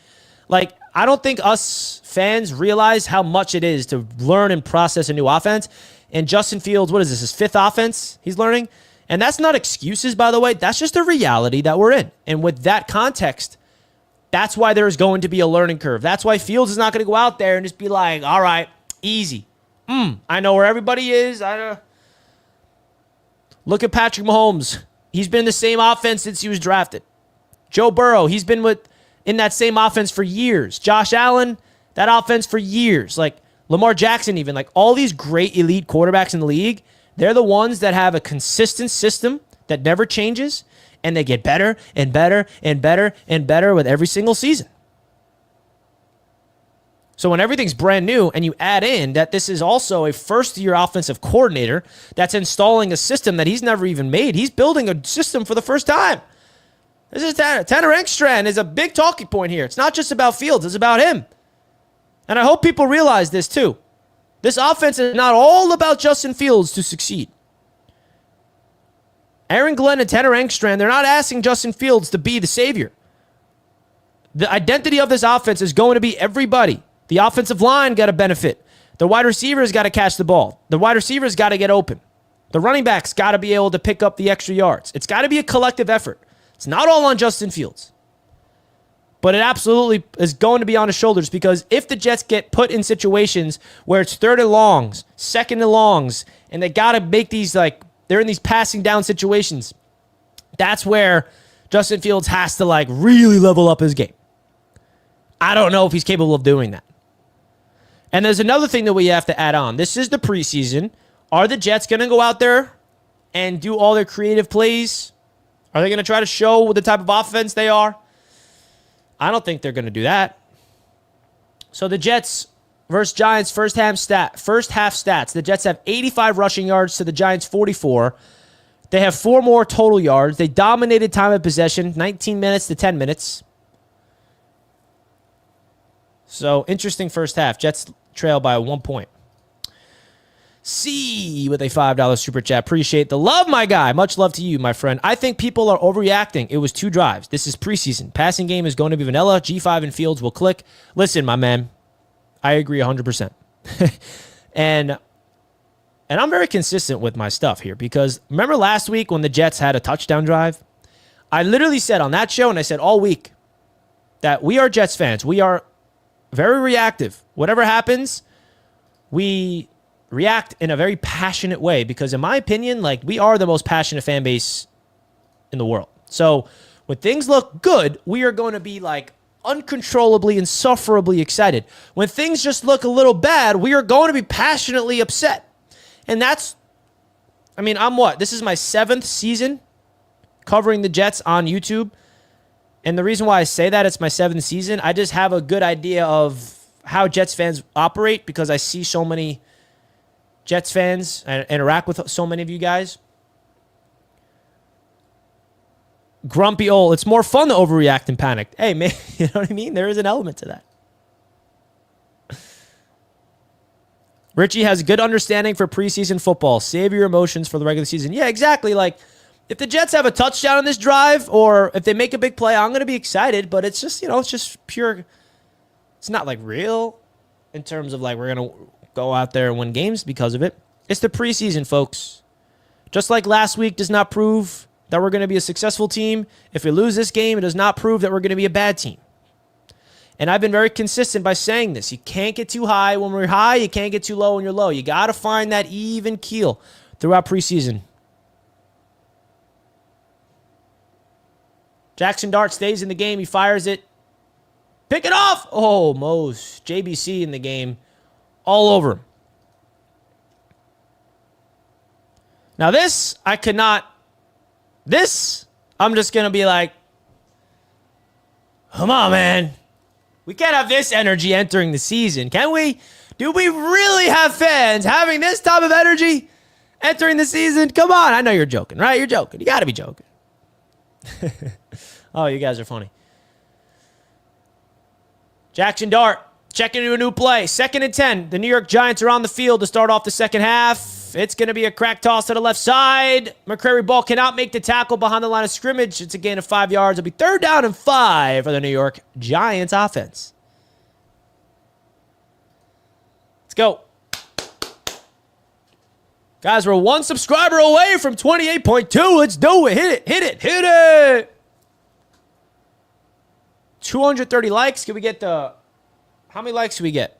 A: Like, I don't think us fans realize how much it is to learn and process a new offense. And Justin Fields, what is this, his 5th offense he's learning? And that's not excuses, by the way. That's just the reality that we're in. And with that context, that's why there's going to be a learning curve. That's why Fields is not going to go out there and just be like, all right, easy. I know where everybody is. Look at Patrick Mahomes. He's been in the same offense since he was drafted. Joe Burrow, he's been in that same offense for years. Josh Allen, that offense for years. Like Lamar Jackson even. Like all these great elite quarterbacks in the league, they're the ones that have a consistent system that never changes, and they get better and better and better and better with every single season. So when everything's brand new and you add in that this is also a first-year offensive coordinator that's installing a system that he's never even made. He's building a system for the first time. This is Tanner Engstrand is a big talking point here. It's not just about Fields. It's about him. And I hope people realize this too. This offense is not all about Justin Fields to succeed. Aaron Glenn and Tanner Engstrand, they're not asking Justin Fields to be the savior. The identity of this offense is going to be everybody. The offensive line got to benefit. The wide receivers got to catch the ball. The wide receivers got to get open. The running backs got to be able to pick up the extra yards. It's got to be a collective effort. It's not all on Justin Fields. But it absolutely is going to be on his shoulders because if the Jets get put in situations where it's 3rd and longs, 2nd and longs, and they got to make these they're in these passing down situations, that's where Justin Fields has to really level up his game. I don't know if he's capable of doing that. And there's another thing that we have to add on. This is the preseason. Are the Jets going to go out there and do all their creative plays? Are they going to try to show what the type of offense they are? I don't think they're going to do that. So the Jets versus Giants first half stats. The Jets have 85 rushing yards to the Giants 44. They have 4 more total yards. They dominated time of possession, 19 minutes to 10 minutes. So, interesting first half. Jets trail by 1 point. C with a $5 super chat. Appreciate the love, my guy. Much love to you, my friend. I think people are overreacting. It was 2 drives. This is preseason. Passing game is going to be vanilla. G5 and Fields will click. Listen, my man. I agree 100%. And I'm very consistent with my stuff here because remember last week when the Jets had a touchdown drive? I literally said on that show, and I said all week, that we are Jets fans. We are very reactive. Whatever happens, we react in a very passionate way because in my opinion, we are the most passionate fan base in the world. So when things look good, we are going to be uncontrollably, insufferably excited. When things just look a little bad, we are going to be passionately upset. And this is my 7th season covering the Jets on YouTube. And the reason why I say that it's my 7th season, I just have a good idea of how Jets fans operate because I see so many Jets fans and interact with so many of you guys. Grumpy old. It's more fun to overreact and panic. Hey, man, you know what I mean? There is an element to that. Richie has a good understanding for preseason football. Save your emotions for the regular season. Yeah, exactly. If the Jets have a touchdown on this drive or if they make a big play, I'm going to be excited, but it's just, it's just pure. It's not real in terms of we're going to go out there and win games because of it. It's the preseason, folks. Just like last week does not prove that we're going to be a successful team. If we lose this game, it does not prove that we're going to be a bad team. And I've been very consistent by saying this. You can't get too high when we're high. You can't get too low when you're low. You got to find that even keel throughout preseason. Jackson Dart stays in the game. He fires it. Pick it off. Oh, Mose. JBC in the game. All over him. Now this, I could not. This, I'm just going to be come on, man. We can't have this energy entering the season, can we? Do we really have fans having this type of energy entering the season? Come on. I know you're joking, right? You're joking. You got to be joking. Oh, you guys are funny. Jackson Dart checking into a new play. 2nd and 10. The New York Giants are on the field to start off the second half. It's going to be a crack toss to the left side. McCrary Ball cannot make the tackle behind the line of scrimmage. It's a gain of 5 yards. It'll be 3rd down and 5 for the New York Giants offense. Let's go. Guys, we're one subscriber away from 28.2. Let's do it. Hit it, hit it, hit it. 230 likes. Can we get the... How many likes do we get?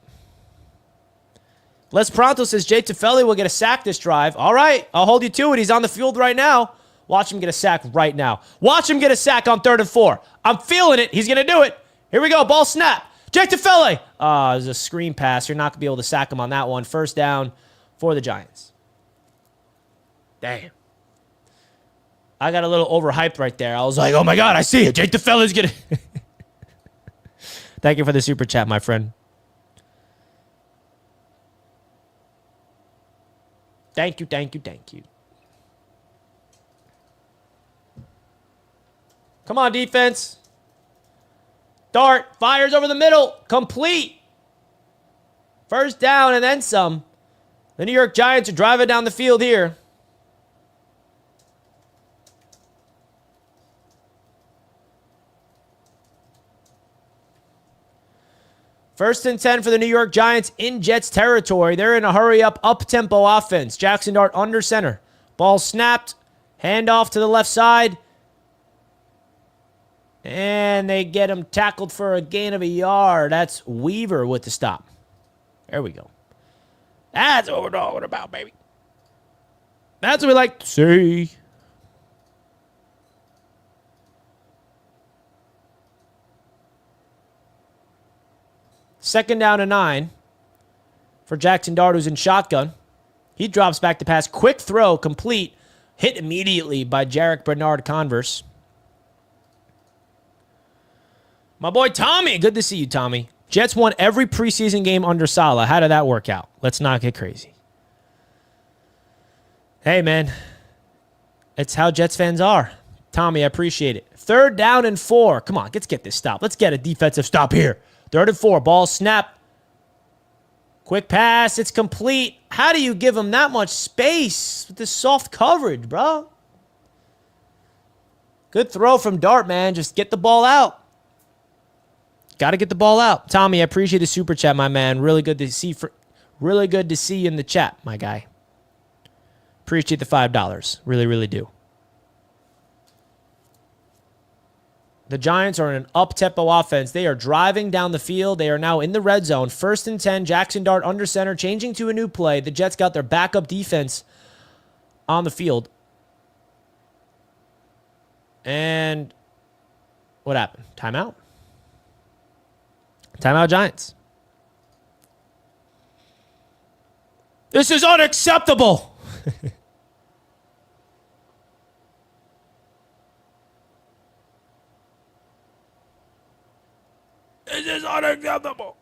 A: Les Pronto says Jay Tufele will get a sack this drive. All right, I'll hold you to it. He's on the field right now. Watch him get a sack right now. Watch him get a sack on 3rd and 4. I'm feeling it. He's going to do it. Here we go. Ball snap. Jay Tufele. There's a screen pass. You're not going to be able to sack him on that one. First down for the Giants. Damn. I got a little overhyped right there. I was like, oh my God, I see it. Jay Tufele's going to... Thank you for the super chat, my friend. Thank you, thank you, thank you. Come on, defense. Dart fires over the middle. Complete. First down and then some. The New York Giants are driving down the field here. First and 10 for the New York Giants in Jets territory. They're in a hurry-up, up-tempo offense. Jackson Dart under center. Ball snapped. Handoff to the left side. And they get him tackled for a gain of a yard. That's Weaver with the stop. There we go. That's what we're talking about, baby. That's what we like to see. Second down and 9 for Jackson Dart, who's in shotgun. He drops back to pass. Quick throw, complete. Hit immediately by Jarek Bernard Converse. My boy Tommy. Good to see you, Tommy. Jets won every preseason game under Saleh. How did that work out? Let's not get crazy. Hey, man. It's how Jets fans are. Tommy, I appreciate it. 3rd down and 4. Come on, let's get this stop. Let's get a defensive stop here. 3rd and 4. Ball snap. Quick pass. It's complete. How do you give him that much space with this soft coverage, bro? Good throw from Dart, man. Just get the ball out. Got to get the ball out. Tommy, I appreciate the super chat, my man. Really good to see you in the chat, my guy. Appreciate the $5. Really, really do. The Giants are in an up-tempo offense. They are driving down the field. They are now in the red zone. 1st and 10. Jackson Dart under center, changing to a new play. The Jets got their backup defense on the field. And what happened? Timeout? Timeout, Giants. This is unacceptable. This is unacceptable.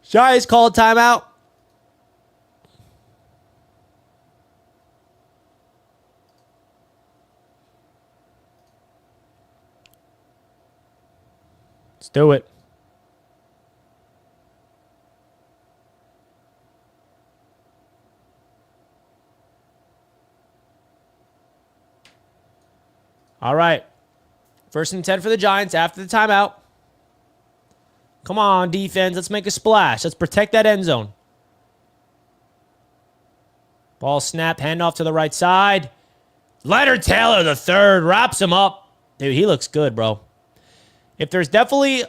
A: Giants called timeout. Let's do it. All right. 1st and 10 for the Giants after the timeout. Come on, defense. Let's make a splash. Let's protect that end zone. Ball snap, handoff to the right side. Leonard Taylor, the 3rd, wraps him up. Dude, he looks good, bro. If there's definitely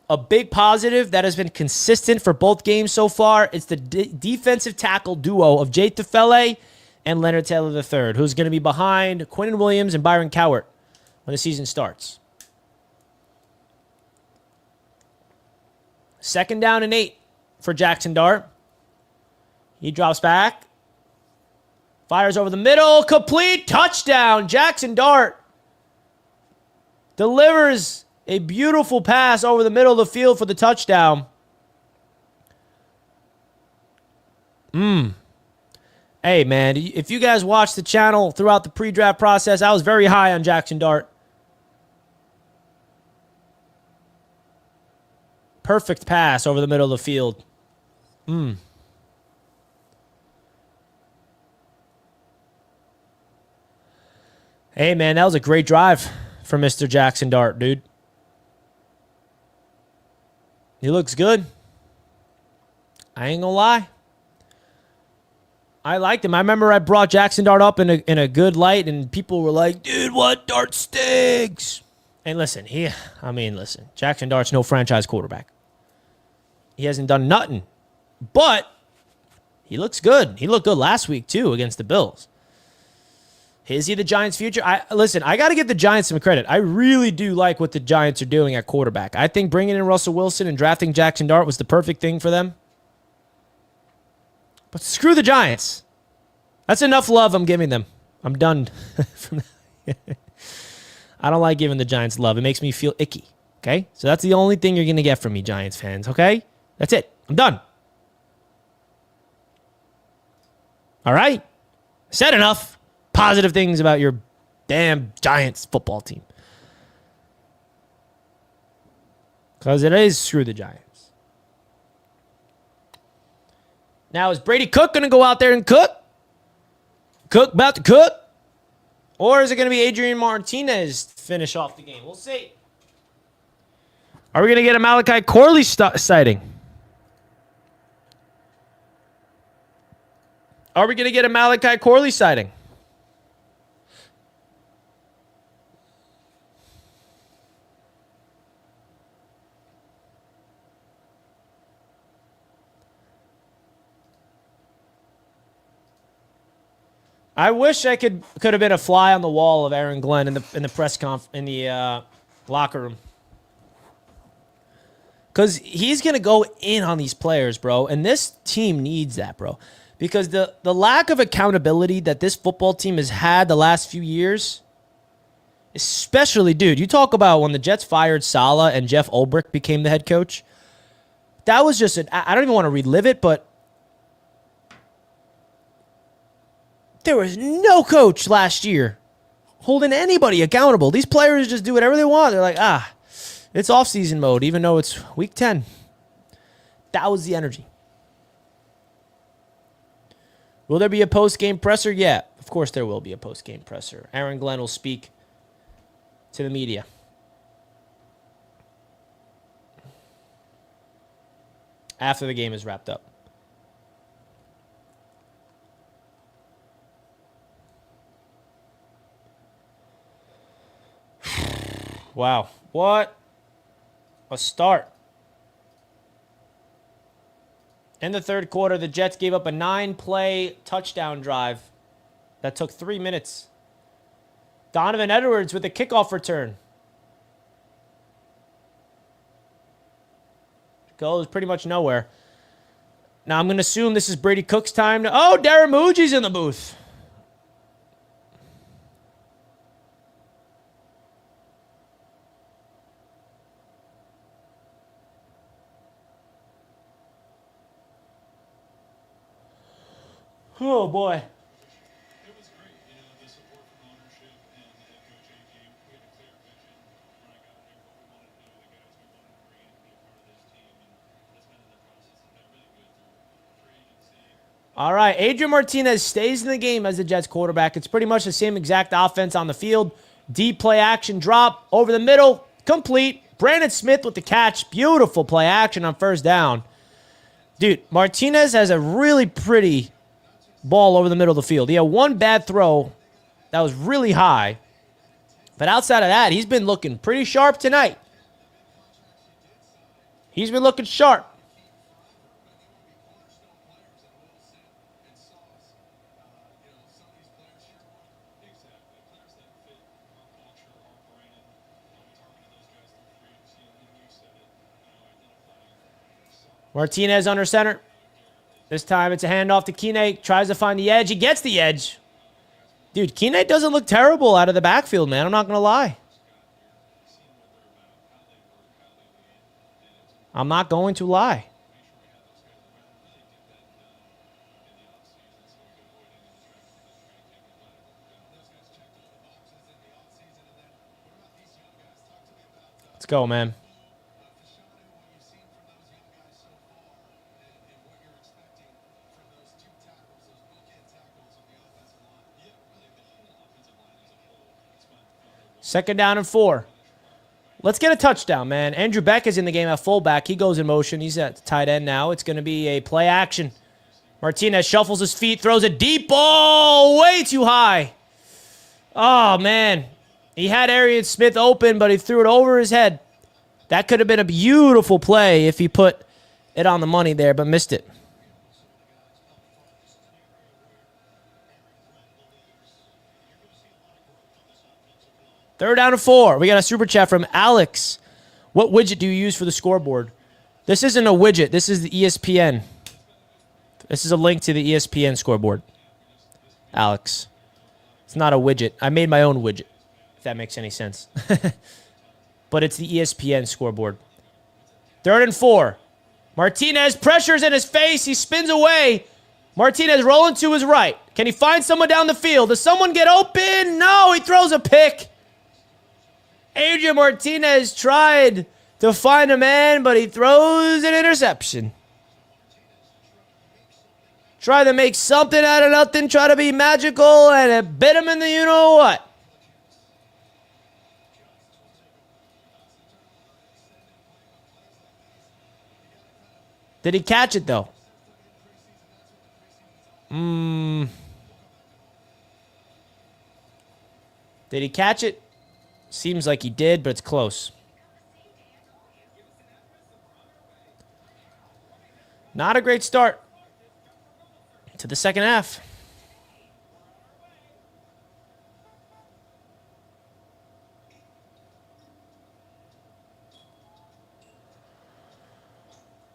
A: a big positive that has been consistent for both games so far, it's the defensive tackle duo of Jay Tufele and Leonard Taylor III, who's going to be behind Quinnen Williams and Byron Cowart when the season starts. 2nd down and 8 for Jackson Dart. He drops back. Fires over the middle. Complete. Touchdown. Jackson Dart delivers a beautiful pass over the middle of the field for the touchdown. Hey, man, if you guys watched the channel throughout the pre-draft process, I was very high on Jackson Dart. Perfect pass over the middle of the field. Hey, man, that was a great drive for Mr. Jackson Dart, dude. He looks good. I ain't gonna lie. I liked him. I remember I brought Jackson Dart up in a good light, and people were like, dude, what? Dart stinks. And listen, Jackson Dart's no franchise quarterback. He hasn't done nothing. But he looks good. He looked good last week, too, against the Bills. Is he the Giants' future? I got to give the Giants some credit. I really do like what the Giants are doing at quarterback. I think bringing in Russell Wilson and drafting Jackson Dart was the perfect thing for them. But screw the Giants. That's enough love I'm giving them. I'm done. I don't like giving the Giants love. It makes me feel icky. Okay? So that's the only thing you're going to get from me, Giants fans. Okay? That's it. I'm done. All right? Said enough positive things about your damn Giants football team. Because it is screw the Giants. Now, is Brady Cook going to go out there and cook? Cook about to cook? Or is it going to be Adrian Martinez to finish off the game? We'll see. Are we going to get a Malachi Corley sighting? Are we going to get a Malachi Corley sighting? I wish I could have been a fly on the wall of Aaron Glenn in the press locker room, because he's gonna go in on these players, bro. And this team needs that, bro, because the lack of accountability that this football team has had the last few years, especially, dude, you talk about when the Jets fired Saleh and Jeff Ulbrich became the head coach. That was just I don't even want to relive it, but there was no coach last year holding anybody accountable. These players just do whatever they want. They're like, it's off-season mode, even though it's week 10. That was the energy. Will there be a post-game presser? Yeah, of course there will be a post-game presser. Aaron Glenn will speak to the media. After the game is wrapped up. Wow. What a start. In the third quarter, the Jets gave up a 9-play touchdown drive that took 3 minutes. Donovan Edwards with a kickoff return. Goes pretty much nowhere. Now I'm going to assume this is Brady Cook's time. Darren Muji's in the booth. Oh, boy.
F: It was great, the support from ownership and the head coach A-Game. We had a clear vision when I got here, what we wanted to do with the guys we wanted to bring in to be a part of this team, and it's been in the process. It's been really good through free agency.
A: All right, Adrian Martinez stays in the game as the Jets quarterback. It's pretty much the same exact offense on the field. Deep play action drop over the middle, complete. Brandon Smith with the catch. Beautiful play action on first down. Dude, Martinez has a really pretty ball over the middle of the field. He had one bad throw that was really high. But outside of that, he's been looking pretty sharp tonight. He's been looking sharp. Martinez under center. This time it's a handoff to Kine. Tries to find the edge. He gets the edge. Dude, Kine doesn't look terrible out of the backfield, man. I'm not going to lie. I'm not going to lie. Let's go, man. Second down and 4. Let's get a touchdown, man. Andrew Beck is in the game at fullback. He goes in motion. He's at tight end now. It's going to be a play action. Martinez shuffles his feet, throws a deep ball way too high. Oh, man. He had Arian Smith open, but he threw it over his head. That could have been a beautiful play if he put it on the money there, but missed it. Third down and 4. We got a super chat from Alex. What widget do you use for the scoreboard? This isn't a widget. This is the ESPN. This is a link to the ESPN scoreboard. Alex. It's not a widget. I made my own widget, if that makes any sense. But it's the ESPN scoreboard. Third and 4. Martinez pressures in his face. He spins away. Martinez rolling to his right. Can he find someone down the field? Does someone get open? No, he throws a pick. Adrian Martinez tried to find a man, but he throws an interception. Try to make something out of nothing, try to be magical, and it bit him in the you-know-what. Did he catch it, though? Did he catch it? Seems like he did, but it's close. Not a great start to the second half.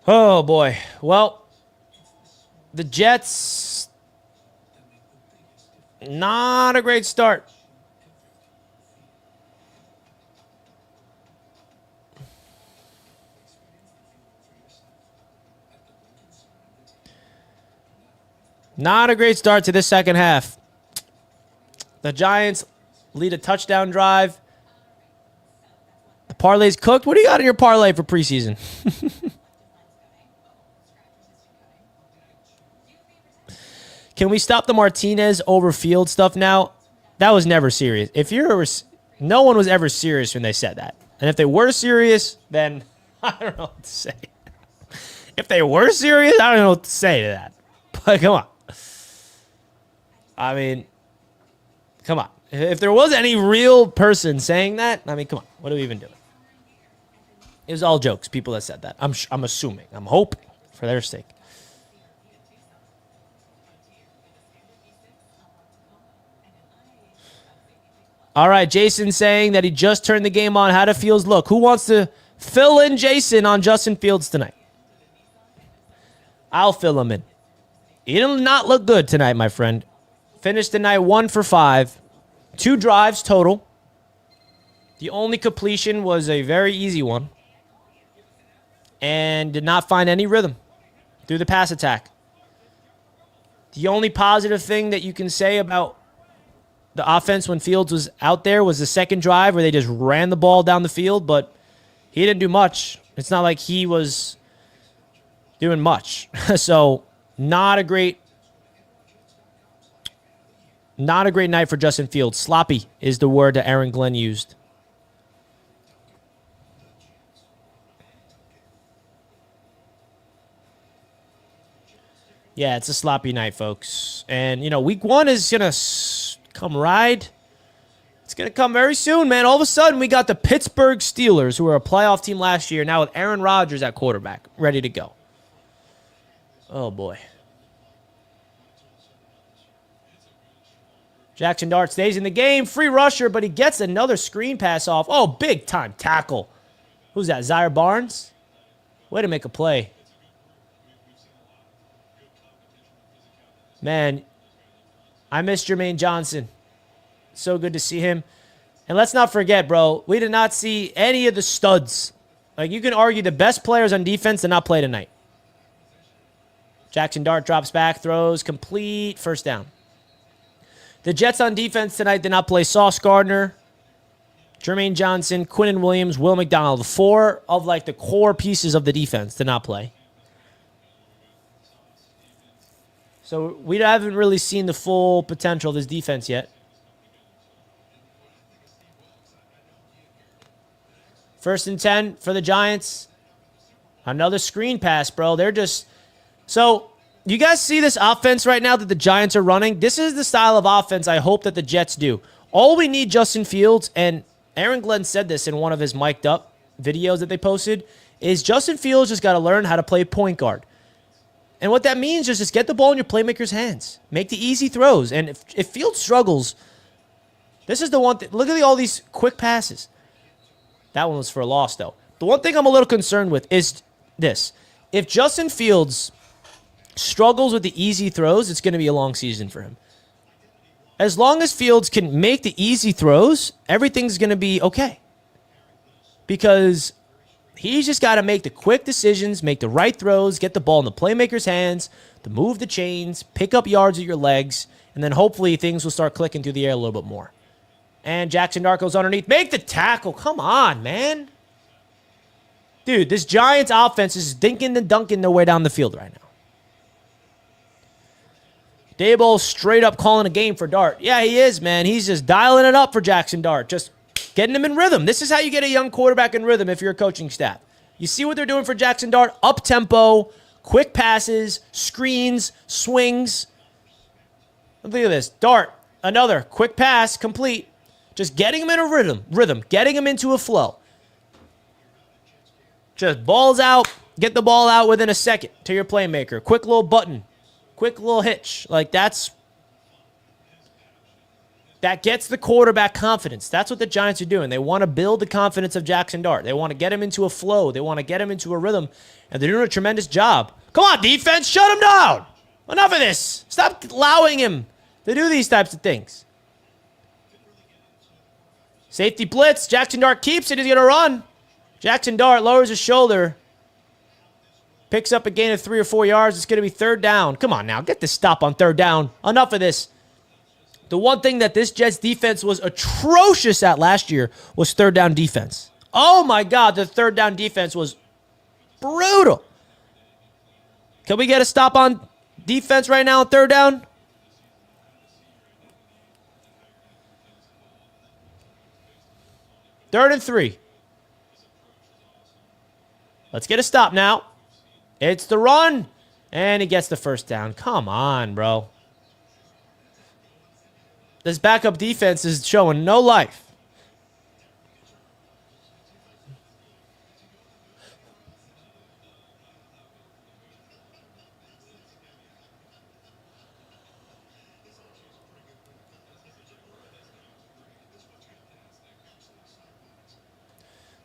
A: Oh, boy. Well, the Jets, not a great start. Not a great start to this second half. The Giants lead a touchdown drive. The parlay's cooked. What do you got in your parlay for preseason? Can we stop the Martinez over field stuff now? That was never serious. No one was ever serious when they said that. And if they were serious, then I don't know what to say. If they were serious, I don't know what to say to that. But come on. I mean, come on. If there was any real person saying that, I mean, come on. What are we even doing? It was all jokes. People that said that. I'm assuming. I'm hoping for their sake. All right, Jason saying that he just turned the game on. How do Fields look? Who wants to fill in Jason on Justin Fields tonight? I'll fill him in. He did not look good tonight, my friend. Finished the night 1 for 5. 2 drives total. The only completion was a very easy one. And did not find any rhythm through the pass attack. The only positive thing that you can say about the offense when Fields was out there was the second drive where they just ran the ball down the field, but he didn't do much. It's not like he was doing much. So not a great night for Justin Fields. Sloppy is the word that Aaron Glenn used. Yeah, it's a sloppy night, folks. And, week 1 is going to come right. It's going to come very soon, man. All of a sudden, we got the Pittsburgh Steelers, who were a playoff team last year, now with Aaron Rodgers at quarterback, ready to go. Oh, boy. Jackson Dart stays in the game. Free rusher, but he gets another screen pass off. Oh, big-time tackle. Who's that, Zaire Barnes? Way to make a play. Man, I miss Jermaine Johnson. So good to see him. And let's not forget, bro, we did not see any of the studs. Like, you can argue the best players on defense did not play tonight. Jackson Dart drops back, throws, complete, first down. The Jets on defense tonight did not play Sauce Gardner, Jermaine Johnson, Quinnen Williams, Will McDonald. 4 of, the core pieces of the defense did not play. So we haven't really seen the full potential of this defense yet. First and 10 for the Giants. Another screen pass, bro. They're just... So, you guys see this offense right now that the Giants are running? This is the style of offense I hope that the Jets do. All we need, Justin Fields, and Aaron Glenn said this in one of his mic'd up videos that they posted, is Justin Fields just got to learn how to play point guard. And what that means is just get the ball in your playmaker's hands. Make the easy throws. And if Fields struggles, this is the one thing. Look at all these quick passes. That one was for a loss, though. The one thing I'm a little concerned with is this. If Justin Fields struggles with the easy throws, it's going to be a long season for him. As long as Fields can make the easy throws, everything's going to be okay. Because he's just got to make the quick decisions, make the right throws, get the ball in the playmaker's hands, to move the chains, pick up yards with your legs, and then hopefully things will start clicking through the air a little bit more. And Jackson Dart goes underneath. Make the tackle. Come on, man. Dude, this Giants offense is dinking and dunking their way down the field right now. Daboll straight up calling a game for Dart. Yeah, he is, man. He's just dialing it up for Jackson Dart. Just getting him in rhythm. This is how you get a young quarterback in rhythm if you're a coaching staff. You see what they're doing for Jackson Dart? Up-tempo, quick passes, screens, swings. Look at this. Dart, another quick pass, complete. Just getting him in a rhythm, getting him into a flow. Just balls out, get the ball out within a second to your playmaker. Quick little button, quick little hitch. Like that gets the quarterback confidence. That's what the Giants are doing. They want to build the confidence of Jackson Dart. They want to get him into a flow. They want to get him into a rhythm, and they're doing a tremendous job. Come on, defense, shut him down. Enough of this. Stop allowing him to do these types of things. Safety blitz. Jackson Dart keeps it. He's going to run. Jackson Dart lowers his shoulder. Picks up a gain of 3 or 4 yards. It's going to be third down. Come on now. Get this stop on third down. Enough of this. The one thing that this Jets defense was atrocious at last year was third down defense. Oh my God. The third down defense was brutal. Can we get a stop on defense right now on third down? Third and 3. Let's get a stop now. It's the run. And he gets the first down. Come on, bro. This backup defense is showing no life.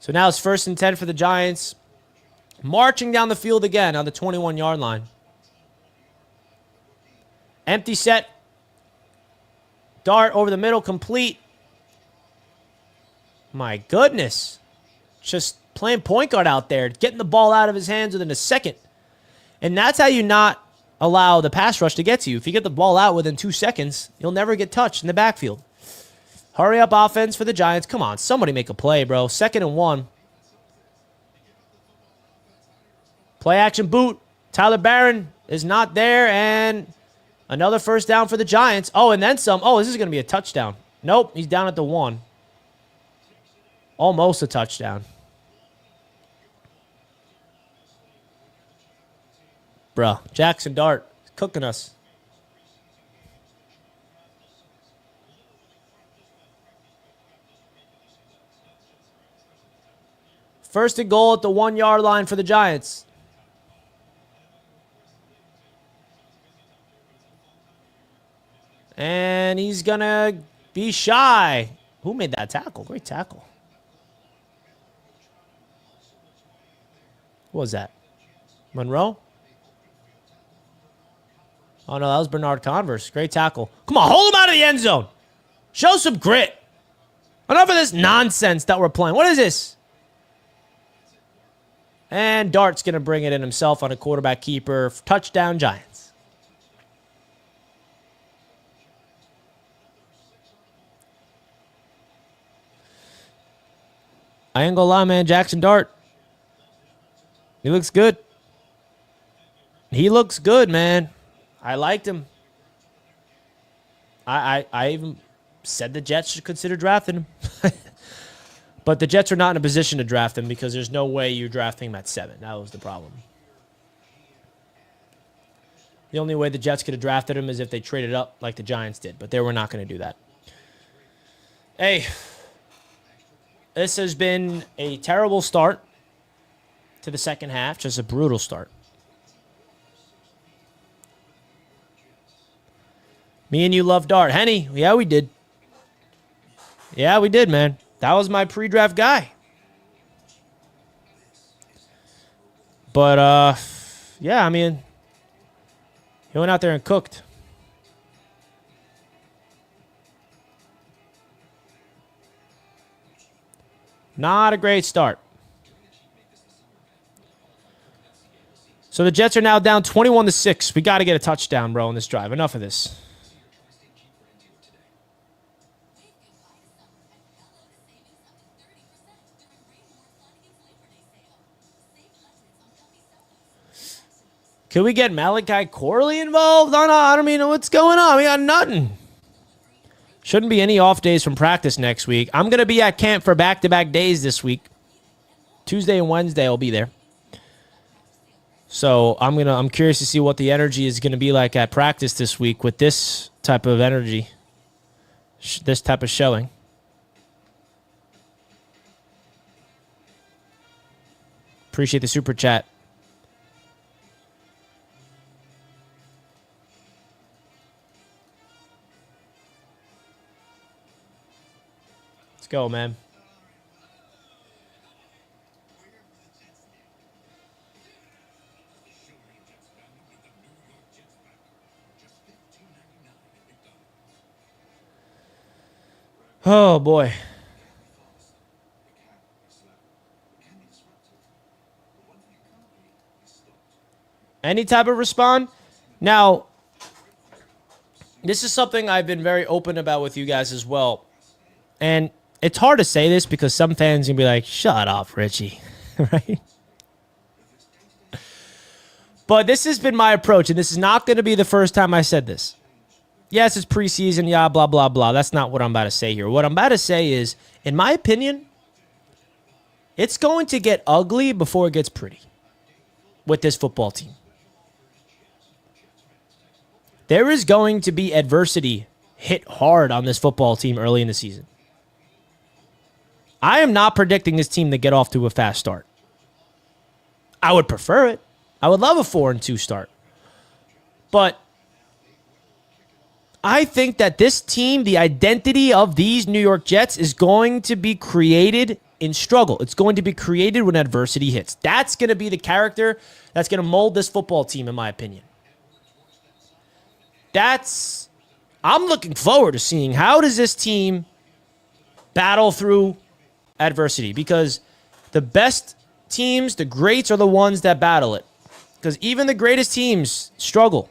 A: So now it's first and 10 for the Giants. Marching down the field again on the 21-yard line. Empty set. Dart over the middle, complete. My goodness. Just playing point guard out there. Getting the ball out of his hands within a second. And that's how you not allow the pass rush to get to you. If you get the ball out within 2 seconds, you'll never get touched in the backfield. Hurry up offense for the Giants. Come on, somebody make a play, bro. 2nd and 1. Play action boot. Tyler Barron is not there, and another first down for the Giants. Oh, and then some. Oh, this is going to be a touchdown. Nope, he's down at the 1. Almost a touchdown. Bruh, Jackson Dart is cooking us. First and goal at the 1-yard line for the Giants. And he's going to be shy. Who made that tackle? Great tackle. What was that? Monroe? Oh, no, that was Bernard Converse. Great tackle. Come on, hold him out of the end zone. Show some grit. Enough of this nonsense that we're playing. What is this? And Dart's going to bring it in himself on a quarterback keeper. Touchdown, Giants. I ain't gonna lie, man. Jackson Dart. He looks good. He looks good, man. I liked him. I even said the Jets should consider drafting him. But the Jets are not in a position to draft him because there's no way you're drafting him at 7. That was the problem. The only way the Jets could have drafted him is if they traded up like the Giants did, but they were not going to do that. Hey, this has been a terrible start to the second half, just a brutal start. Me and you love Dart. Henny, yeah, we did. Yeah, we did, man. That was my pre-draft guy. But, yeah, I mean, he went out there and cooked. Not a great start. So the Jets are now down 21-6. We got to get a touchdown, bro, in this drive. Enough of this. Can we get Malachi Corley involved? I don't mean, what's going on? We got nothing. Shouldn't be any off days from practice next week. I'm going to be at camp for back-to-back days this week. Tuesday and Wednesday I'll be there. So I'm curious to see what the energy is going to be like at practice this week with this type of energy, this type of showing. Appreciate the super chat. Let's go, man. Oh, boy. Any type of respond? Now, this is something I've been very open about with you guys as well. And it's hard to say this because some fans can be like, shut up, Richie. Right? But this has been my approach, and this is not going to be the first time I said this. Yes, it's preseason, yeah, blah, blah, blah. That's not what I'm about to say here. What I'm about to say is, in my opinion, it's going to get ugly before it gets pretty with this football team. There is going to be adversity hit hard on this football team early in the season. I am not predicting this team to get off to a fast start. I would prefer it. I would love a 4-2 start. But I think that this team, the identity of these New York Jets is going to be created in struggle. It's going to be created when adversity hits. That's going to be the character that's going to mold this football team, in my opinion. I'm looking forward to seeing how does this team battle through adversity, because the best teams, the greats, are the ones that battle it. Because even the greatest teams struggle.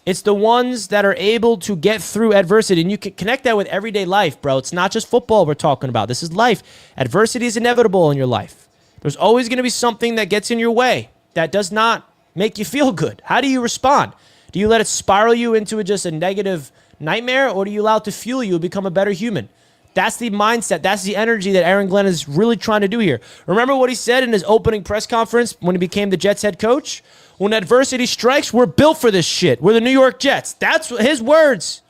A: It's the ones that are able to get through adversity. And you can connect that with everyday life, bro. It's not just football we're talking about. This is life. Adversity is inevitable in your life. There's always going to be something that gets in your way that does not make you feel good. How do you respond? Do you let it spiral you into just a negative nightmare, or do you allow it to fuel you and become a better human? That's the mindset. That's the energy that Aaron Glenn is really trying to do here. Remember what he said in his opening press conference when he became the Jets head coach? When adversity strikes, we're built for this shit. We're the New York Jets. That's his words.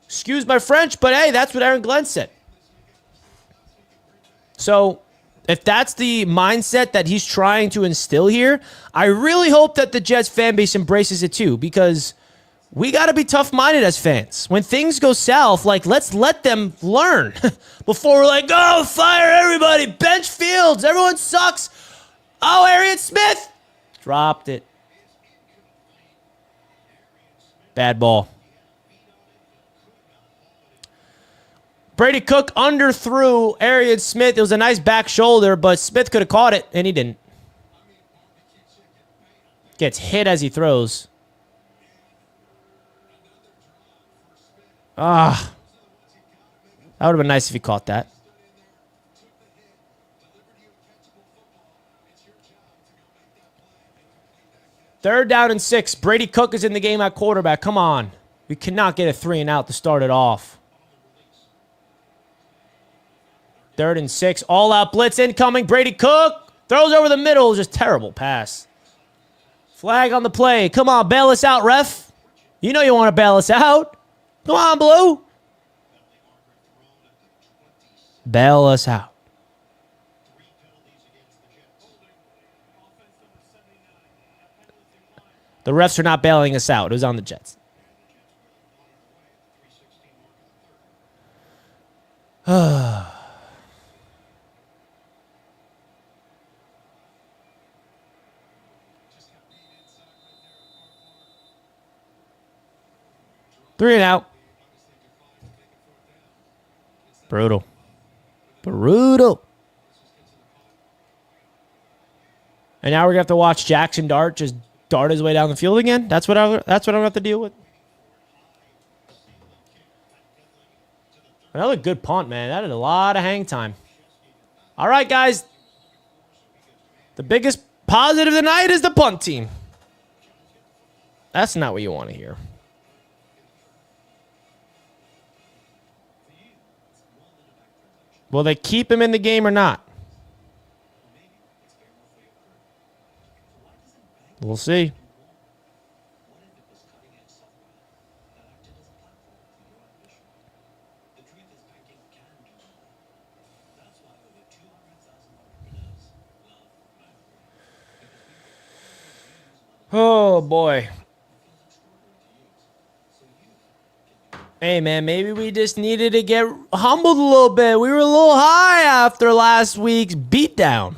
A: Excuse my French, but hey, that's what Aaron Glenn said. So if that's the mindset that he's trying to instill here, I really hope that the Jets fan base embraces it too, because we got to be tough-minded as fans. When things go south, let's let them learn before we're like, oh, fire everybody, bench Fields, everyone sucks. Oh, Arian Smith. Dropped it. Bad ball. Brady Cook underthrew Arian Smith. It was a nice back shoulder, but Smith could have caught it, and he didn't. Gets hit as he throws. That would have been nice if he caught that. Third down and 6. Brady Cook is in the game at quarterback. Come on. We cannot get a 3-and-out to start it off. 3rd and 6. All out blitz incoming. Brady Cook throws over the middle. Just terrible pass. Flag on the play. Come on, bail us out, ref. You know you want to bail us out. Come on, Blue. Bail us out. The refs are not bailing us out. It was on the Jets. 3 and out. Brutal. Brutal. And now we're gonna have to watch Jackson Dart just dart his way down the field again. That's what I'm gonna have to deal with. Another good punt, man. That is a lot of hang time. All right, guys. The biggest positive tonight is the punt team. That's not what you want to hear. Will they keep him in the game or not? We'll see. Oh, boy. Hey, man, maybe we just needed to get humbled a little bit. We were a little high after last week's beatdown.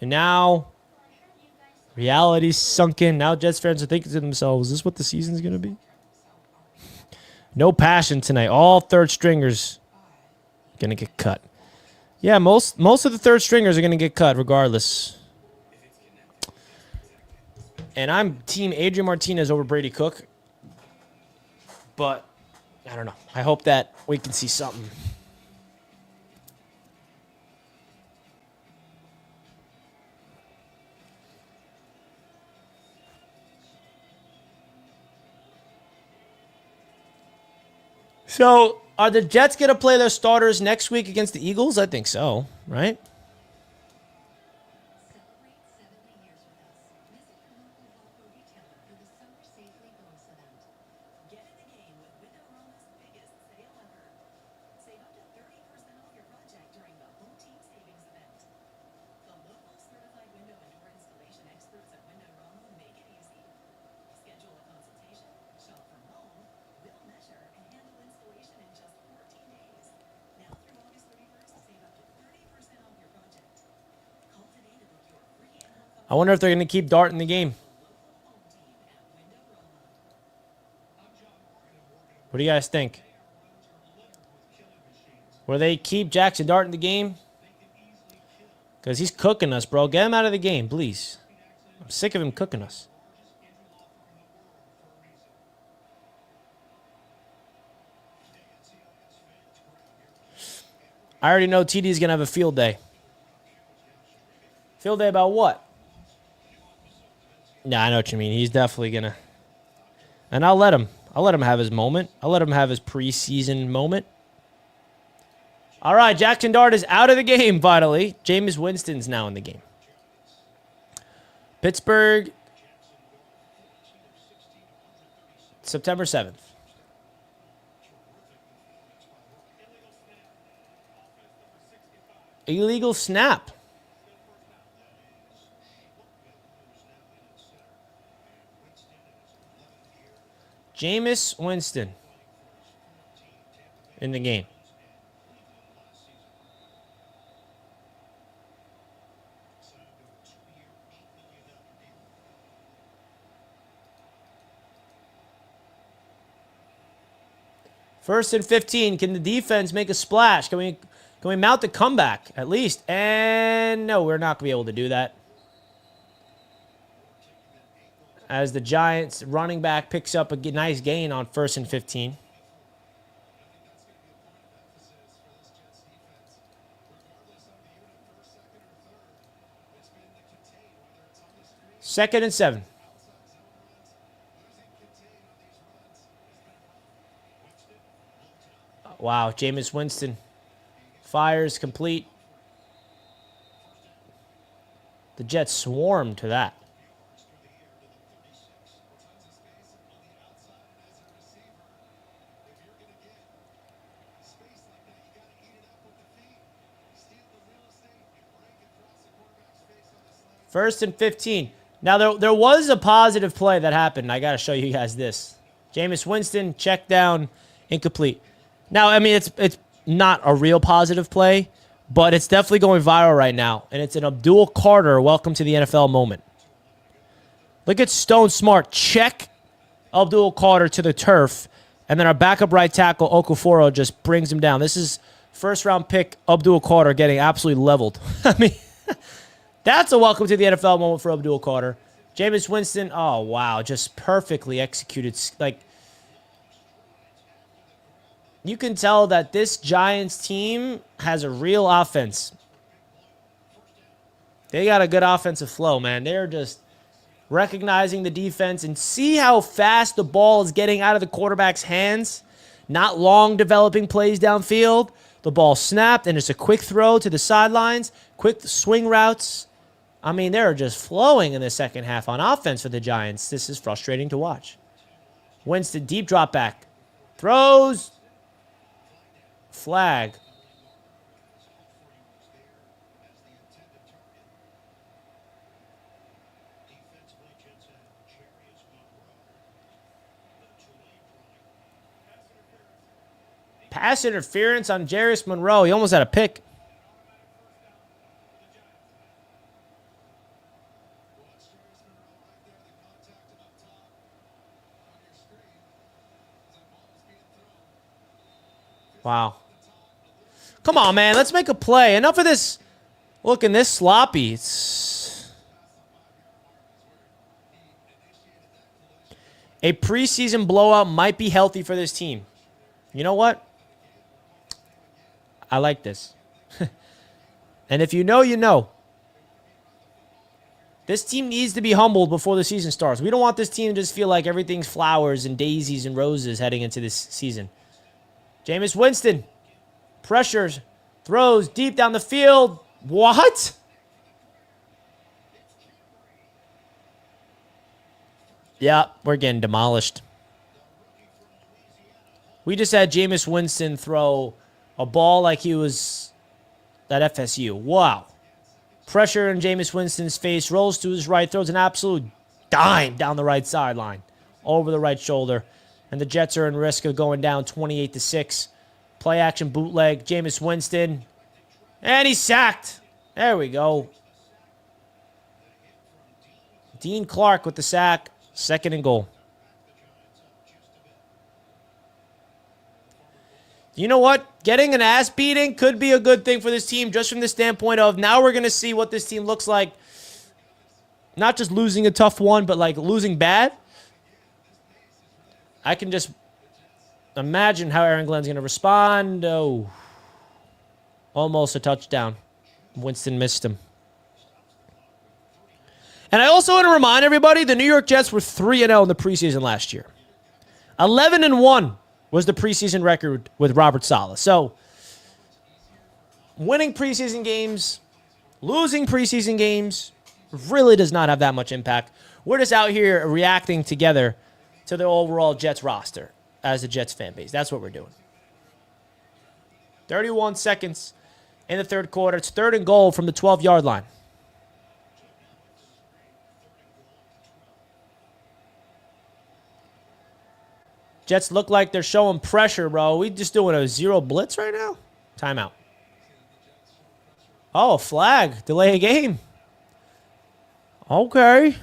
A: And now, reality's sunk in. Now Jets fans are thinking to themselves, is this what the season's going to be? No passion tonight. All third stringers going to get cut. Yeah, most of the third stringers are going to get cut regardless. And I'm team Adrian Martinez over Brady Cook. But, I don't know. I hope that we can see something. So, are the Jets going to play their starters next week against the Eagles? I think so, right? I wonder if they're going to keep Dart in the game. What do you guys think? Will they keep Jackson Dart in the game? Because he's cooking us, bro. Get him out of the game, please. I'm sick of him cooking us. I already know TD's going to have a field day. Field day about what? Yeah, I know what you mean. He's definitely going to. And I'll let him. I'll let him have his moment. I'll let him have his preseason moment. All right, Jackson Dart is out of the game, finally. Jameis Winston's now in the game. Pittsburgh, September 7th. Illegal snap. Jameis Winston in the game. First and 15. Can the defense make a splash? Can we mount the comeback at least? And no, we're not going to be able to do that. As the Giants running back picks up a nice gain on first and 15. Second and 7. Wow, Jameis Winston fires complete. The Jets swarm to that. First and 15. Now, there was a positive play that happened. I got to show you guys this. Jameis Winston, check down, incomplete. Now, I mean, it's not a real positive play, but it's definitely going viral right now. And it's an Abdul Carter welcome to the NFL moment. Look at Stone Smart. Check Abdul Carter to the turf. And then our backup right tackle, Okaforo, just brings him down. This is first-round pick Abdul Carter getting absolutely leveled. I mean, that's a welcome to the NFL moment for Abdul Carter. Jameis Winston, oh, wow, just perfectly executed. Like, you can tell that this Giants team has a real offense. They got a good offensive flow, man. They're just recognizing the defense, and see how fast the ball is getting out of the quarterback's hands. Not long developing plays downfield. The ball snapped, and it's a quick throw to the sidelines, quick swing routes. I mean, they're just flowing in the second half on offense for the Giants. This is frustrating to watch. Winston, deep drop back. Throws. Flag. Pass interference on Jarius Monroe. He almost had a pick. Wow. Come on, man. Let's make a play. Enough of this looking this sloppy. A preseason blowout might be healthy for this team. You know what? I like this. And if you know, you know. This team needs to be humbled before the season starts. We don't want this team to just feel like everything's flowers and daisies and roses heading into this season. Jameis Winston. Pressures. Throws deep down the field. What? Yeah, we're getting demolished. We just had Jameis Winston throw a ball like he was at FSU. Wow. Pressure in Jameis Winston's face. Rolls to his right. Throws an absolute dime down the right sideline. Over the right shoulder. And the Jets are in risk of going down 28-6. Play action bootleg. Jameis Winston. And he's sacked. There we go. Dean Clark with the sack. Second and goal. You know what? Getting an ass beating could be a good thing for this team just from the standpoint of now we're going to see what this team looks like. Not just losing a tough one, but like losing bad. I can just imagine how Aaron Glenn's going to respond. Oh, almost a touchdown. Winston missed him. And I also want to remind everybody, the New York Jets were 3-0 in the preseason last year. 11-1 was the preseason record with Robert Saleh. So, winning preseason games, losing preseason games, really does not have that much impact. We're just out here reacting together to the overall Jets roster as a Jets fan base. That's what we're doing. 31 seconds in the third quarter. It's third and goal from the 12-yard line. Jets look like they're showing pressure, bro. We just doing a zero blitz right now? Timeout. Oh, flag. Delay a game. Okay.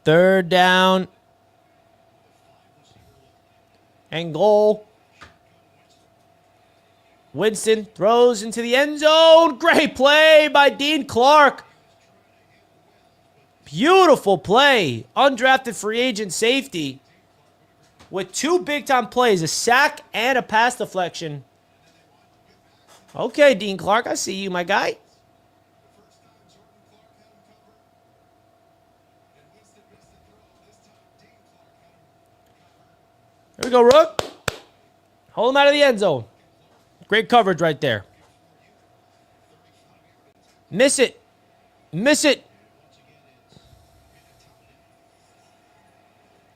A: Third down and goal. Winston throws into the end zone. Great play by Dean Clark. Beautiful play. Undrafted free agent safety. with 2 big-time plays, a sack and a pass deflection. Okay, Dean Clark, I see you, my guy. Here we go, Rook. Hold him out of the end zone. Great coverage right there. Miss it. Miss it.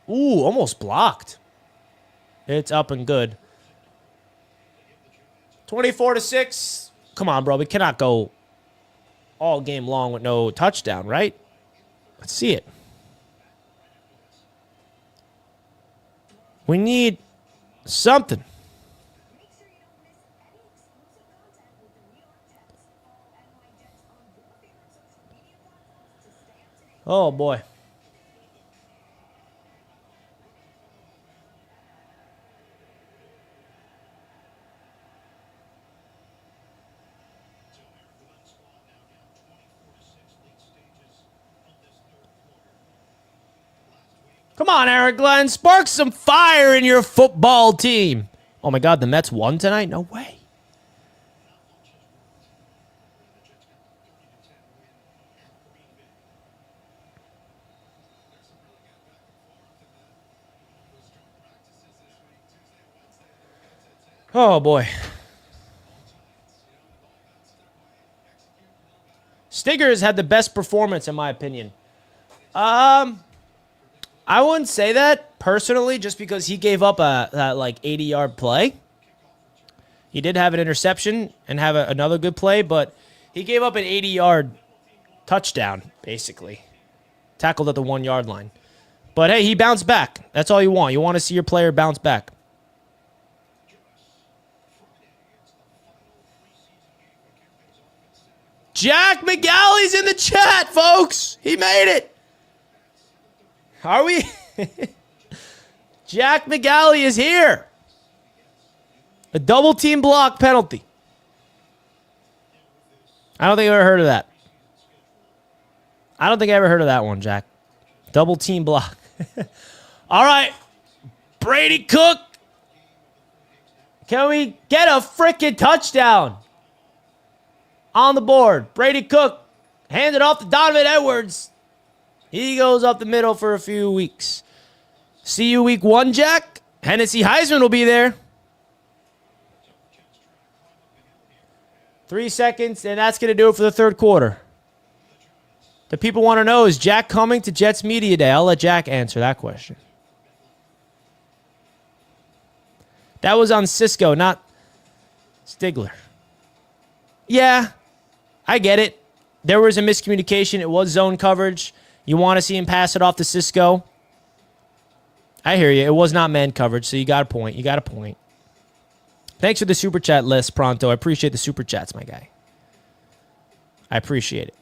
A: Ooh, almost blocked. It's up and good. 24-6. Come on, bro. We cannot go all game long with no touchdown, right? Let's see it. We need something. Oh, boy. Come on, Eric Glenn. Spark some fire in your football team. Oh, my God. The Mets won tonight? No way. Oh, boy. Stiggers had the best performance, in my opinion. I wouldn't say that personally, just because he gave up a like 80-yard play. He did have an interception and have another good play, but he gave up an 80-yard touchdown, basically. Tackled at the 1-yard line. But, hey, he bounced back. That's all you want. You want to see your player bounce back. Jack McGalley's in the chat, folks. He made it. Are we? Jack McGalley is here. A double team block penalty. I don't think I ever heard of that. I don't think I ever heard of that one, Jack. Double team block. All right. Brady Cook. Can we get a freaking touchdown? On the board. Brady Cook. Hand it off to Donovan Edwards. He goes up the middle for a few weeks. See you week 1, Jack. Hennessy Heisman will be there. 3 seconds, and that's going to do it for the third quarter. The people want to know, is Jack coming to Jets Media Day? I'll let Jack answer that question. That was on Cisco, not Stigler. Yeah, I get it. There was a miscommunication. It was zone coverage. You want to see him pass it off to Cisco? I hear you. It was not man coverage, so you got a point. You got a point. Thanks for the super chat list, Pronto. I appreciate the super chats, my guy. I appreciate it.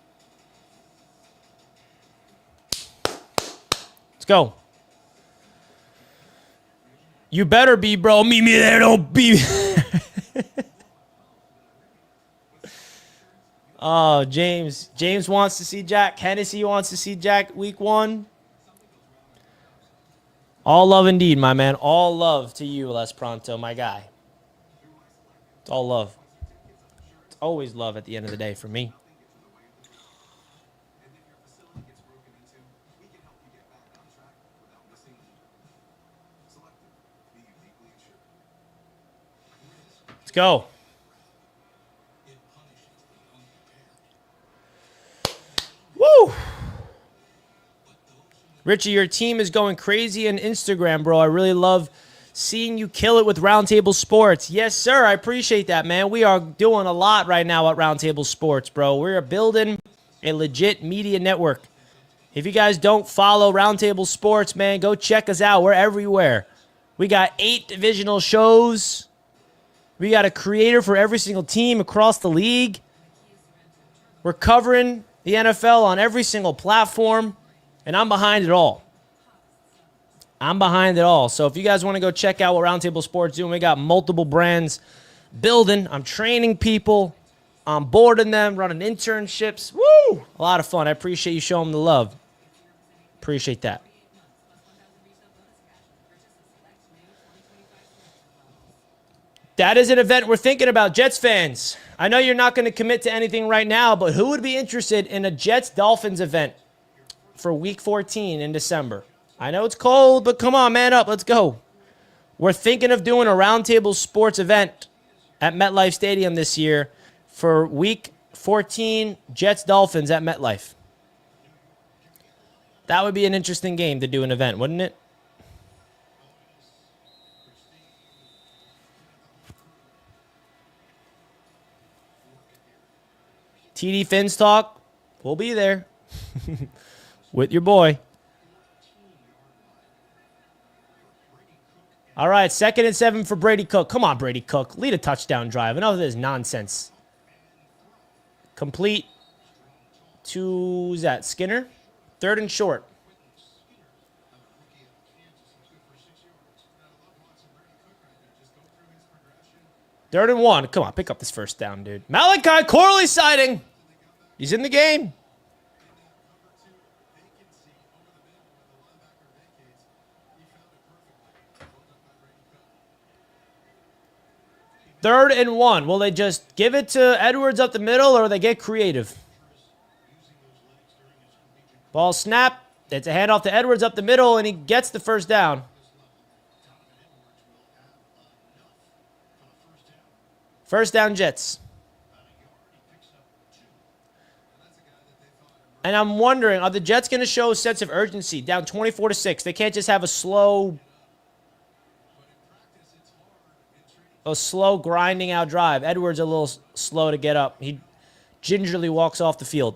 A: Let's go. You better be, bro. Meet me there. Don't be. Oh, James. James wants to see Jack. Hennessy wants to see Jack week 1. All love indeed, my man. All love to you, Les Pronto, my guy. It's all love. It's always love at the end of the day for me. Let's go. Woo! Richie, your team is going crazy on Instagram, bro. I really love seeing you kill it with Roundtable Sports. Yes, sir. I appreciate that, man. We are doing a lot right now at Roundtable Sports, bro. We're building a legit media network. If you guys don't follow Roundtable Sports, man, go check us out. We're everywhere. We got 8 divisional shows. We got a creator for every single team across the league. We're covering the NFL on every single platform, and I'm behind it all. I'm behind it all. So if you guys want to go check out what Roundtable Sports doing, we got multiple brands building. I'm training people. I'm boarding them, running internships. Woo! A lot of fun. I appreciate you showing them the love. Appreciate that. That is an event we're thinking about, Jets fans. I know you're not going to commit to anything right now, but who would be interested in a Jets-Dolphins event for Week 14 in December? I know it's cold, but come on, man up. Let's go. We're thinking of doing a Roundtable Sports event at MetLife Stadium this year for Week 14, Jets-Dolphins at MetLife. That would be an interesting game to do an event, wouldn't it? TD Fins Talk, we'll be there with your boy. All right, 2nd and 7 for Brady Cook. Come on, Brady Cook. Lead a touchdown drive. Enough of this nonsense. Complete to, is that Skinner? 3rd and short. 3rd and 1. Come on, pick up this first down, dude. Malachi Corley sighting. He's in the game. Third and 1. Will they just give it to Edwards up the middle, or they get creative? Ball snap. It's a handoff to Edwards up the middle, and he gets the first down. First down, Jets. And I'm wondering, are the Jets going to show a sense of urgency? Down 24-6. They can't just have a slow grinding out drive. Edwards a little slow to get up. He gingerly walks off the field.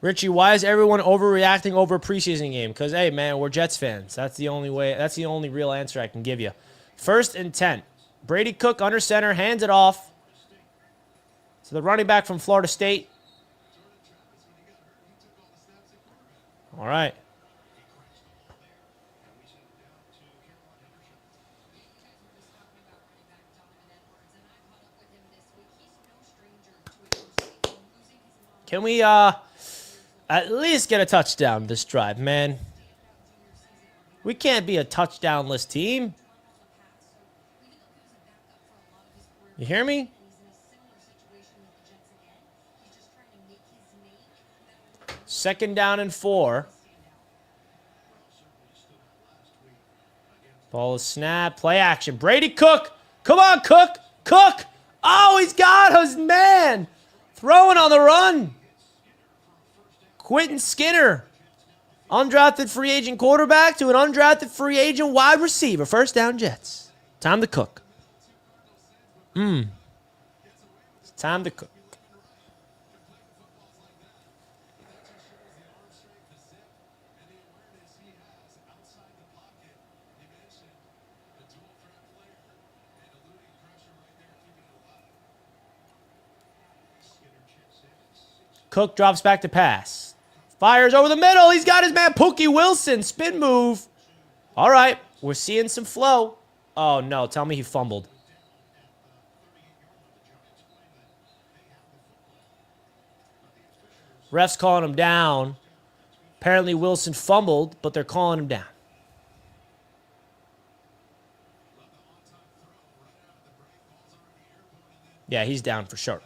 A: Richie, why is everyone overreacting over a preseason game? Because, hey, man, we're Jets fans. That's the only way. That's the only real answer I can give you. 1st and 10. Brady Cook under center, hands it off to the running back from Florida State. All right. Can we at least get a touchdown this drive, man? We can't be a touchdownless team. You hear me? Second down and 4. Ball is snapped. Play action. Brady Cook. Come on, Cook. Cook. Oh, he's got us, man. Throwing on the run. Quentin Skinner. Undrafted free agent quarterback to an undrafted free agent wide receiver. First down, Jets. Time to cook. It's time to cook. Cook drops back to pass. Fires over the middle. He's got his man Pookie Wilson. Spin move. All right. We're seeing some flow. Oh, no. Tell me he fumbled. Refs calling him down. Apparently Wilson fumbled, but they're calling him down. Yeah, he's down for sure.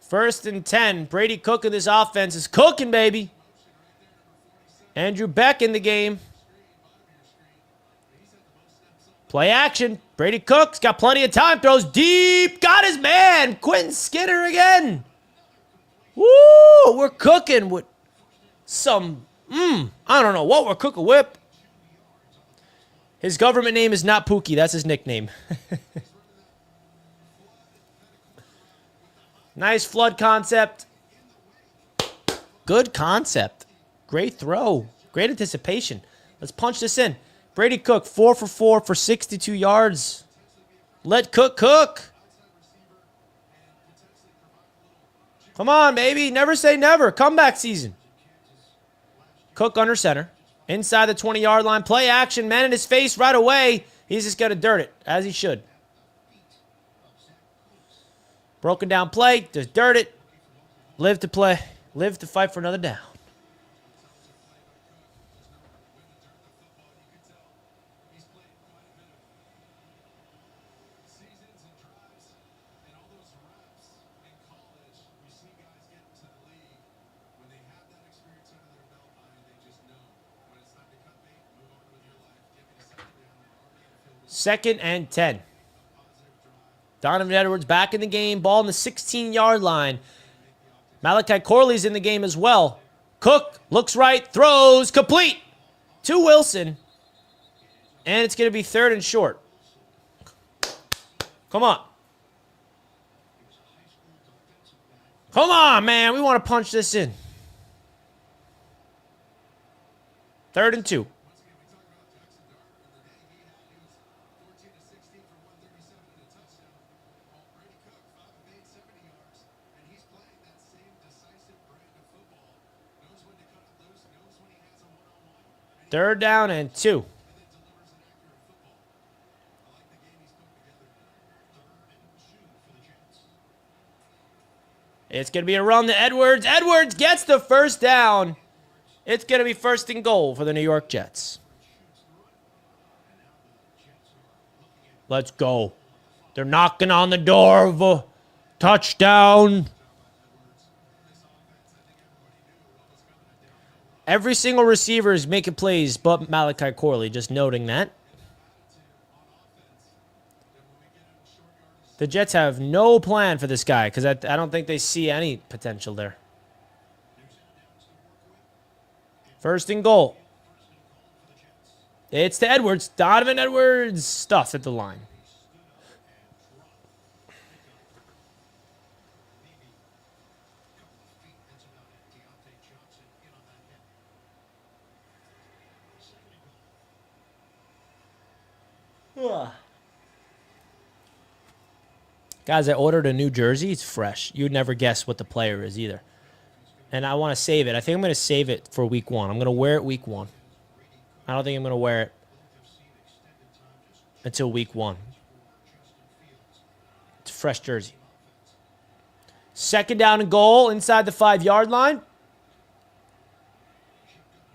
A: First and 10. Brady Cook in this offense is cooking, baby. Andrew Beck in the game. Play action. Brady Cook's got plenty of time. Throws deep. Got his man. Quentin Skinner again. Woo! We're cooking with some, I don't know what we're cooking with. His government name is not Pookie. That's his nickname. Nice flood concept. Good concept. Great throw. Great anticipation. Let's punch this in. Brady Cook, 4 for 4 for 62 yards. Let Cook cook. Come on, baby. Never say never. Comeback season. Cook under center. Inside the 20-yard line. Play action. Man in his face right away. He's just going to dirt it, as he should. Broken down play. Just dirt it. Live to play. Live to fight for another down. Second and 10. Donovan Edwards back in the game. Ball in the 16-yard line. Malachi Corley's in the game as well. Cook looks right, throws, complete to Wilson. And it's going to be 3rd and short. Come on. Come on, man. We want to punch this in. 3rd and 2. Third down and 2. It's going to be a run to Edwards. Edwards gets the first down. It's going to be 1st and goal for the New York Jets. Let's go. They're knocking on the door of a touchdown. Every single receiver is making plays but Malachi Corley, just noting that. The Jets have no plan for this guy because I don't think they see any potential there. 1st and goal. It's to Edwards. Donovan Edwards stuffed at the line. Guys, I ordered a new jersey. It's fresh. You'd never guess what the player is either. And I want to save it. I think I'm going to save it for week 1. I'm going to wear it week 1. I don't think I'm going to wear it until week 1. It's a fresh jersey. 2nd down and goal inside the 5-yard line.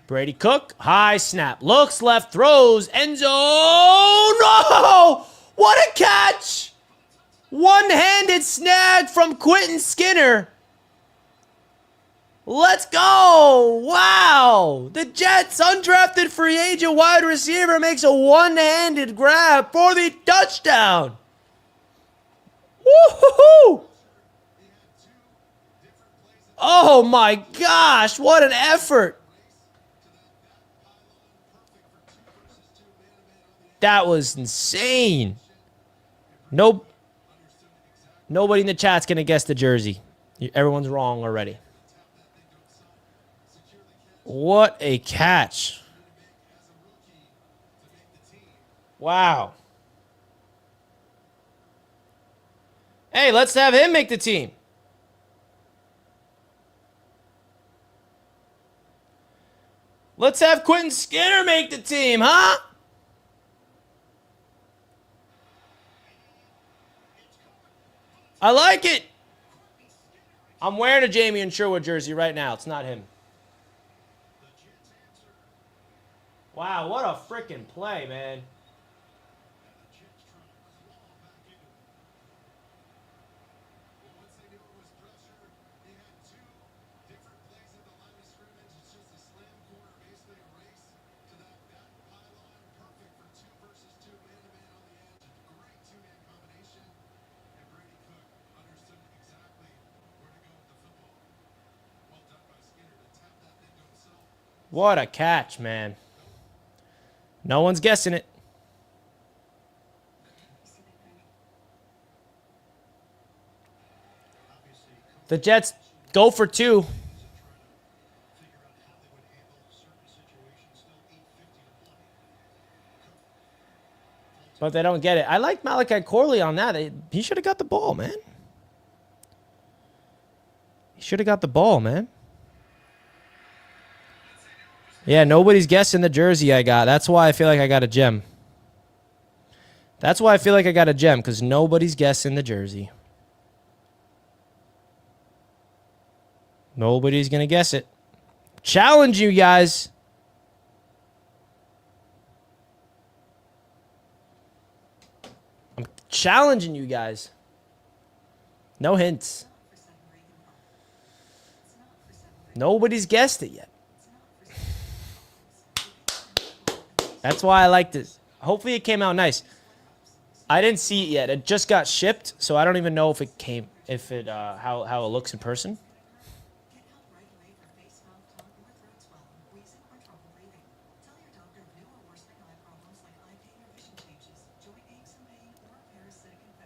A: Brady Cook, high snap, looks left, throws, end zone. No! What a catch! One-handed snag from Quentin Skinner. Let's go! Wow! The Jets, undrafted free agent wide receiver, makes a one-handed grab for the touchdown. Woo-hoo-hoo! Oh my gosh, what an effort! That was insane. Nope. Nobody in the chat's going to guess the jersey. Everyone's wrong already. What a catch. Wow. Hey, let's have him make the team. Let's have Quentin Skinner make the team, huh? I like it. I'm wearing a Jamie and Sherwood jersey right now. It's not him. Wow, what a freaking play, man. What a catch, man. No one's guessing it. The Jets go for 2. But they don't get it. I like Malachi Corley on that. He should have got the ball, man. He should have got the ball, man. Yeah, nobody's guessing the jersey I got. That's why I feel like I got a gem. That's why I feel like I got a gem, because nobody's guessing the jersey. Nobody's going to guess it. Challenge you guys. I'm challenging you guys. No hints. Nobody's guessed it yet. That's why I like this. Hopefully it came out nice. I didn't see it yet. It just got shipped, so I don't even know if it came, how it looks in person.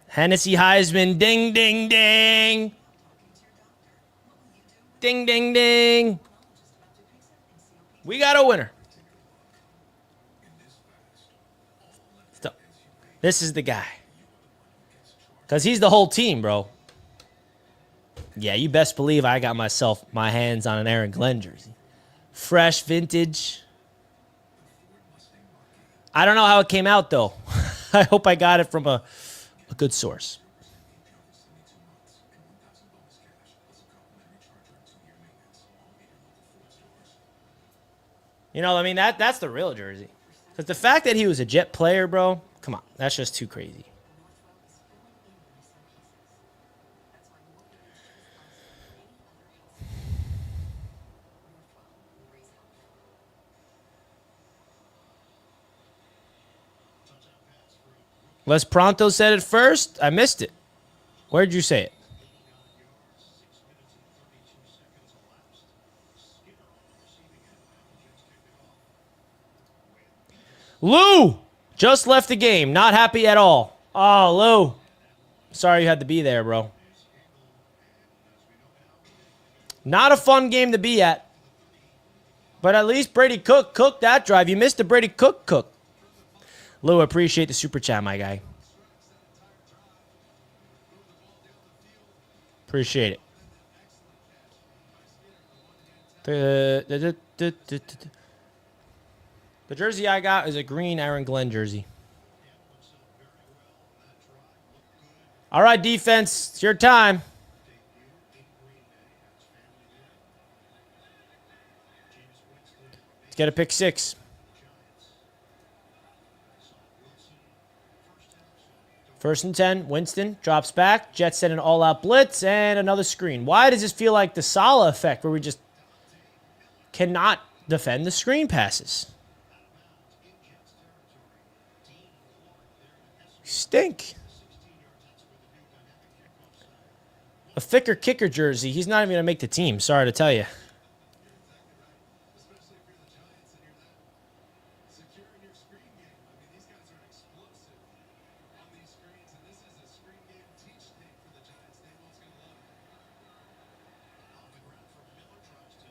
A: Hennessy Heisman, ding, ding, ding. Ding, ding, ding. We got a winner. So, this is the guy. Because he's the whole team, bro. Yeah, you best believe I got my hands on an Aaron Glenn jersey. Fresh, vintage. I don't know how it came out, though. I hope I got it from a good source. You know, I mean, that's the real jersey. Because the fact that he was a Jet player, bro, come on. That's just too crazy. Les Pronto said it first. I missed it. Where'd you say it? Lou just left the game. Not happy at all. Oh, Lou. Sorry you had to be there, bro. Not a fun game to be at. But at least Brady Cook cooked that drive. You missed the Brady Cook. Lou, appreciate the super chat, my guy. Appreciate it. The jersey I got is a green Aaron Glenn jersey. All right, defense, it's your time. Let's get a pick six. First and 10, Winston drops back. Jets set an all-out blitz and another screen. Why does this feel like the Saleh effect where we just cannot defend the screen passes? Stink. A thicker kicker jersey. He's not even going to make the team. Sorry to tell you.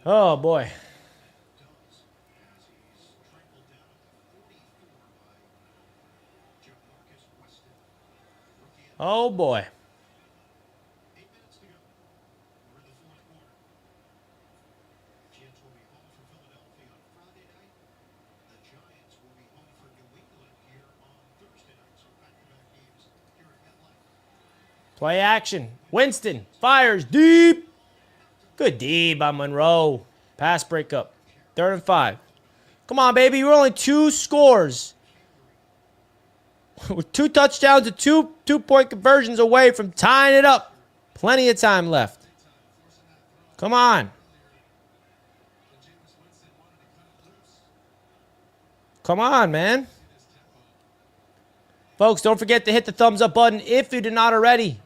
A: Oh, boy. Oh, boy. Play action. Winston fires deep. Good D by Monroe. Pass breakup. 3rd and 5. Come on, baby. We're only 2 scores. With 2 touchdowns and 2-point conversions away from tying it up. Plenty of time left. Come on. Come on, man. Folks, don't forget to hit the thumbs up button if you did not already.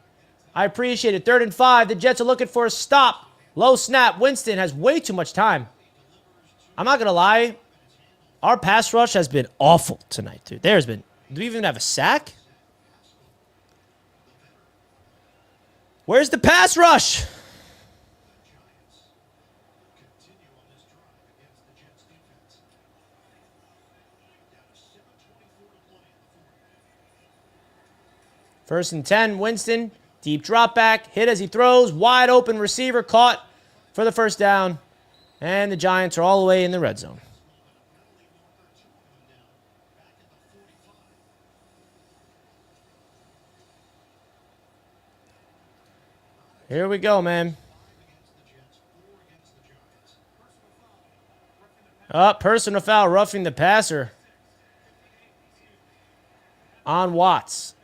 A: I appreciate it. 3rd and 5. The Jets are looking for a stop. Low snap. Winston has way too much time. I'm not going to lie. Our pass rush has been awful tonight, dude. Do we even have a sack? Where's the pass rush? First and 10, Winston. Deep drop back. Hit as he throws. Wide open receiver caught for the first down. And the Giants are all the way in the red zone. Here we go, man. Personal foul, roughing the passer on Watts.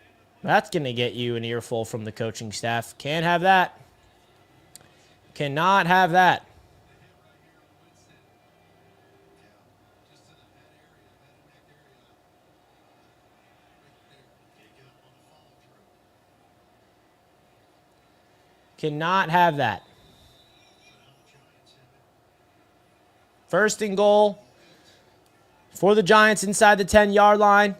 A: That's going to get you an earful from the coaching staff. Can't have that. Cannot have that. Cannot have that. First and goal for the Giants inside the 10-yard line.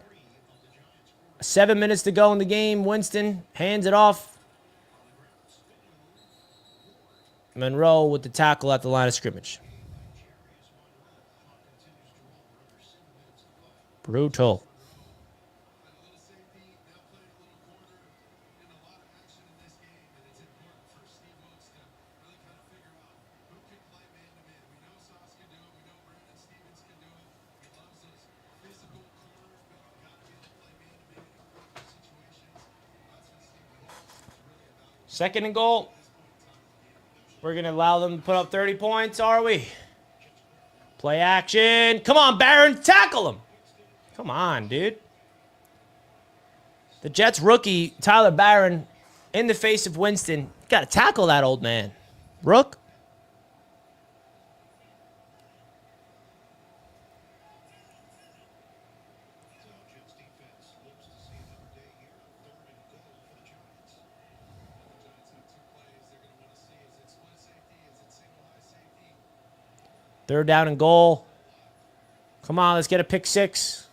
A: 7 minutes to go in the game. Winston hands it off. Monroe with the tackle at the line of scrimmage. Brutal. Second and goal. We're going to allow them to put up 30 points, are we? Play action. Come on, Barron. Tackle him. Come on, dude. The Jets rookie, Tyler Barron, in the face of Winston. Got to tackle that old man. Rook. Third down and goal. Come on, let's get a pick six.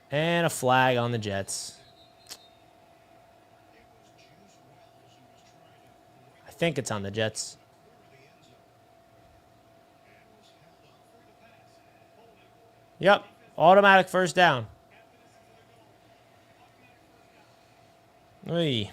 A: And a flag on the Jets. I think it's on the Jets. Yep, automatic first down. Oy.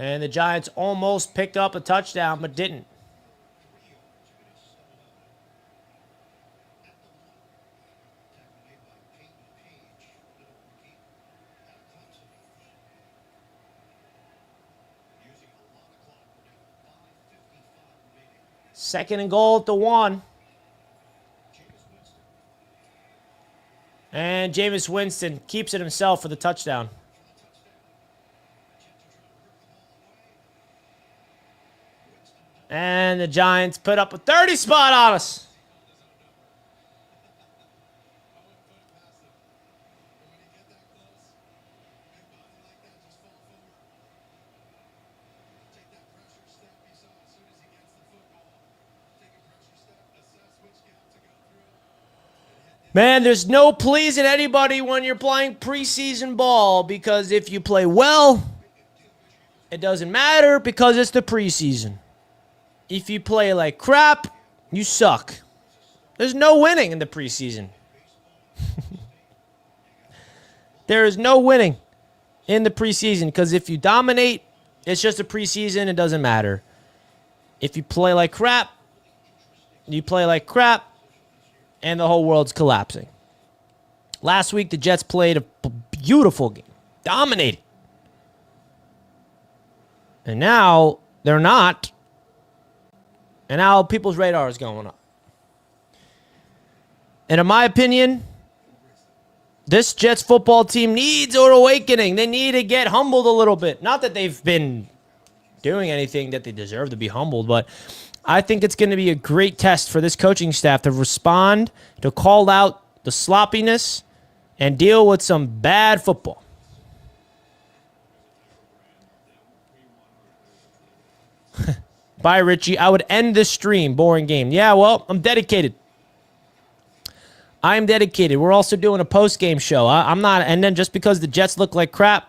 A: And the Giants almost picked up a touchdown, but didn't. Second and goal at the 1. And Jameis Winston keeps it himself for the touchdown. And the Giants put up a 30 spot on us. Man, there's no pleasing anybody when you're playing preseason ball, because if you play well, it doesn't matter because it's the preseason. If you play like crap, you suck. There's no winning in the preseason. There is no winning in the preseason because if you dominate, it's just a preseason. It doesn't matter. If you play like crap, you play like crap, and the whole world's collapsing. Last week, the Jets played a beautiful game. Dominated. And now, they're not. And now people's radar is going up. And in my opinion, this Jets football team needs an awakening. They need to get humbled a little bit. Not that they've been doing anything that they deserve to be humbled, but I think it's going to be a great test for this coaching staff to respond, to call out the sloppiness and deal with some bad football. Bye, Richie. I would end this stream. Boring game. Yeah, well, I'm dedicated. I'm dedicated. We're also doing a post-game show. I'm not, and then just because the Jets look like crap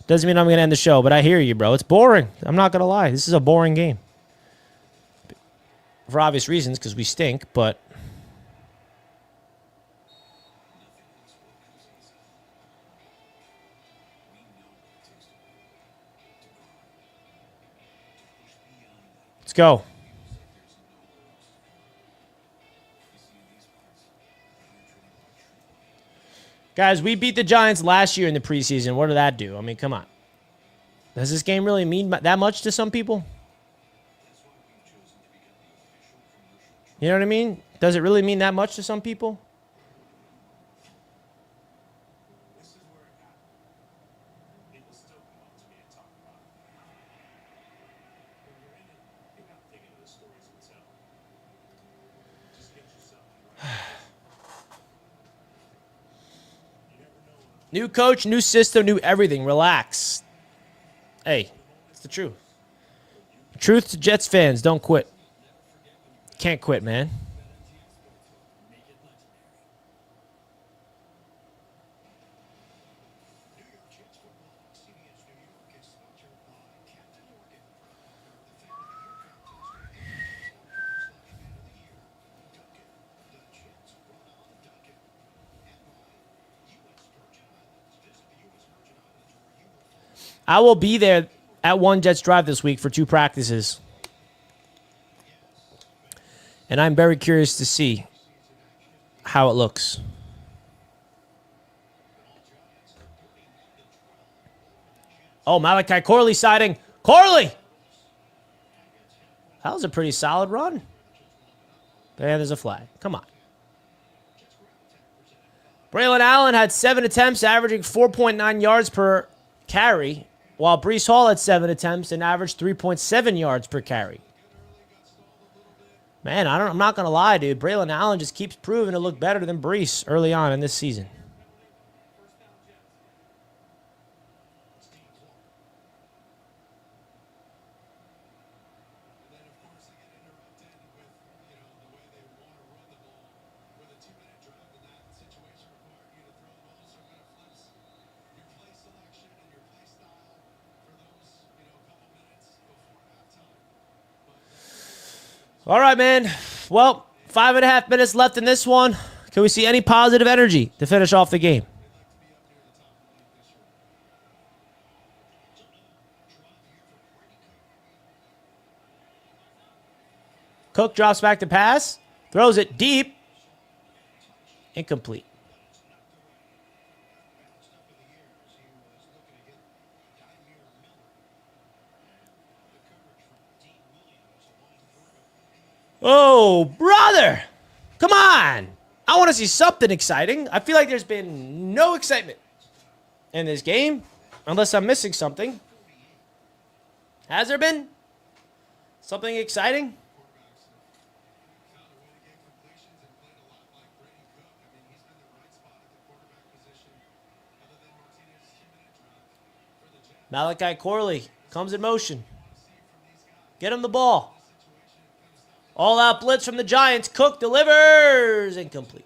A: doesn't mean I'm going to end the show, but I hear you, bro. It's boring. I'm not going to lie. This is a boring game. For obvious reasons, because we stink, but... Let's go. Guys, we beat the Giants last year in the preseason. What did that do? I mean, come on. Does this game really mean that much to some people? You know what I mean? Does it really mean that much to some people? New coach, new system, new everything. Relax. Hey, it's the truth. Truth to Jets fans, don't quit. Can't quit, man. I will be there at One Jets Drive this week for 2 practices. And I'm very curious to see how it looks. Oh, Malachi Corley sighting. Corley! That was a pretty solid run. And there's a flag. Come on. Braylon Allen had 7 attempts, averaging 4.9 yards per carry, while Breece Hall had 7 attempts and averaged 3.7 yards per carry. Man, I'm not going to lie, dude. Braylon Allen just keeps proving to look better than Breece early on in this season. All right, man. Well, 5.5 minutes left in this one. Can we see any positive energy to finish off the game? Cook drops back to pass. Throws it deep. Incomplete. Oh, brother. Come on. I want to see something exciting. I feel like there's been no excitement in this game, unless I'm missing something. Has there been something exciting? Malachi Corley comes in motion. Get him the ball. All-out blitz from the Giants. Cook delivers. Incomplete.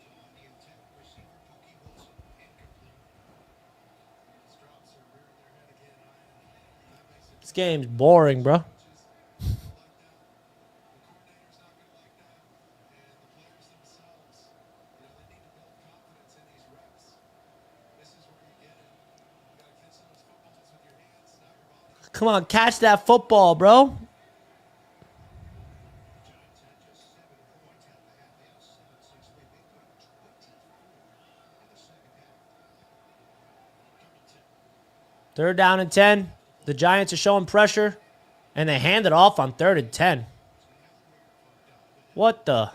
A: This game's boring, bro. Come on, catch that football, bro. Third down and 10. The Giants are showing pressure, and they hand it off on 3rd and 10. What the?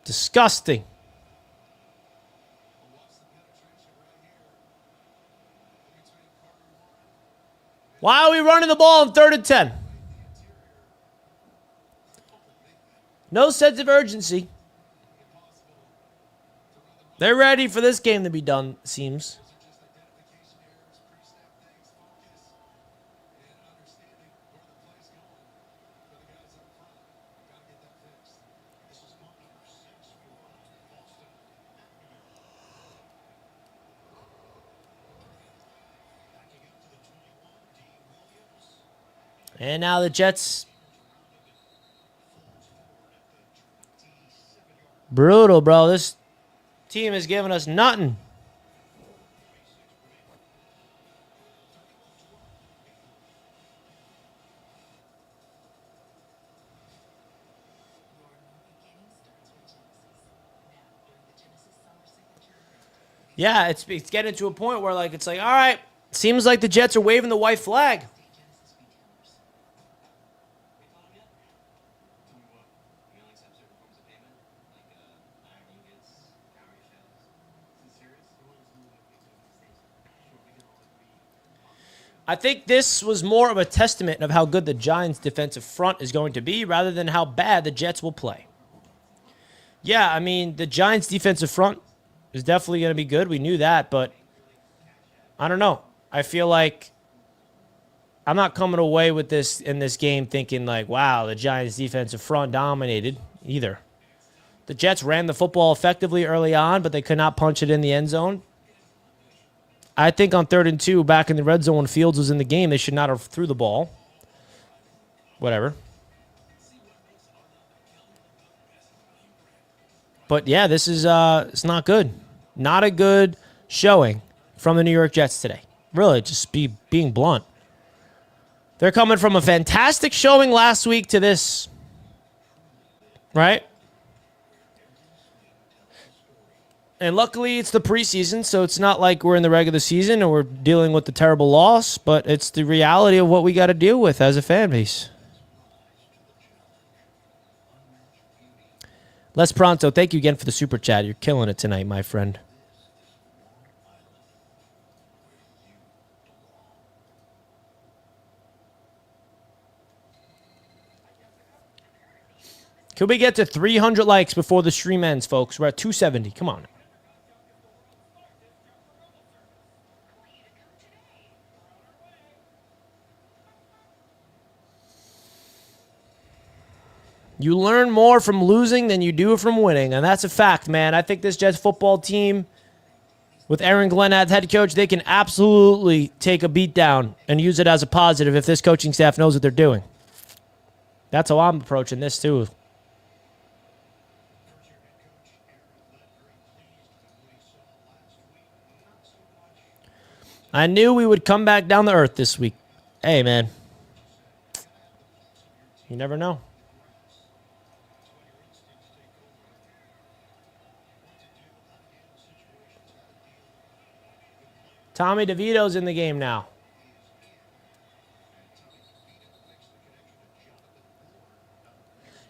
A: Disgusting. Why are we running the ball on 3rd and 10? No sense of urgency. They're ready for this game to be done, seems. And now the Jets. Brutal, bro. This team is giving us nothing. Yeah, it's getting to a point where it's like, all right, seems like the Jets are waving the white flag. I think this was more of a testament of how good the Giants' defensive front is going to be rather than how bad the Jets will play. Yeah, I mean, the Giants' defensive front is definitely going to be good. We knew that, but I don't know. I feel like I'm not coming away with this in this game thinking wow, the Giants' defensive front dominated either. The Jets ran the football effectively early on, but they could not punch it in the end zone. I think on 3rd and 2, back in the red zone when Fields was in the game, they should not have threw the ball. Whatever. But yeah, this is it's not good. Not a good showing from the New York Jets today. Really, just being blunt. They're coming from a fantastic showing last week to this. Right? And luckily, it's the preseason, so it's not like we're in the regular season and we're dealing with the terrible loss, but it's the reality of what we got to deal with as a fan base. Les Pronto, thank you again for the super chat. You're killing it tonight, my friend. Could we get to 300 likes before the stream ends, folks? We're at 270. Come on. You learn more from losing than you do from winning, and that's a fact, man. I think this Jets football team, with Aaron Glenn as head coach, they can absolutely take a beat down and use it as a positive if this coaching staff knows what they're doing. That's how I'm approaching this, too. I knew we would come back down to earth this week. Hey, man. You never know. Tommy DeVito's in the game now.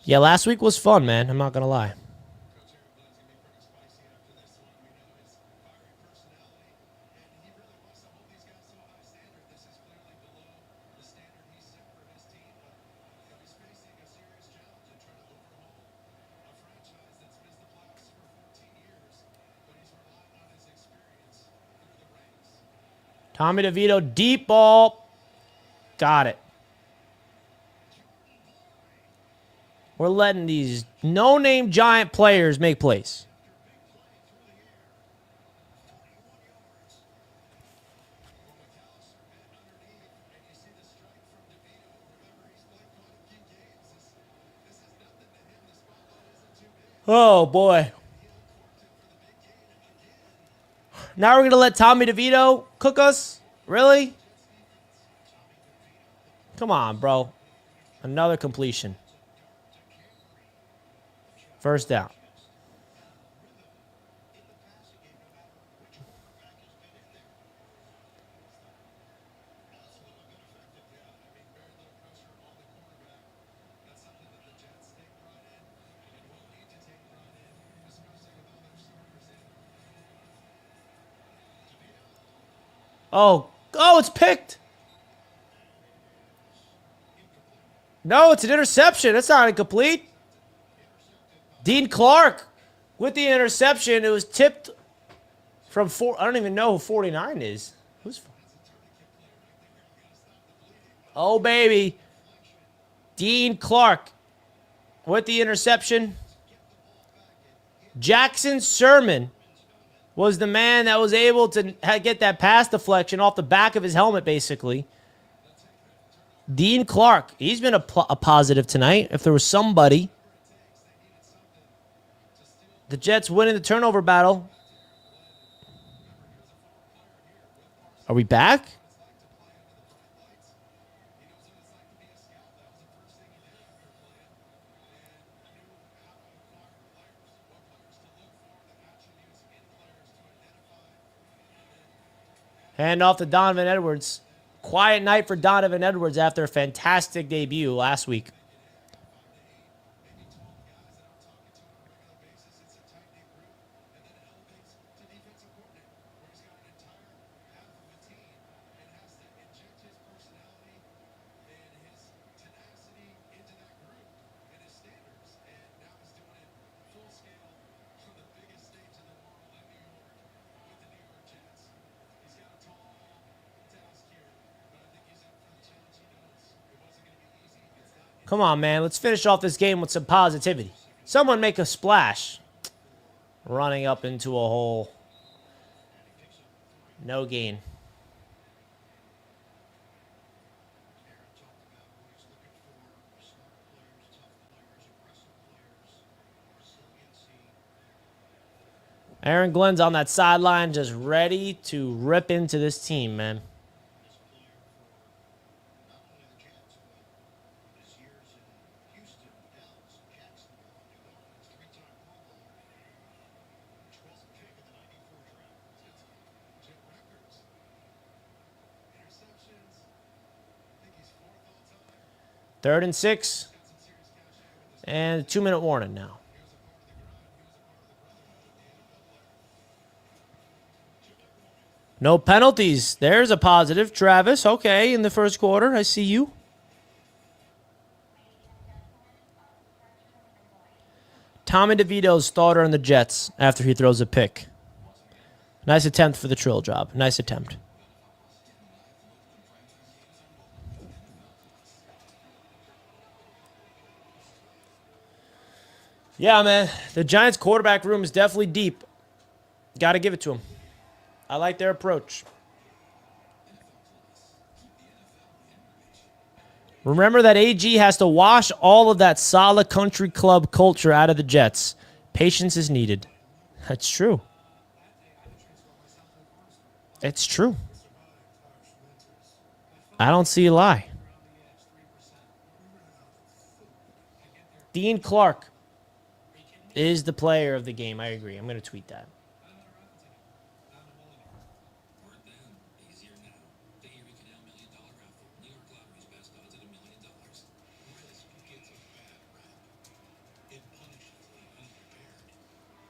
A: Yeah, last week was fun, man. I'm not going to lie. Tommy DeVito, deep ball. Got it. We're letting these no-name Giant players make plays. Oh, boy. Now we're going to let Tommy DeVito cook us? Really? Come on, bro. Another completion. First down. Oh, it's picked. No, it's an interception. It's not incomplete. Dean Clark with the interception. It was tipped from four. I don't even know who 49 is. Who's? Oh, baby. Dean Clark with the interception. Jackson Sermon was the man that was able to get that pass deflection off the back of his helmet, basically. Dean Clark, he's been a positive tonight. If there was somebody. The Jets winning the turnover battle. Are we back? Hand off to Donovan Edwards. Quiet night for Donovan Edwards after a fantastic debut last week. Come on, man. Let's finish off this game with some positivity. Someone make a splash. Running up into a hole. No gain. Aaron Glenn's on that sideline just ready to rip into this team, man. Third and 6. And a 2-minute warning now. No penalties. There's a positive. Travis, okay, in the first quarter. I see you. Tommy DeVito's starter on the Jets after he throws a pick. Nice attempt for the Trill job. Nice attempt. Yeah, man. The Giants' quarterback room is definitely deep. Got to give it to them. I like their approach. Remember that AG has to wash all of that solid country club culture out of the Jets. Patience is needed. That's true. It's true. I don't see a lie. Dean Clark is the player of the game. I agree. I'm going to tweet that.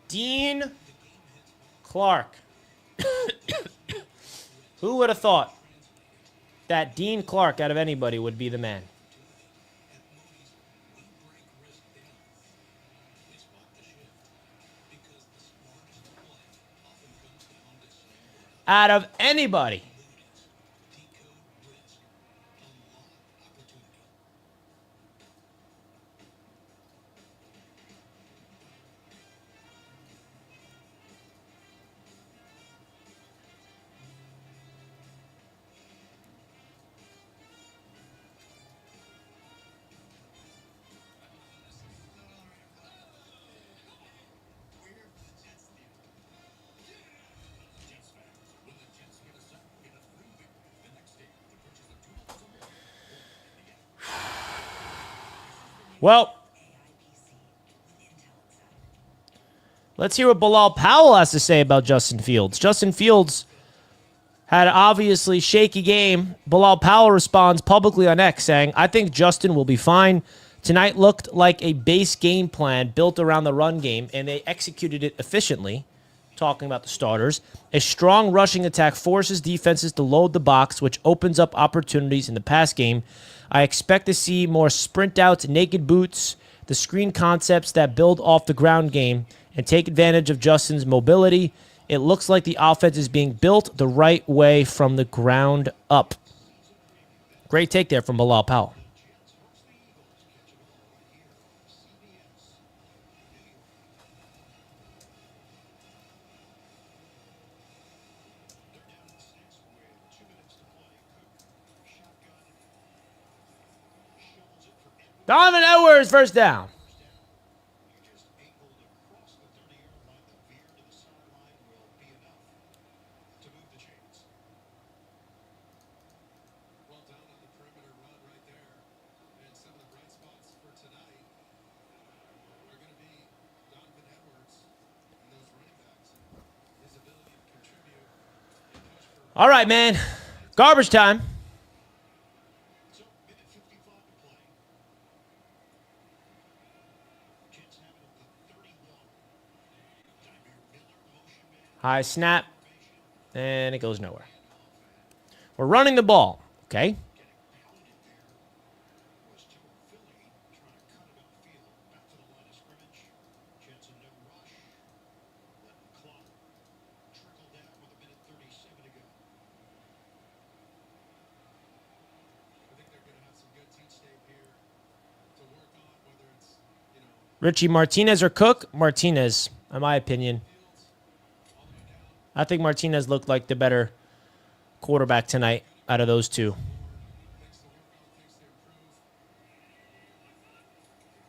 A: Dean Clark. Who would have thought that Dean Clark, out of anybody, would be the man? Out of anybody. Well, let's hear what Bilal Powell has to say about Justin Fields. Justin Fields had an obviously shaky game. Bilal Powell responds publicly on X saying, I think Justin will be fine. Tonight looked like a base game plan built around the run game, and they executed it efficiently. Talking about the starters. A strong rushing attack forces defenses to load the box, which opens up opportunities in the pass game. I expect to see more sprint outs, naked boots, the screen concepts that build off the ground game and take advantage of Justin's mobility. It looks like the offense is being built the right way from the ground up. Great take there from Bilal Powell. Donovan Edwards, first down.
E: Well done on the perimeter run right there. And some of the bright spots for tonight are going to be Donovan Edwards and those running backs. His ability to contribute and push for
A: All right, man. Garbage time.
E: so minute 55 to play. Jets have it at the 31. Dymere Miller motion man.
A: High snap. And it goes nowhere. We're running the ball. Okay.
E: Pounded there was Joe Philly trying to cut it upfield. Back to the line of scrimmage. Jets in no rush. Let the clock trickle down with a minute 37 to go. I think they're going to have some good teach tape here to work on, whether it's,
A: Richie, Martinez or Cook? Martinez, in my opinion. I think Martinez looked like the better quarterback tonight out of those two.
E: things to work on, things to improve.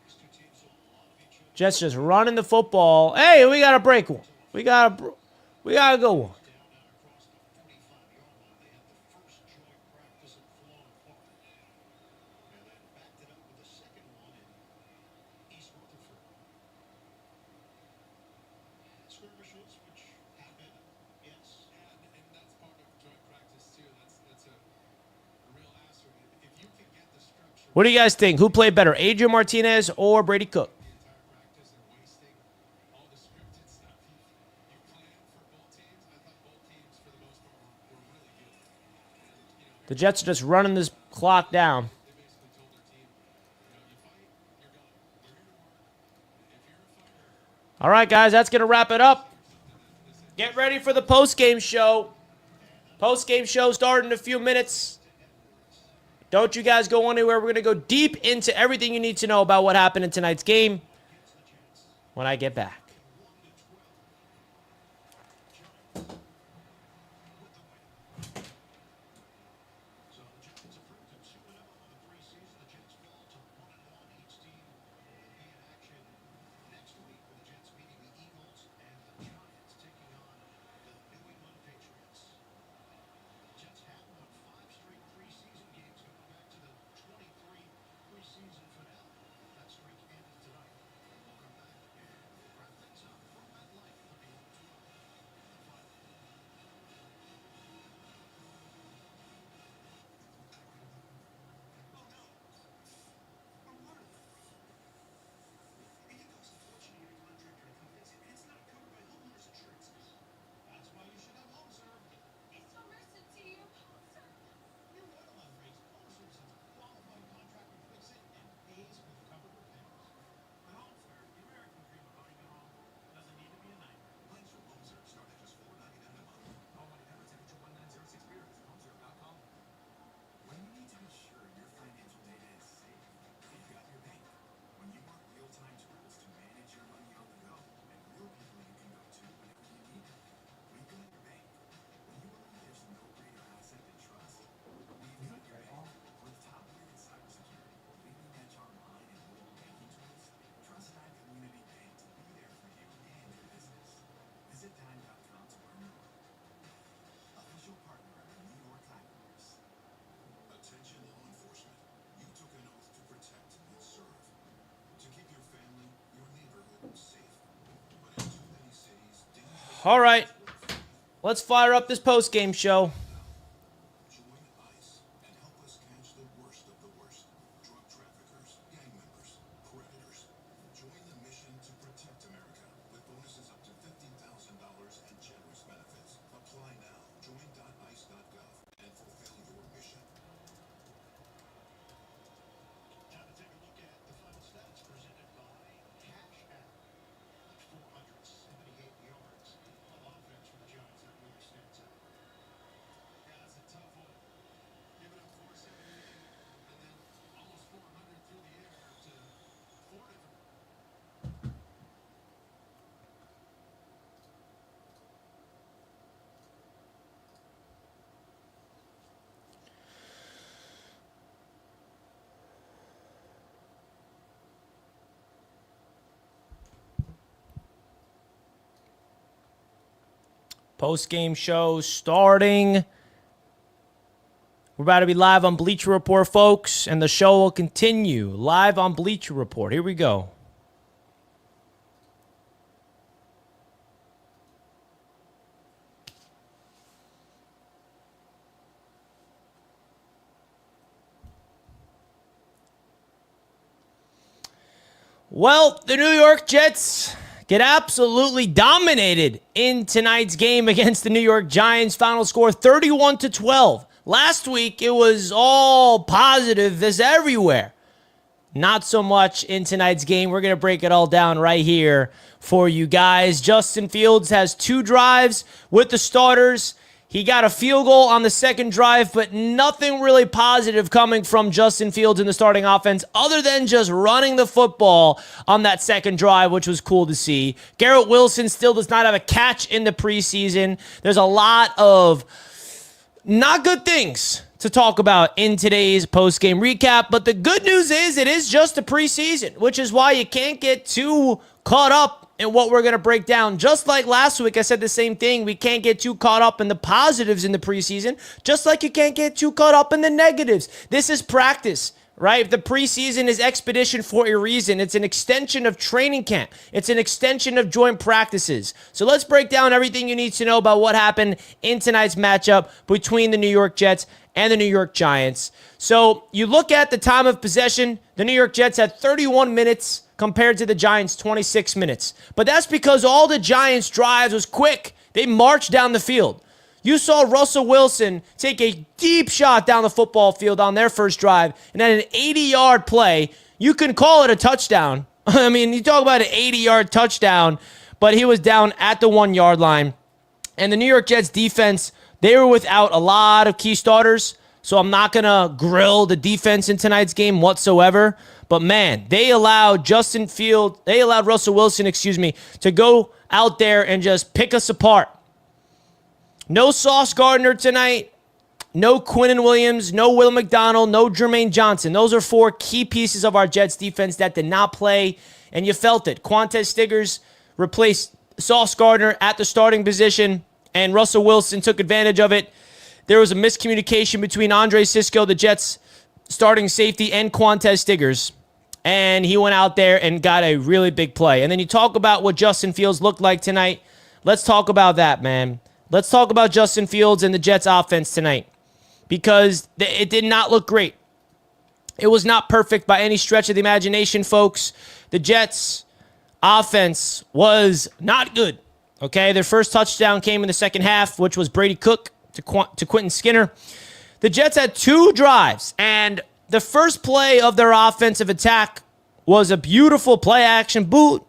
E: These two teams will love each other.
A: Jets just running the football. Hey, we got to break one. We got to go one.
E: Down across the 45-yard line. They had the first joint practice at Florham Park. And then backed it up with the second one in East Rutherford. Skirmishes, which happen, yes. And that's part of joint practice too. That's a real asset. If you can get the structure
A: What do you guys think? Who played better, Adrian Martinez or Brady Cook?
E: the entire practice and wasting all the scripted stuff, you plan for both teams. I thought both teams, for the most part, were really good. And,
A: The Jets are just running this clock down.
E: they basically told their team, you fight, you're gone. They're here to work. If you're a fighter,
A: All right, guys, that's going to wrap it up. Get ready for the post-game show. Post-game show starting in a few minutes. Don't you guys go anywhere. We're going to go deep into everything you need to know about what happened in tonight's game when I get back.
E: so the Giants approved at 2-0 in the preseason. The Jets fall to 1-1. Each team will be in action next week with the Jets meeting the Eagles and the Giants taking on the New England Patriots. The Jets have won 5 straight preseason games, going back to the 23 preseason finale. That streak ended tonight. We'll come back and wrap things up from MetLife, looking at 12 in the final. That's why you should have HomeServe.
H: It's so mercy to you.
E: Your waterline rates HomeServe since a qualified contractor fix it and pays with covered repairs. With HomeServe, the American dream of owning a home doesn't need to be a nightmare. Plans from HomeServe start at just $4.99 a month. Call 1-800-721-9600. Visit HomeServe.com. When you need to be sure your financial data is safe, you've got your bank. When you want real-time tools to manage your money on the go, and real people you can go to whenever you need them, we've got your bank. When you believe there's no greater asset than trust, we've got your bank. With top-rated cybersecurity, leading-edge online and mobile banking tools, trust that community bank to be there for you and your business. Visit dime.com to learn more. Official partner of the New York Tigers. Attention law enforcement. You took an oath to protect and serve. To keep your family, your neighborhood safe. But in too many cities, danger
A: All right, let's fire up this post-game show.
E: join ICE and help us catch the worst of the worst. Drug traffickers, gang members, predators. Join the mission to protect America with bonuses up to $50,000 and generous benefits. Apply now. Join.ice.gov and fulfill your mission. Time to take a look at the final stats presented
A: Post-game show starting. We're about to be live on Bleacher Report, folks, and the show will continue live on Bleacher Report. Here we go. Well, the New York Jets get absolutely dominated in tonight's game against the New York Giants. Final score 31-12. Last week, it was all positive this everywhere. Not so much in tonight's game. We're going to break it all down right here for you guys. Justin Fields has 2 drives with the starters. He got a field goal on the second drive, but nothing really positive coming from Justin Fields in the starting offense other than just running the football on that second drive, which was cool to see. Garrett Wilson still does not have a catch in the preseason. There's a lot of not good things to talk about in today's post-game recap, but the good news is it is just a preseason, which is why you can't get too caught up in what we're going to break down. Just like last week, I said the same thing. We can't get too caught up in the positives in the preseason, just like you can't get too caught up in the negatives. This is practice, right? The preseason is expedition for a reason. It's an extension of training camp. It's an extension of joint practices. So let's break down everything you need to know about what happened in tonight's matchup between the New York Jets and the New York Giants. So you look at the time of possession, the New York Jets had 31 minutes compared to the Giants' 26 minutes. But that's because all the Giants' drives was quick. They marched down the field. You saw Russell Wilson take a deep shot down the football field on their first drive, and then an 80-yard play. You can call it a touchdown. I mean, you talk about an 80-yard touchdown, but he was down at the 1-yard line. And the New York Jets defense, they were without a lot of key starters, so I'm not going to grill the defense in tonight's game whatsoever. But man, they allowed Russell Wilson, to go out there and just pick us apart. No Sauce Gardner tonight. No Quinnen Williams. No Will McDonald. No Jermaine Johnson. Those are 4 key pieces of our Jets defense that did not play, and you felt it. Quantez Stiggers replaced Sauce Gardner at the starting position, and Russell Wilson took advantage of it. There was a miscommunication between Andre Cisco, the Jets' starting safety, and Quantez Stiggers. And he went out there and got a really big play. And then you talk about what Justin Fields looked like tonight. Let's talk about that, man. Let's talk about Justin Fields and the Jets' offense tonight. Because it did not look great. It was not perfect by any stretch of the imagination, folks. The Jets' offense was not good. Okay, their first touchdown came in the second half, which was Brady Cook to Quentin Skinner. The Jets had 2 drives, and the first play of their offensive attack was a beautiful play-action boot,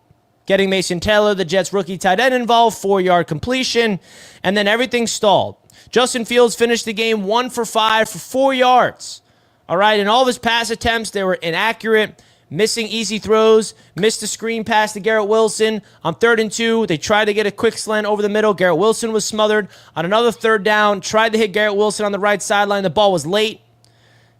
A: getting Mason Taylor, the Jets' rookie tight end, involved, 4-yard completion, and then everything stalled. Justin Fields finished the game 1 for 5 for 4 yards. All right, and all of his pass attempts, they were inaccurate, missing easy throws, missed a screen pass to Garrett Wilson. On 3rd and 2, they tried to get a quick slant over the middle. Garrett Wilson was smothered. On another 3rd down, tried to hit Garrett Wilson on the right sideline. The ball was late.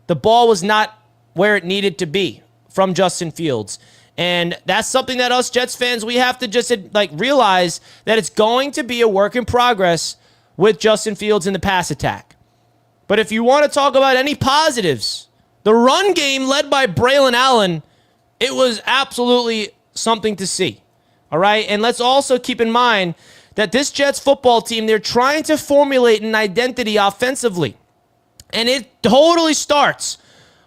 A: The ball was not where it needed to be from Justin Fields. And that's something that us Jets fans, we have to just realize that it's going to be a work in progress with Justin Fields in the pass attack. But if you want to talk about any positives, the run game led by Braylon Allen, it was absolutely something to see. All right? And let's also keep in mind that this Jets football team, they're trying to formulate an identity offensively. And it totally starts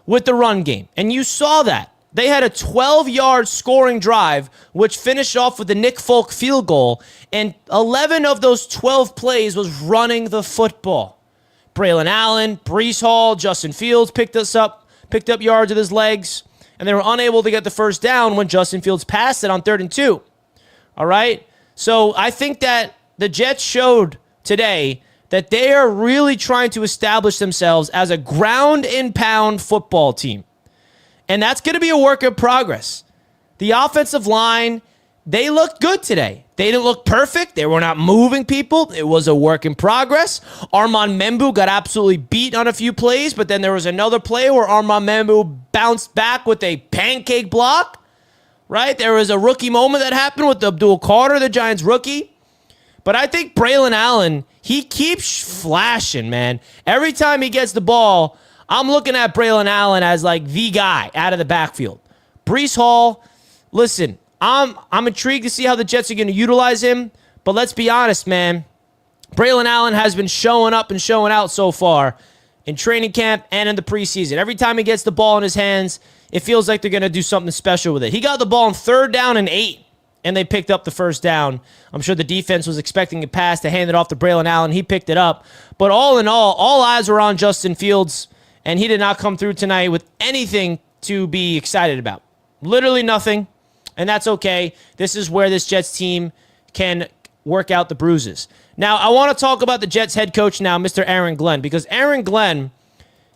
A: with the run game. And you saw that. They had a 12-yard scoring drive, which finished off with a Nick Folk field goal. And 11 of those 12 plays was running the football. Braylon Allen, Breece Hall, Justin Fields picked up yards with his legs. And they were unable to get the first down when Justin Fields passed it on 3rd and 2. All right? So I think that the Jets showed today that they are really trying to establish themselves as a ground and pound football team. And that's going to be a work in progress. The offensive line, they looked good today. They didn't look perfect. They were not moving people. It was a work in progress. Armand Membou got absolutely beat on a few plays, but then there was another play where Armand Membou bounced back with a pancake block, right? There was a rookie moment that happened with Abdul Carter, the Giants rookie. But I think Braylon Allen, he keeps flashing, man. Every time he gets the ball, I'm looking at Braylon Allen as like the guy out of the backfield. Breece Hall, listen, I'm intrigued to see how the Jets are going to utilize him. But let's be honest, man. Braylon Allen has been showing up and showing out so far in training camp and in the preseason. Every time he gets the ball in his hands, it feels like they're going to do something special with it. He got the ball on 3rd down and 8, and they picked up the first down. I'm sure the defense was expecting a pass to hand it off to Braylon Allen. He picked it up. But all in all eyes were on Justin Fields, and he did not come through tonight with anything to be excited about. Literally nothing, and that's okay. This is where this Jets team can work out the bruises. Now, I want to talk about the Jets head coach now, Mr. Aaron Glenn, because Aaron Glenn,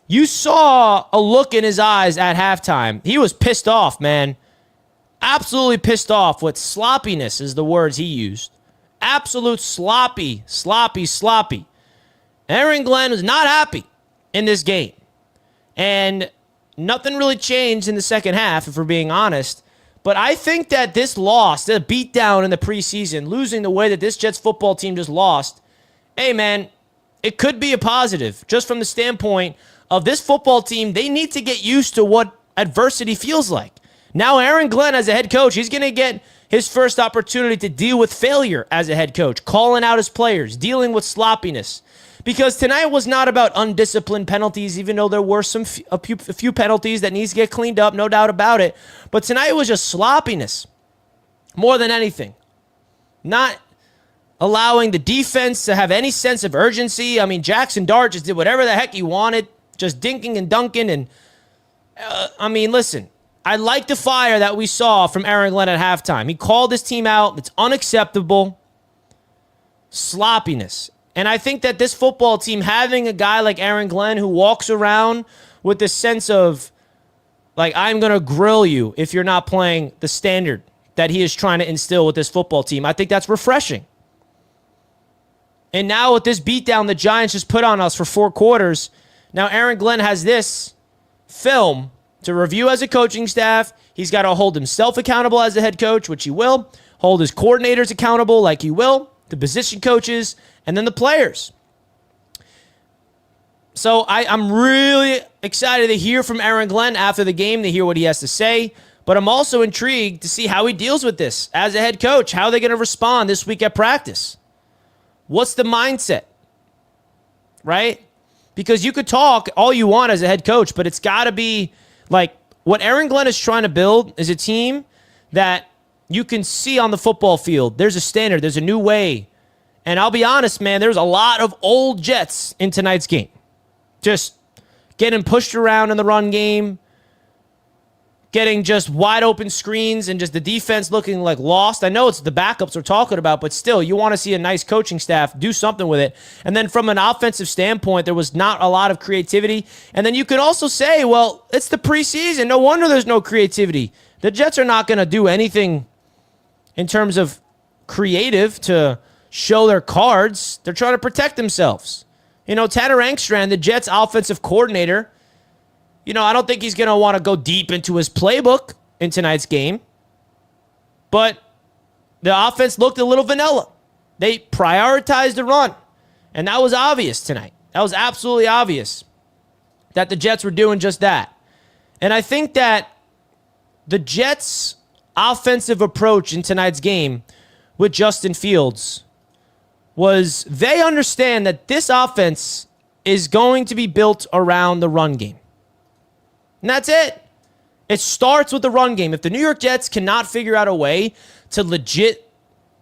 A: you saw a look in his eyes at halftime. He was pissed off, man. Absolutely pissed off. With sloppiness is the words he used. Absolute sloppy. Aaron Glenn was not happy in this game. And nothing really changed in the second half, if we're being honest. But I think that this loss, the beatdown in the preseason, losing the way that this Jets football team just lost, hey, man, it could be a positive just from the standpoint of this football team. They need to get used to what adversity feels like. Now, Aaron Glenn, as a head coach, he's going to get his first opportunity to deal with failure as a head coach, calling out his players, dealing with sloppiness. Because tonight was not about undisciplined penalties, even though there were a few penalties that needs to get cleaned up, no doubt about it. But tonight was just sloppiness more than anything. Not allowing the defense to have any sense of urgency. I mean, Jackson Dart just did whatever the heck he wanted, just dinking and dunking. And, listen, I like the fire that we saw from Aaron Glenn at halftime. He called this team out. It's unacceptable. Sloppiness. And I think that this football team, having a guy like Aaron Glenn who walks around with this sense of, like, I'm going to grill you if you're not playing the standard that he is trying to instill with this football team, I think that's refreshing. And now with this beatdown the Giants just put on us for 4 quarters, now Aaron Glenn has this film to review as a coaching staff. He's got to hold himself accountable as a head coach, which he will. Hold his coordinators accountable like he will. The position coaches, and then the players. So I'm really excited to hear from Aaron Glenn after the game, to hear what he has to say. But I'm also intrigued to see how he deals with this as a head coach. How are they going to respond this week at practice? What's the mindset? Right? Because you could talk all you want as a head coach, but it's got to be like what Aaron Glenn is trying to build is a team that you can see on the football field. There's a standard. There's a new way. And I'll be honest, man, there's a lot of old Jets in tonight's game. Just getting pushed around in the run game, getting just wide open screens, and just the defense looking like lost. I know it's the backups we're talking about, but still, you want to see a nice coaching staff do something with it. And then from an offensive standpoint, there was not a lot of creativity. And then you could also say, well, it's the preseason. No wonder there's no creativity. The Jets are not going to do anything in terms of creative to show their cards. They're trying to protect themselves. You know, Tanner Engstrand, the Jets offensive coordinator, I don't think he's going to want to go deep into his playbook in tonight's game. But the offense looked a little vanilla. They prioritized the run. And that was obvious tonight. That was absolutely obvious that the Jets were doing just that. And I think that the Jets' offensive approach in tonight's game with Justin Fields was they understand that this offense is going to be built around the run game. And that's it. It starts with the run game. If the New York Jets cannot figure out a way to legit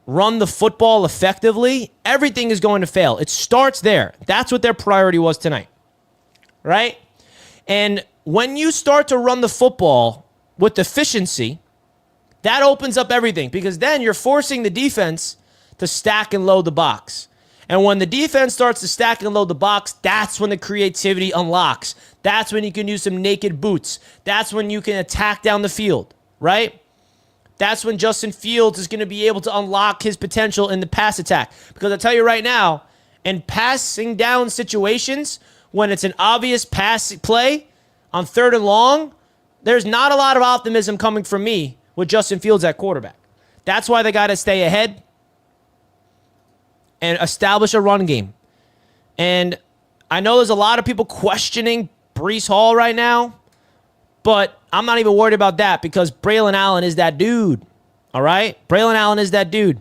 A: run the football effectively, everything is going to fail. It starts there. That's what their priority was tonight. Right? And when you start to run the football with efficiency, that opens up everything, because then you're forcing the defense to stack and load the box. And when the defense starts to stack and load the box, that's when the creativity unlocks. That's when you can use some naked boots. That's when you can attack down the field, right? That's when Justin Fields is going to be able to unlock his potential in the pass attack. Because I'll tell you right now, in passing down situations, when it's an obvious pass play on 3rd and long, there's not a lot of optimism coming from me with Justin Fields at quarterback. That's why they got to stay ahead. and establish a run game. And I know there's a lot of people questioning Breece Hall right now, but I'm not even worried about that because Braylon Allen is that dude. All right? Braylon Allen is that dude.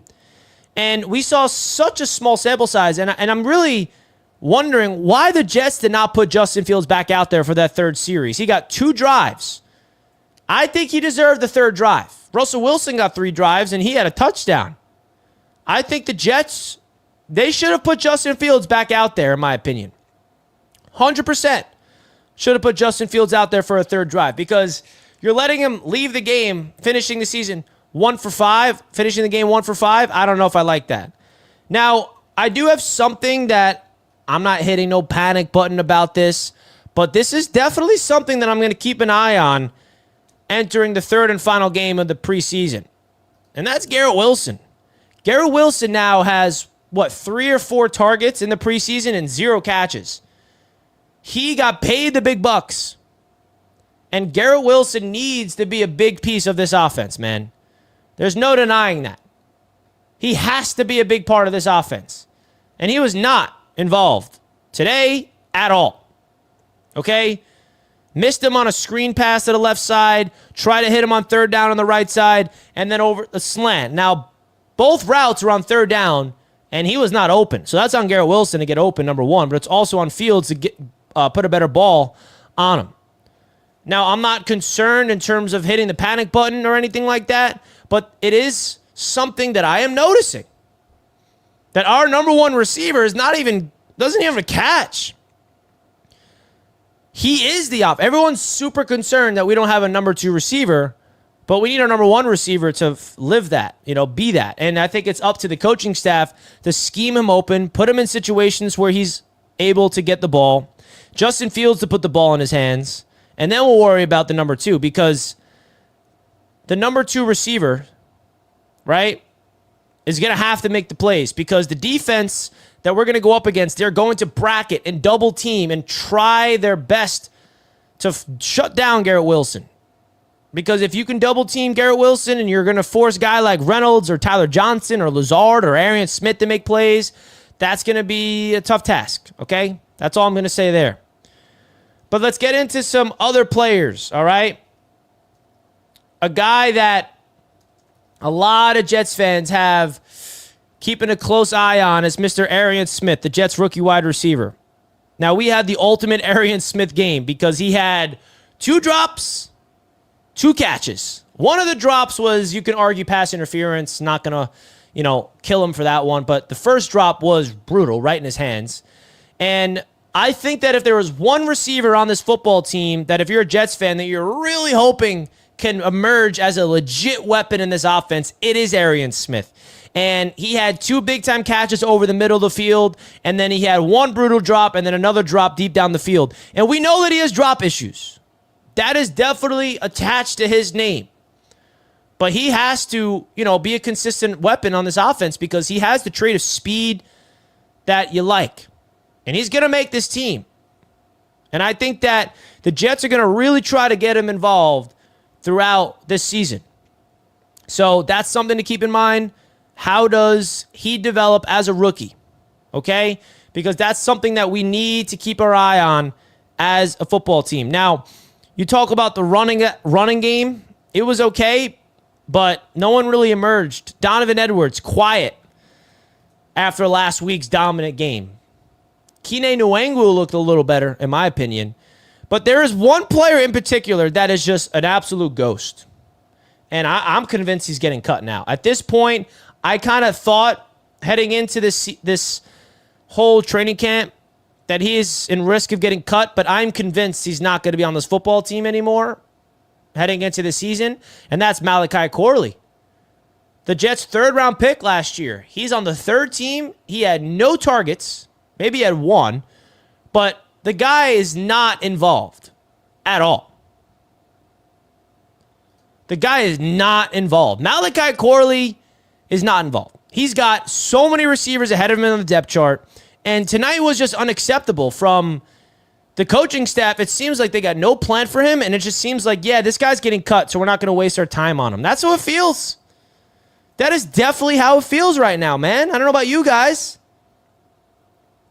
A: And we saw such a small sample size, and I'm really wondering why the Jets did not put Justin Fields back out there for that third series. He got 2 drives. I think he deserved the third drive. Russell Wilson got 3 drives, and he had a touchdown. I think the Jets, they should have put Justin Fields back out there, in my opinion. 100% should have put Justin Fields out there for a third drive because you're letting him leave the game, finishing the season 1 for 5, finishing the game 1 for 5. I don't know if I like that. Now, I do have something that I'm not hitting no panic button about this, but this is definitely something that I'm going to keep an eye on entering the third and final game of the preseason. And that's Garrett Wilson. Garrett Wilson now has, 3 or 4 targets in the preseason and 0 catches. He got paid the big bucks. And Garrett Wilson needs to be a big piece of this offense, man. There's no denying that. He has to be a big part of this offense. And he was not involved today at all. Okay? Missed him on a screen pass to the left side, try to hit him on third down on the right side, and then over the slant. Now, both routes were on third down, and he was not open. So that's on Garrett Wilson to get open, number one, but it's also on Fields to get put a better ball on him. Now, I'm not concerned in terms of hitting the panic button or anything like that, but it is something that I am noticing. That our number one receiver doesn't even have a catch. He is the op. Everyone's super concerned that we don't have a number 2 receiver, but we need our number 1 receiver to live that, be that. And I think it's up to the coaching staff to scheme him open, put him in situations where he's able to get the ball, Justin Fields to put the ball in his hands, and then we'll worry about the number 2 because the number 2 receiver, right, is going to have to make the plays because the defense that we're going to go up against, they're going to bracket and double team and try their best to shut down Garrett Wilson. Because if you can double team Garrett Wilson and you're going to force a guy like Reynolds or Tyler Johnson or Lazard or Arian Smith to make plays, that's going to be a tough task, okay? That's all I'm going to say there. But let's get into some other players, all right? A guy that a lot of Jets fans have keeping a close eye on is Mr. Arian Smith, the Jets rookie wide receiver. Now, we had the ultimate Arian Smith game because he had 2 drops, 2 catches. One of the drops was, you can argue, pass interference. Not going to, kill him for that one. But the first drop was brutal, right in his hands. And I think that if there was one receiver on this football team that if you're a Jets fan that you're really hoping can emerge as a legit weapon in this offense, it is Arian Smith. And he had 2 big-time catches over the middle of the field, and then he had 1 brutal drop and then another drop deep down the field. And we know that he has drop issues. That is definitely attached to his name. But he has to, be a consistent weapon on this offense because he has the trait of speed that you like. And he's going to make this team. And I think that the Jets are going to really try to get him involved throughout this season. So that's something to keep in mind. How does he develop as a rookie? Okay? Because that's something that we need to keep our eye on as a football team. Now, you talk about the running game. It was okay, but no one really emerged. Donovan Edwards, quiet after last week's dominant game. Kene Nwangwu looked a little better, in my opinion. But there is one player in particular that is just an absolute ghost. And I'm convinced he's getting cut now. At this point, I kind of thought heading into this whole training camp that he is in risk of getting cut, but I'm convinced he's not going to be on this football team anymore heading into the season, and that's Malachi Corley. The Jets' 3rd-round pick last year. He's on the 3rd team. He had no targets. Maybe he had 1, but the guy is not involved at all. The guy is not involved. Malachi Corley is not involved. He's got so many receivers ahead of him on the depth chart, and tonight was just unacceptable from the coaching staff. It seems like they got no plan for him, and it just seems like, this guy's getting cut, so we're not going to waste our time on him. That's how it feels. That is definitely how it feels right now, man. I don't know about you guys.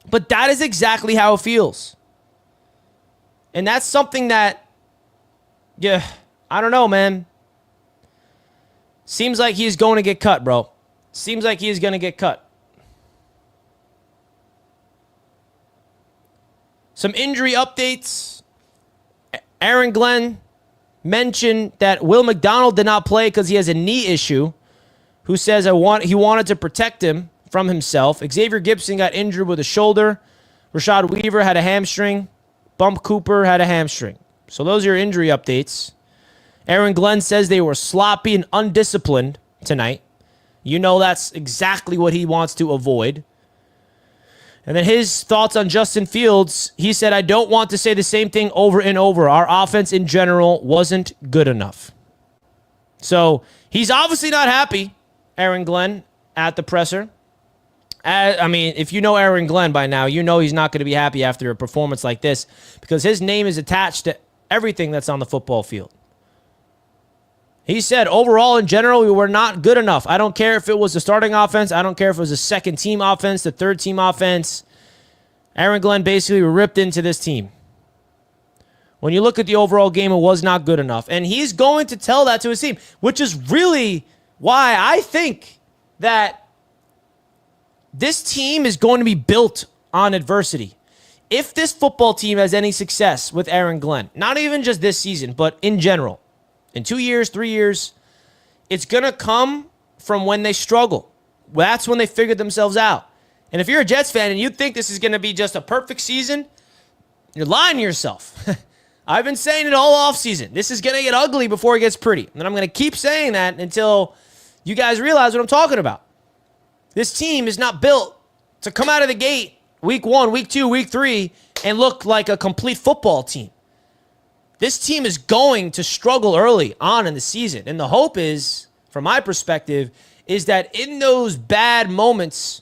A: But that is exactly how it feels. And that's something that, yeah, I don't know, man. Seems like he's going to get cut, bro. Seems like he's going to get cut. Some injury updates. Aaron Glenn mentioned that Will McDonald did not play because he has a knee issue. Who says he wanted to protect him from himself. Xavier Gibson got injured with a shoulder. Rashad Weaver had a hamstring. Bump Cooper had a hamstring. So those are your injury updates. Aaron Glenn says they were sloppy and undisciplined tonight. You know that's exactly what he wants to avoid. And then his thoughts on Justin Fields. He said, I don't want to say the same thing over and over. Our offense in general wasn't good enough. So he's obviously not happy, Aaron Glenn, at the presser. I mean, if you know Aaron Glenn by now, you know he's not going to be happy after a performance like this because his name is attached to everything that's on the football field. He said, overall, in general, we were not good enough. I don't care if it was the starting offense. I don't care if it was the second team offense, the third team offense. Aaron Glenn basically ripped into this team. When you look at the overall game, it was not good enough. And he's going to tell that to his team, which is really why I think that this team is going to be built on adversity. If this football team has any success with Aaron Glenn, not even just this season, but in general, in 2 years, 3 years, it's going to come from when they struggle. That's when they figured themselves out. And if you're a Jets fan and you think this is going to be just a perfect season, you're lying to yourself. I've been saying it all offseason. This is going to get ugly before it gets pretty. And I'm going to keep saying that until you guys realize what I'm talking about. This team is not built to come out of the gate week 1, week 2, week 3 and look like a complete football team. This team is going to struggle early on in the season. And the hope is, from my perspective, is that in those bad moments,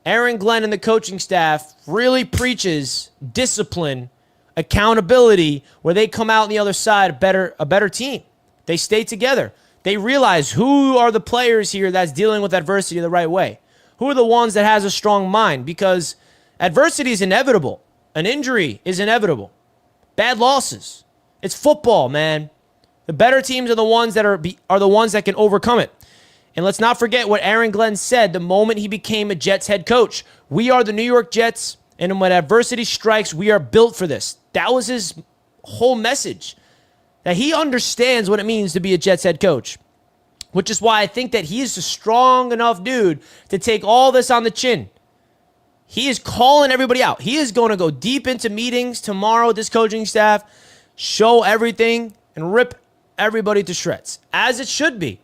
A: Aaron Glenn and the coaching staff really preaches discipline, accountability, where they come out on the other side a better team. They stay together. They realize who are the players here that's dealing with adversity the right way. Who are the ones that has a strong mind? Because adversity is inevitable. An injury is inevitable. Bad losses. It's football, man. The better teams are the ones that are the ones that can overcome it. And let's not forget what Aaron Glenn said the moment he became a Jets head coach. We are the New York Jets, and when adversity strikes, we are built for this. That was his whole message. That he understands what it means to be a Jets head coach. Which is why I think that he is a strong enough dude to take all this on the chin. He is calling everybody out. He is going to go deep into meetings tomorrow with this coaching staff, show everything, and rip everybody to shreds. As it should be.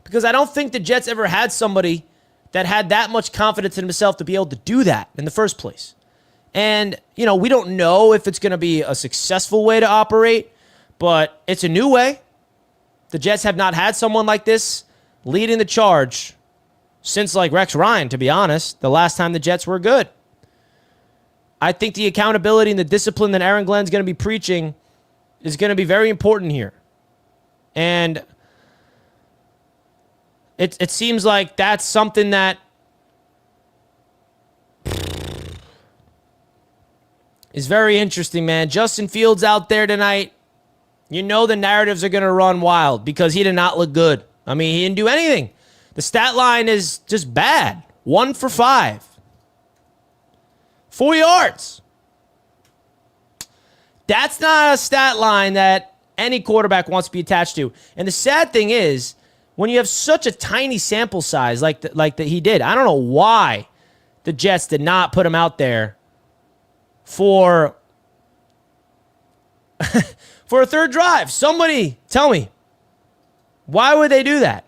A: Because I don't think the Jets ever had somebody that had that much confidence in himself to be able to do that in the first place. And, you know, we don't know if it's going to be a successful way to operate, but it's a new way. The Jets have not had someone like this leading the charge since, like, Rex Ryan, to be honest, the last time the Jets were good. I think the accountability and the discipline that Aaron Glenn's going to be preaching is going to be very important here. And it seems like that's something that is very interesting, man. Justin Fields out there tonight. You know the narratives are going to run wild because he did not look good. I mean, he didn't do anything. The stat line is just bad. 1 for 5. 4 yards. That's not a stat line that any quarterback wants to be attached to. And the sad thing is, when you have such a tiny sample size like that he did, I don't know why the Jets did not put him out there for for a third drive. Somebody tell me, why would they do that?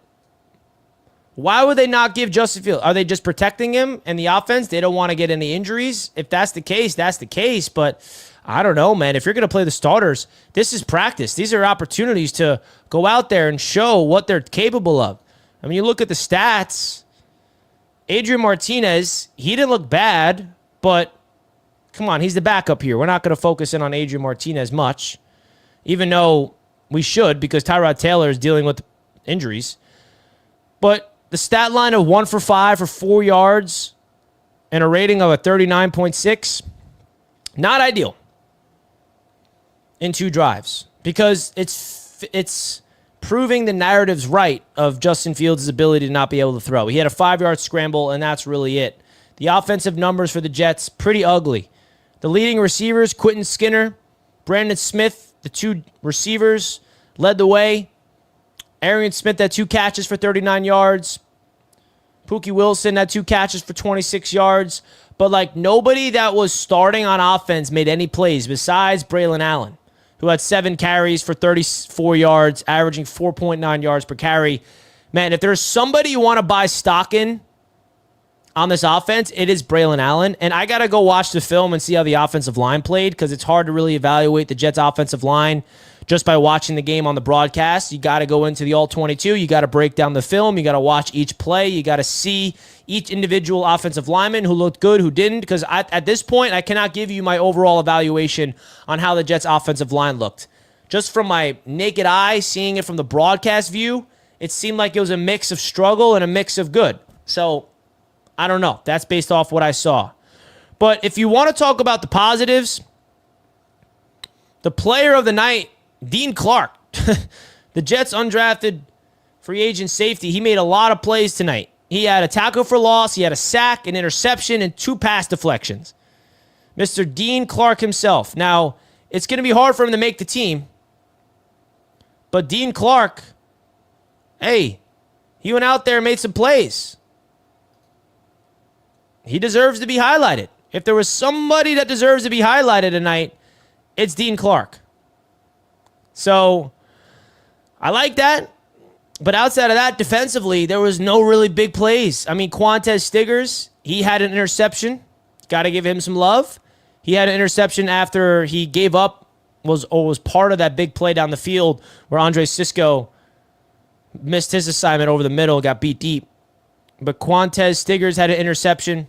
A: Why would they not give Justin Fields? Are they just protecting him and the offense? They don't want to get any injuries? If that's the case, that's the case. But I don't know, man. If you're going to play the starters, this is practice. These are opportunities to go out there and show what they're capable of. I mean, you look at the stats. Adrian Martinez, he didn't look bad, but come on, he's the backup here. We're not going to focus in on Adrian Martinez much, even though we should because Tyrod Taylor is dealing with injuries. But the stat line of 1 for 5 for 4 yards, and a rating of a 39.6. Not ideal in 2 drives because it's proving the narrative's right of Justin Fields' ability to not be able to throw. He had a 5-yard scramble, and that's really it. The offensive numbers for the Jets, pretty ugly. The leading receivers, Quentin Skinner, Brandon Smith, the 2 receivers, led the way. Arian Smith had 2 catches for 39 yards. Pookie Wilson had 2 catches for 26 yards. But, like, nobody that was starting on offense made any plays besides Braylon Allen, who had 7 carries for 34 yards, averaging 4.9 yards per carry. Man, if there's somebody you want to buy stock in on this offense, it is Braylon Allen. And I got to go watch the film and see how the offensive line played because it's hard to really evaluate the Jets' offensive line just by watching the game on the broadcast. You got to go into the All-22. You got to break down the film. You got to watch each play. You got to see each individual offensive lineman who looked good, who didn't. Because at this point, I cannot give you my overall evaluation on how the Jets' offensive line looked. Just from my naked eye, seeing it from the broadcast view, it seemed like it was a mix of struggle and a mix of good. So, I don't know. That's based off what I saw. But if you want to talk about the positives, the player of the night, Dean Clark, the Jets' undrafted free agent safety, he made a lot of plays tonight. He had a tackle for loss, he had a sack, an interception, and 2 pass deflections. Mr. Dean Clark himself. Now, it's going to be hard for him to make the team, but Dean Clark, hey, he went out there and made some plays. He deserves to be highlighted. If there was somebody that deserves to be highlighted tonight, it's Dean Clark. So, I like that. But outside of that, defensively, there was no really big plays. I mean, Quantez Stiggers, he had an interception. Got to give him some love. He had an interception after he gave up, was part of that big play down the field where Andre Sisco missed his assignment over the middle, got beat deep. But Quantez Stiggers had an interception.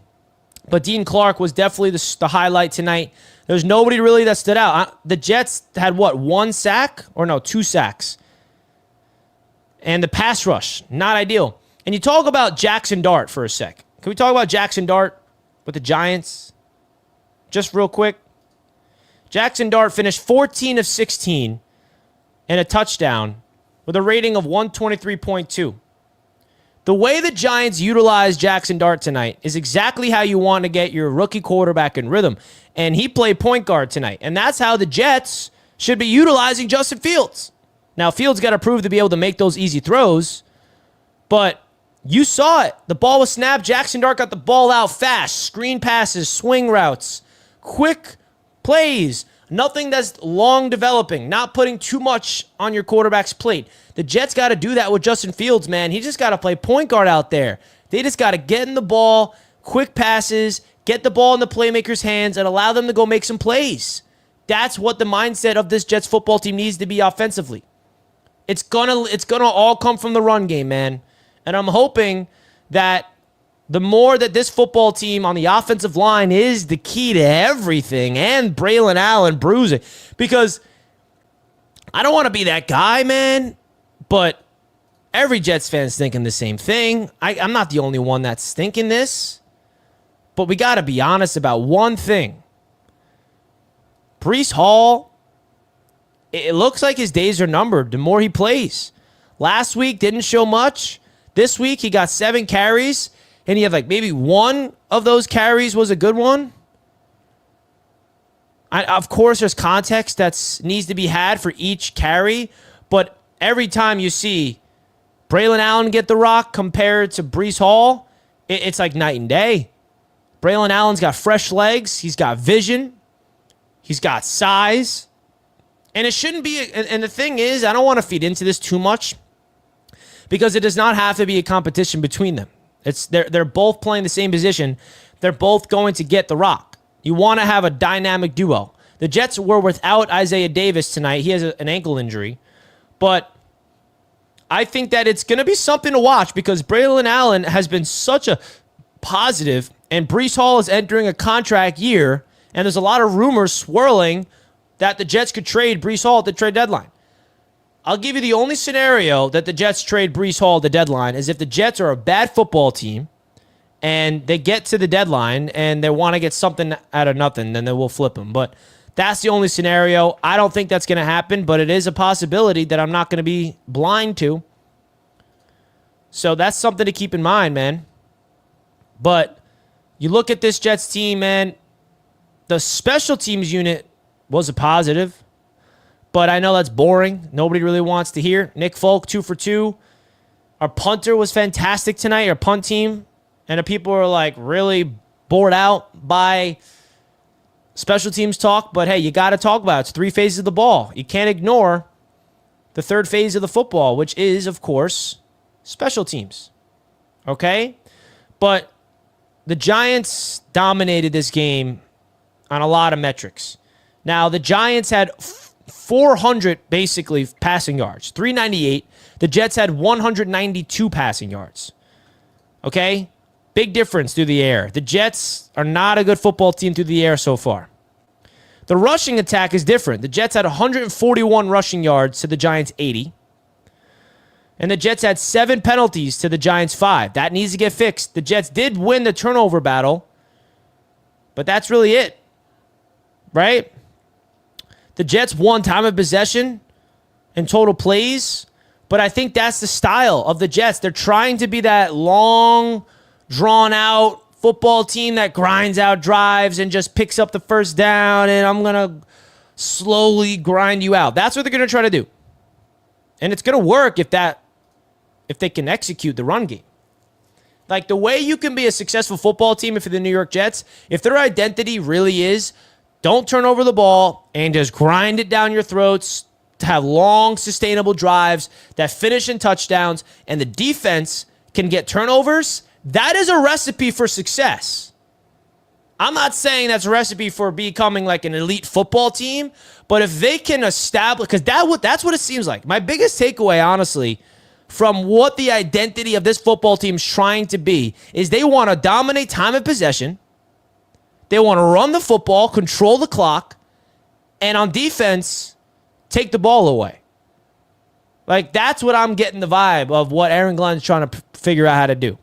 A: But Dean Clark was definitely the highlight tonight. There's nobody really that stood out. The Jets had, 1 sack? Or no, 2 sacks. And the pass rush, not ideal. And you talk about Jackson Dart for a sec. Can we talk about Jackson Dart with the Giants? Just real quick. Jackson Dart finished 14 of 16 and a touchdown with a rating of 123.2. The way the Giants utilized Jackson Dart tonight is exactly how you want to get your rookie quarterback in rhythm. And he played point guard tonight. And that's how the Jets should be utilizing Justin Fields. Now, Fields got to prove to be able to make those easy throws. But you saw it. The ball was snapped. Jackson Dart got the ball out fast. Screen passes, swing routes, quick plays. Nothing that's long developing, not putting too much on your quarterback's plate. The Jets got to do that with Justin Fields, man. He just got to play point guard out there. They just got to get in the ball, quick passes, get the ball in the playmakers' hands, and allow them to go make some plays. That's what the mindset of this Jets football team needs to be offensively. It's gonna all come from the run game, man. And I'm hoping that the more that this football team on the offensive line is the key to everything, and Braylon Allen bruising, because I don't want to be that guy, man, but every Jets fan's thinking the same thing. I'm not the only one that's thinking this, but we got to be honest about one thing. Breece Hall, it looks like his days are numbered the more he plays. Last week didn't show much. This week he got 7 carries, and he had like maybe 1 of those carries was a good one. Of course, there's context that needs to be had for each carry, but every time you see Braylon Allen get the rock compared to Breece Hall, it's like night and day. Braylon Allen's got fresh legs. He's got vision. He's got size. And it shouldn't be, and the thing is, I don't want to feed into this too much because it does not have to be a competition between them. They're both playing the same position. They're both going to get the rock. You want to have a dynamic duo. The Jets were without Isaiah Davis tonight. He has an ankle injury. But I think that it's going to be something to watch because Braylon Allen has been such a positive, and Breece Hall is entering a contract year, and there's a lot of rumors swirling that the Jets could trade Breece Hall at the trade deadline. I'll give you the only scenario that the Jets trade Breece Hall at the deadline is if the Jets are a bad football team and they get to the deadline and they want to get something out of nothing, then they will flip them. But that's the only scenario. I don't think that's going to happen, but it is a possibility that I'm not going to be blind to. So that's something to keep in mind, man. But you look at this Jets team, man, the special teams unit was a positive, but I know that's boring. Nobody really wants to hear. Nick Folk, 2 for 2. Our punter was fantastic tonight, our punt team. And the people are like really bored out by special teams talk. But hey, you got to talk about it. It's 3 phases of the ball. You can't ignore the third phase of the football, which is, of course, special teams. Okay? But the Giants dominated this game on a lot of metrics. Now, the Giants had 400 basically passing yards, 398. The Jets had 192 passing yards. Okay? Big difference through the air. The Jets are not a good football team through the air so far. The rushing attack is different. The Jets had 141 rushing yards to the Giants' 80. And the Jets had 7 penalties to the Giants' 5. That needs to get fixed. The Jets did win the turnover battle, but that's really it. Right? The Jets won time of possession and total plays, but I think that's the style of the Jets. They're trying to be that long, drawn-out football team that grinds out drives and just picks up the first down, and I'm going to slowly grind you out. That's what they're going to try to do. And it's going to work if they can execute the run game. Like, the way you can be a successful football team if you're the New York Jets, if their identity really is don't turn over the ball and just grind it down your throats to have long, sustainable drives that finish in touchdowns, and the defense can get turnovers, that is a recipe for success. I'm not saying that's a recipe for becoming like an elite football team, but if they can establish, because that's what it seems like. My biggest takeaway, honestly, from what the identity of this football team is trying to be is they want to dominate time of possession. They want to run the football, control the clock, and on defense, take the ball away. Like, that's what I'm getting the vibe of what Aaron Glenn's trying to figure out how to do.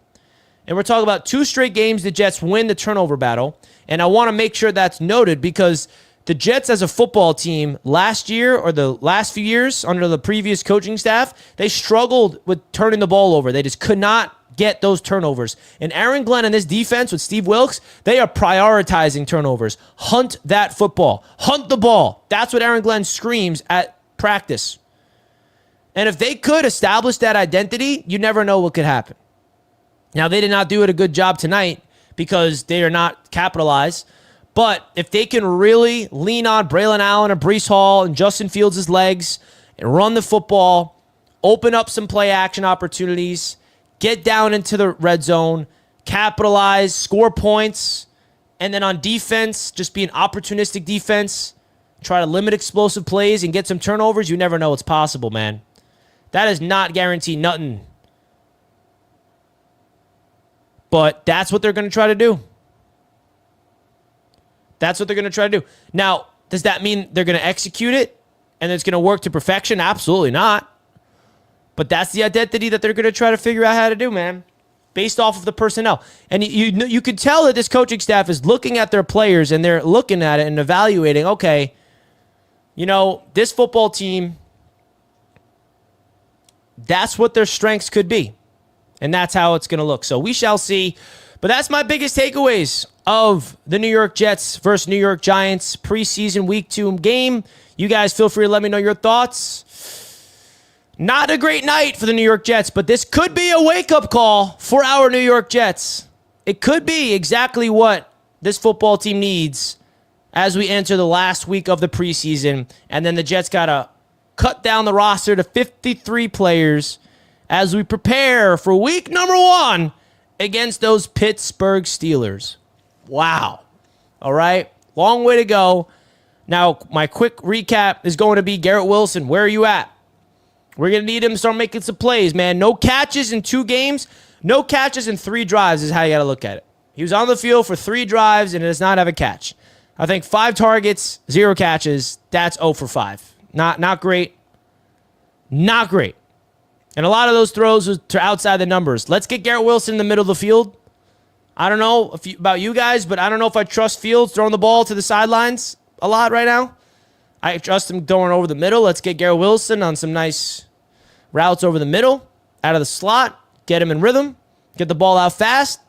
A: And we're talking about 2 straight games the Jets win the turnover battle. And I want to make sure that's noted because the Jets as a football team last year or the last few years under the previous coaching staff, they struggled with turning the ball over. They just could not get those turnovers. And Aaron Glenn and this defense with Steve Wilks, they are prioritizing turnovers. Hunt that football. Hunt the ball. That's what Aaron Glenn screams at practice. And if they could establish that identity, you never know what could happen. Now, they did not do it a good job tonight because they are not capitalized. But if they can really lean on Braylon Allen and Breece Hall and Justin Fields' legs and run the football, open up some play action opportunities, get down into the red zone, capitalize, score points, and then on defense, just be an opportunistic defense, try to limit explosive plays and get some turnovers, you never know what's possible, man. That is not guaranteed nothing. But that's what they're going to try to do. That's what they're going to try to do. Now, does that mean they're going to execute it and it's going to work to perfection? Absolutely not. But that's the identity that they're going to try to figure out how to do, man, based off of the personnel. And you could tell that this coaching staff is looking at their players and they're looking at it and evaluating, okay, you know, this football team, that's what their strengths could be. And that's how it's going to look. So we shall see. But that's my biggest takeaways of the New York Jets versus New York Giants preseason week 2 game. You guys feel free to let me know your thoughts. Not a great night for the New York Jets, but this could be a wake-up call for our New York Jets. It could be exactly what this football team needs as we enter the last week of the preseason. And then the Jets got to cut down the roster to 53 players as we prepare for week number 1 against those Pittsburgh Steelers. Wow. All right. Long way to go. Now, my quick recap is going to be Garrett Wilson. Where are you at? We're going to need him to start making some plays, man. No catches in 2 games. No catches in 3 drives is how you got to look at it. He was on the field for 3 drives and does not have a catch. I think 5 targets, 0 catches. That's 0 for 5. Not great. Not great. And a lot of those throws were to outside the numbers. Let's get Garrett Wilson in the middle of the field. I don't know about you guys, but I don't know if I trust Fields throwing the ball to the sidelines a lot right now. I trust him throwing over the middle. Let's get Garrett Wilson on some nice routes over the middle, out of the slot, get him in rhythm, get the ball out fast.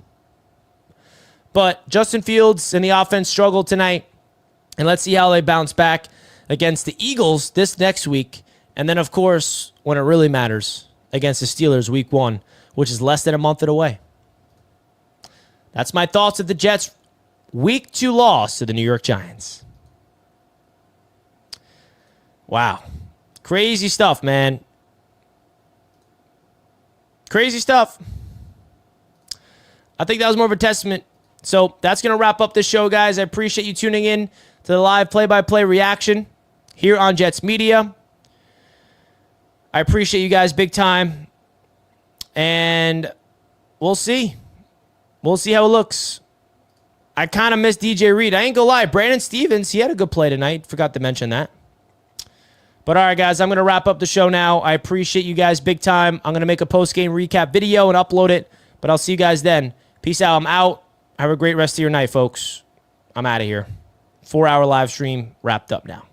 A: But Justin Fields and the offense struggled tonight, and let's see how they bounce back against the Eagles this next week. And then, of course, when it really matters, against the Steelers week 1, which is less than a month away. That's my thoughts of the Jets' week 2 loss to the New York Giants. Wow. Crazy stuff, man. Crazy stuff. I think that was more of a testament. So that's going to wrap up this show, guys. I appreciate you tuning in to the live play-by-play reaction here on Jets Media. I appreciate you guys big time. And we'll see. We'll see how it looks. I kind of miss DJ Reed. I ain't gonna lie. Brandon Stevens, he had a good play tonight. Forgot to mention that. But all right, guys, I'm going to wrap up the show now. I appreciate you guys big time. I'm going to make a post-game recap video and upload it. But I'll see you guys then. Peace out. I'm out. Have a great rest of your night, folks. I'm out of here. 4-hour live stream wrapped up now.